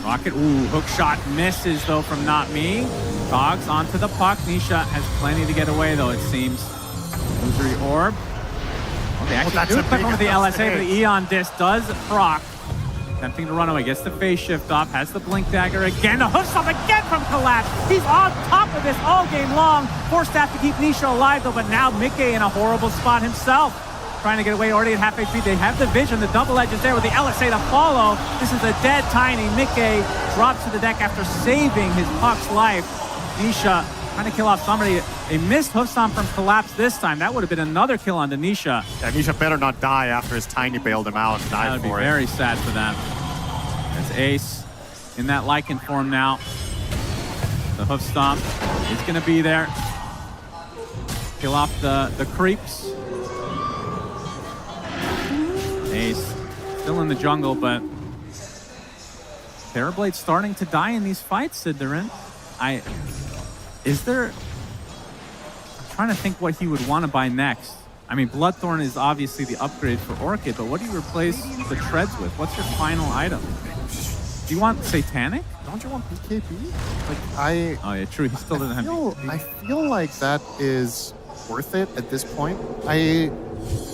Rocket, hook shot misses though from Not Me. Dogs onto the puck. Nisha has plenty to get away though, it seems. Illusory Orb. Oh, they actually that's do a clip big over the LSA, but mistake. the Eon Disc does proc. Attempting to run away, gets the phase shift off, has the Blink Dagger again. The hook shot again from Collapse. He's on top of this all game long. Forced staff to keep Nisha alive though, but now Mickey in a horrible spot himself. Trying to get away, already at half HP. They have the vision, the double edge is there with the LSA to follow. This is a dead Tiny. Mickey drops to the deck after saving his puck's life. Nisha trying to kill off somebody. A missed hoof stomp from Collapse this time. That would have been another kill on Nisha. Yeah, Nisha better not die after his Tiny bailed him out and That died would be for it. very sad for them. As Ace in that Lycan form now. The hoof stomp is going to be there. Kill off the creeps. Ace still in the jungle, but Terrorblade's starting to die in these fights, Siddarin. I'm trying to think what he would want to buy next. I mean, Bloodthorn is obviously the upgrade for Orchid, but what do you replace the treads with? What's your final item? Do you want Satanic? Don't you want BKB? Like Oh yeah, true. He still doesn't have BKB. I feel like that is worth it at this point.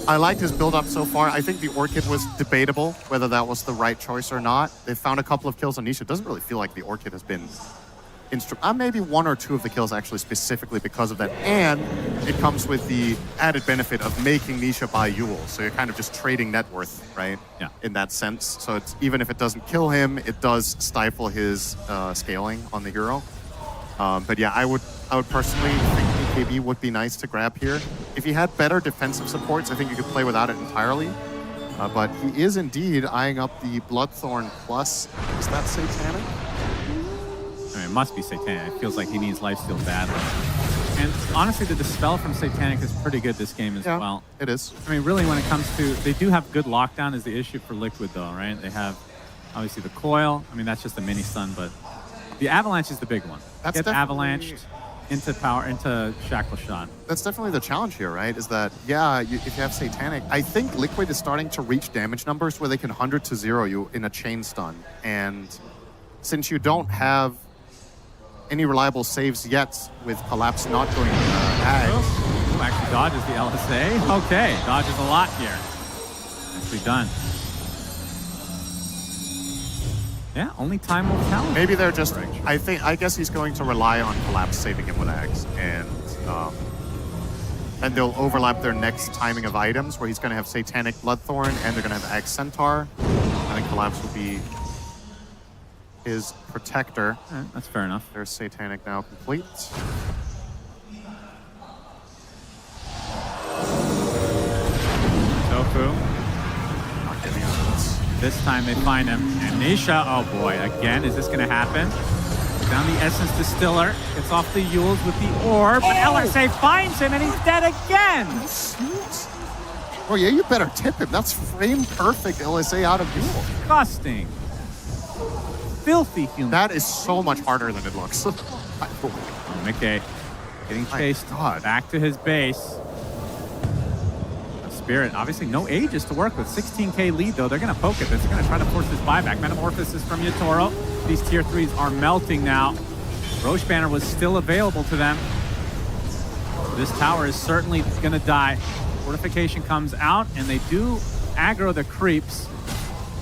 I liked his build-up so far. I think the Orchid was debatable whether that was the right choice or not. They found a couple of kills on Nisha. It doesn't really feel like the Orchid has been maybe 1 or 2 of the kills actually specifically because of that. And it comes with the added benefit of making Nisha buy Yule. So you're kind of just trading net worth, right? Yeah. In that sense. So it's even if it doesn't kill him, it does stifle his scaling on the hero. But yeah, I would personally think BKB would be nice to grab here. If he had better defensive supports, I think you could play without it entirely. But he is indeed eyeing up the Bloodthorn plus. Is that Satanic? I mean, it must be Satanic. It feels like he needs lifesteal badly. And honestly, the Dispel from Satanic is pretty good this game as Yeah, well. it is. I mean, really, when it comes to... They do have good lockdown is the issue for Liquid, though, right? They have, obviously, the Coil. I mean, that's just a mini stun, but the Avalanche is the big one. That's Get definitely- avalanched into Shackle Shot. That's definitely the challenge here, right? Is that, yeah, if you have Satanic, I think Liquid is starting to reach damage numbers where they can 100 to 0 you in a chain stun. And since you don't have any reliable saves yet with Collapse not going ag, Oh, actually dodges the LSA. Okay, dodges a lot here. Nicely done. Yeah, only time will tell. maybe they're just, I guess he's going to rely on Collapse saving him with Ags. And they'll overlap their next timing of items where he's going to have Satanic Bloodthorn and they're going to have Ag Centaur. I think Collapse will be his protector. That's fair enough. There's Satanic now complete. Tofu. Not getting out of this. This time they find him. And Nisha, oh boy, again, is this going to happen? Down the Essence Distiller, gets off the Yules with the orb, but LSA finds him and he's dead again. Oh yeah, you better tip him. That's frame perfect LSA out of Yule. Disgusting. Filthy human. That is so much harder than it looks. Mickey getting chased back to his base. Spirit, obviously no ages to work with. 16k lead though. They're going to poke at this. They're going to try to force this buyback. Metamorphosis from Yatoro. These tier 3s are melting now. Roche Banner was still available to them. This tower is certainly going to die. Fortification comes out and they do aggro the creeps.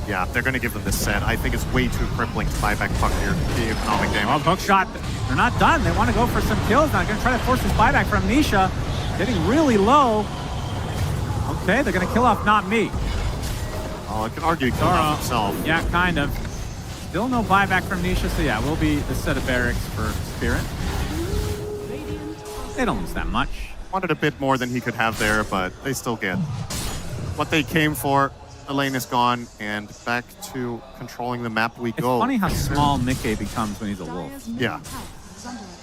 Yeah, they're going to give them this set. I think it's way too crippling to buy back Puck here. The economic damage. Oh, hookshot. They're not done. They want to go for some kills now. They're going to try to force this buyback from Nisha. Getting really low. Okay, they're going to kill off Not Me. Oh, I could argue he killed off himself. Yeah, kind of. Still no buyback from Nisha, so yeah, will be the set of barracks for Spirit. They don't lose that much. Wanted a bit more than he could have there, but they still get what they came for. The lane is gone, and back to controlling the map we go. It's funny how small Mickey becomes when he's a wolf. Yeah.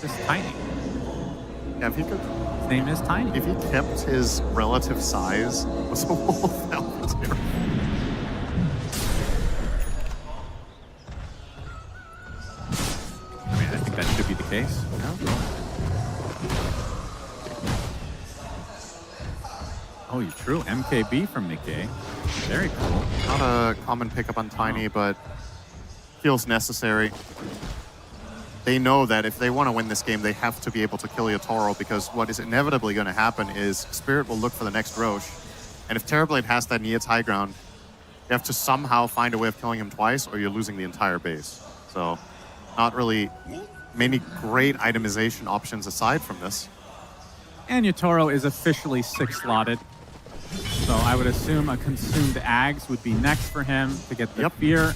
Just tiny. Yeah, if he could... His name is Tiny. If he kept his relative size was a wolf, that would be terrible. I mean, I think that should be the case. Oh, you're true. MKB from Mickey. Very cool. Not a common pickup on Tiny, but feels necessary. They know that if they want to win this game, they have to be able to kill Yatoro, because what is inevitably going to happen is Spirit will look for the next Roche. And if Terrorblade has that Nea's high ground, you have to somehow find a way of killing him twice, or you're losing the entire base. So, not really many great itemization options aside from this. And Yatoro is officially 6-slotted. So I would assume a Consumed Ags would be next for him to get the fear.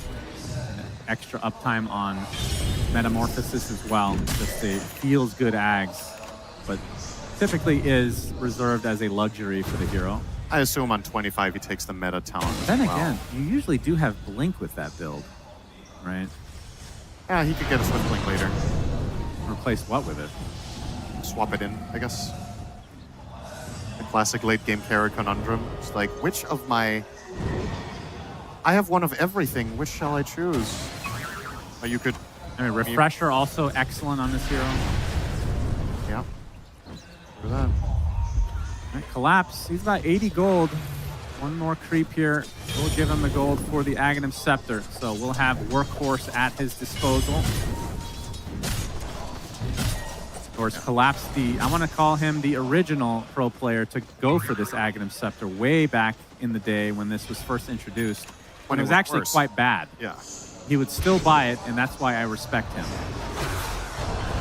And extra uptime on Metamorphosis as well. Just a feels good Ags, but typically is reserved as a luxury for the hero. I assume on 25 he takes the meta talent. Then again, you usually do have Blink with that build, right? Yeah, he could get a Swift Blink later. Replace what with it? Swap it in, I guess. The classic late game Kara conundrum. It's like, which of my... I have one of everything. Which shall I choose? Or you could... I mean, Refresher also excellent on this hero. Yeah. For that. Right, Collapse. He's about 80 gold. One more creep here. We'll give him the gold for the Aghanim Scepter. So we'll have Workhorse at his disposal. Of course, Collapse, I want to call him the original pro player to go for this Aghanim Scepter way back in the day when this was first introduced. When it was actually quite bad. Yeah. He would still buy it, and that's why I respect him.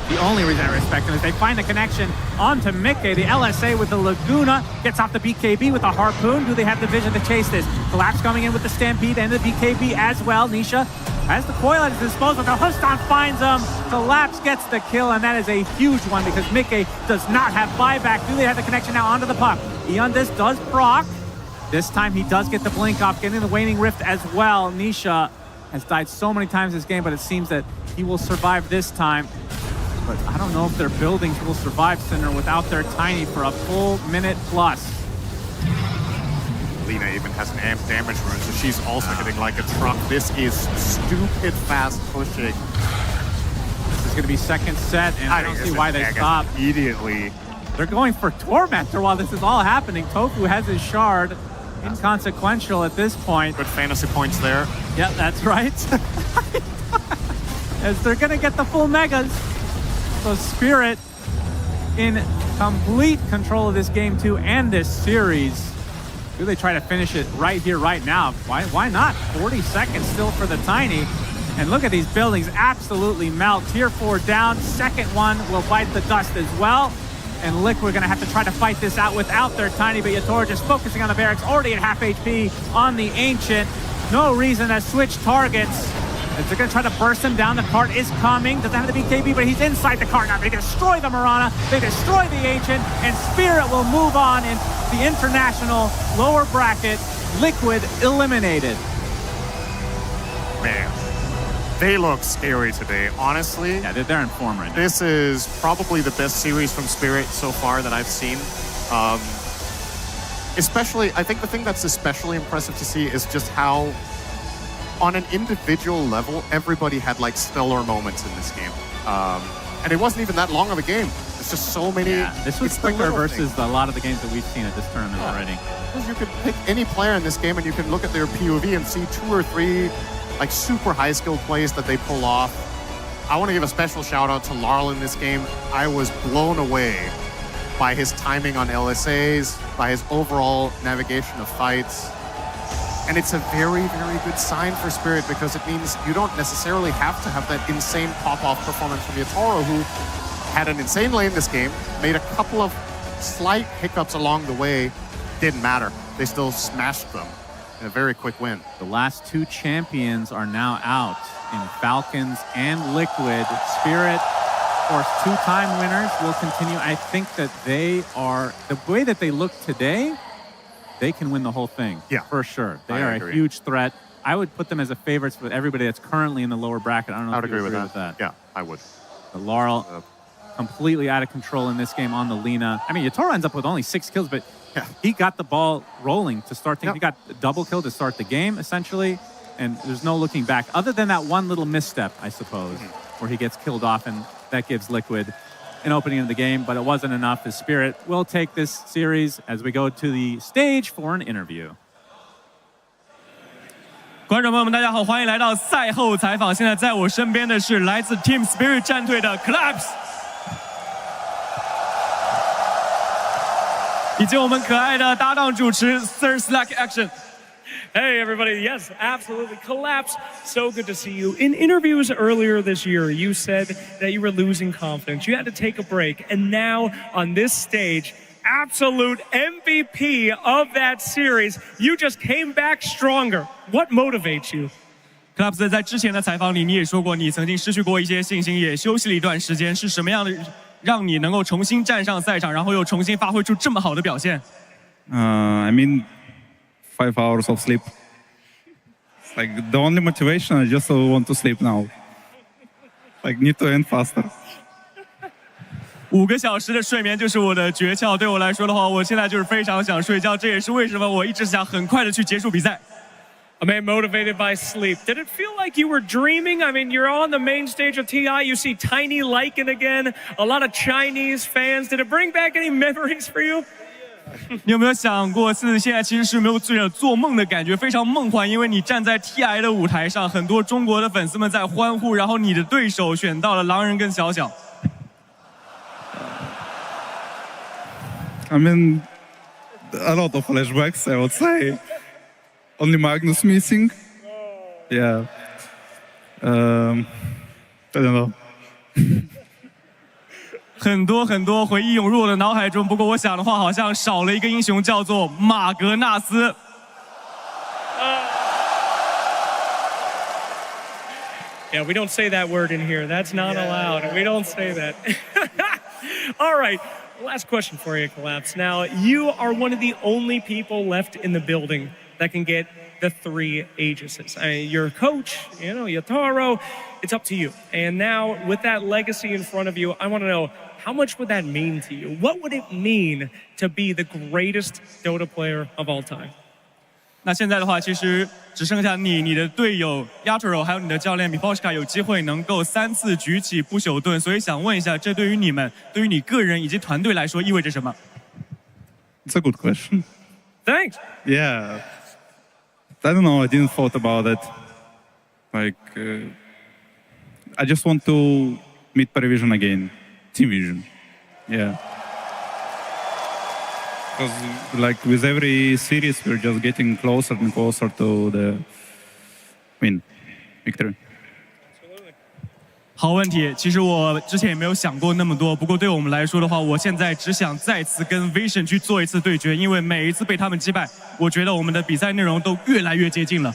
The only reason I respect him is they find a connection onto Mickey. The LSA with the Laguna gets off the BKB with a Harpoon. Do they have the vision to chase this? Collapse coming in with the Stampede and the BKB as well. Nisha has the coil at his disposal. The Huston finds him. Collapse gets the kill, and that is a huge one because Mickey does not have buyback. Do they have the connection now onto the puck? Eondis does proc. This time he does get the blink off, getting the Waning Rift as well. Nisha has died so many times this game, but it seems that he will survive this time. But I don't know if their buildings will survive, Cinder, without their Tiny for a full minute plus. Lina even has an amp damage rune, so she's also hitting like a truck. This is stupid fast pushing. This is going to be second set, and I don't see why they stop. Immediately. They're going for Tormentor while this is all happening. Tofu has his shard. Inconsequential at this point. Good fantasy points there. Yep, that's right. As they're going to get the full megas. So Spirit in complete control of this game too and this series. Do they try to finish it right here, right now? Why not? 40 seconds still for the Tiny. And look at these buildings absolutely melt. Tier 4 down. Second one will bite the dust as well. And Liquid going to have to try to fight this out without their Tiny, but Yatoro just focusing on the barracks, already at half HP on the Ancient. No reason to switch targets. As they're going to try to burst him down. The cart is coming. Doesn't have to be KB, but he's inside the cart now. They destroy the Mirana. They destroy the Ancient. And Spirit will move on in the international lower bracket. Liquid eliminated. Man, they look scary today. Honestly, Yeah, they're in form right now. this is probably the best series from Spirit so far that I've seen. Especially, I think the thing that's especially impressive to see is just how, on an individual level, everybody had like stellar moments in this game. And it wasn't even that long of a game. It's just so many. Yeah, this was it's the quicker little versus things. a lot of the games that we've seen at this tournament already. Because you could pick any player in this game and you can look at their POV and see 2 or 3 like super high skill plays that they pull off. I want to give a special shout out to Larl in this game. I was blown away by his timing on LSAs, by his overall navigation of fights. And it's a very, very good sign for Spirit because it means you don't necessarily have to have that insane pop-off performance from Yatoro, who had an insane lane this game, made a couple of slight hiccups along the way. Didn't matter. They still smashed them in a very quick win. The last 2 champions are now out in Falcons and Liquid. Spirit, of course, 2-time winners will continue. I think that they are, the way that they look today, they can win the whole thing. Yeah. For sure. They I are agree. a huge threat. I would put them as a favorites with everybody that's currently in the lower bracket. I don't know I would if you agree with that. that. Yeah, I would. The Laurel completely out of control in this game on the Lina. I mean, Yatoro ends up with only 6 kills, but Yeah. he got the ball rolling to start things. Yep. He got a double kill to start the game, essentially, and there's no looking back, other than that one little misstep, I suppose, where he gets killed off, and that gives Liquid an opening of the game, but it wasn't enough. The Spirit will take this series as we go to the stage for an interview. 观众朋友们，大家好，欢迎来到赛后采访。现在在我身边的是来自 Team Spirit 战队的 Collapse， 以及我们可爱的搭档主持 Sir Slack Action。 Hey, everybody. Yes, absolutely. Collapse. So good to see you. In interviews earlier this year, you said that you were losing confidence. You had to take a break. And now on this stage, absolute MVP of that series, you just came back stronger. What motivates you? Collapse 在之前的采访里，你也说过，你曾经失去过一些信心，也休息了一段时间，是什么样的让你能够重新站上赛场，然后又重新发挥出这么好的表现？ I mean, 5 hours of sleep. Like the only motivation, I just want to sleep now. Like need to end faster. 5个小时的睡眠就是我的诀窍。对我来说的话，我现在就是非常想睡觉，这也是为什么我一直想很快的去结束比赛。 A man motivated by sleep. Did it feel like you were dreaming? I mean, you're on the main stage of TI. You see Tiny Lycan again. A lot of Chinese fans. Did it bring back any memories for you? 你有没有想过，现在其实是没有醉了做梦的感觉，非常梦幻，因为你站在 TI 的舞台上，很多中国的粉丝们在欢呼，然后你的对手选到了狼人跟小小。 I mean, a lot of flashbacks, I would say. Only Magnus missing. Yeah. I don't know. 很多回忆涌入我的脑海中，不过我想的话，好像少了一个英雄，叫做马格纳斯。 Yeah, we don't say that word in here. That's not allowed. We don't say that. All right. Last question for you, Collapse. Now, you are one of the only people left in the building that can get the 3 Aegises. Your coach, Yatoro, it's up to you. And now, with that legacy in front of you, I want to know, how much would that mean to you? What would it mean to be the greatest Dota player of all time? 那现在的话，其实只剩下你的队友 Yatoro 还有你的教练 Miposhka 有机会能够3次举起不朽盾，所以想问一下，这对于你们、对于你个人以及团队来说意味着什么？ It's a good question. Thanks. Yeah. I don't know. I didn't thought about it. Like, I just want to meet Paravision again. Team Vision. Yeah. Because, like, with every series, we're just getting closer and closer to the win, victory. 好问题，其实我之前也没有想过那么多。不过对我们来说的话，我现在只想再次跟 Vision 去做一次对决，因为每一次被他们击败，我觉得我们的比赛内容都越来越接近了。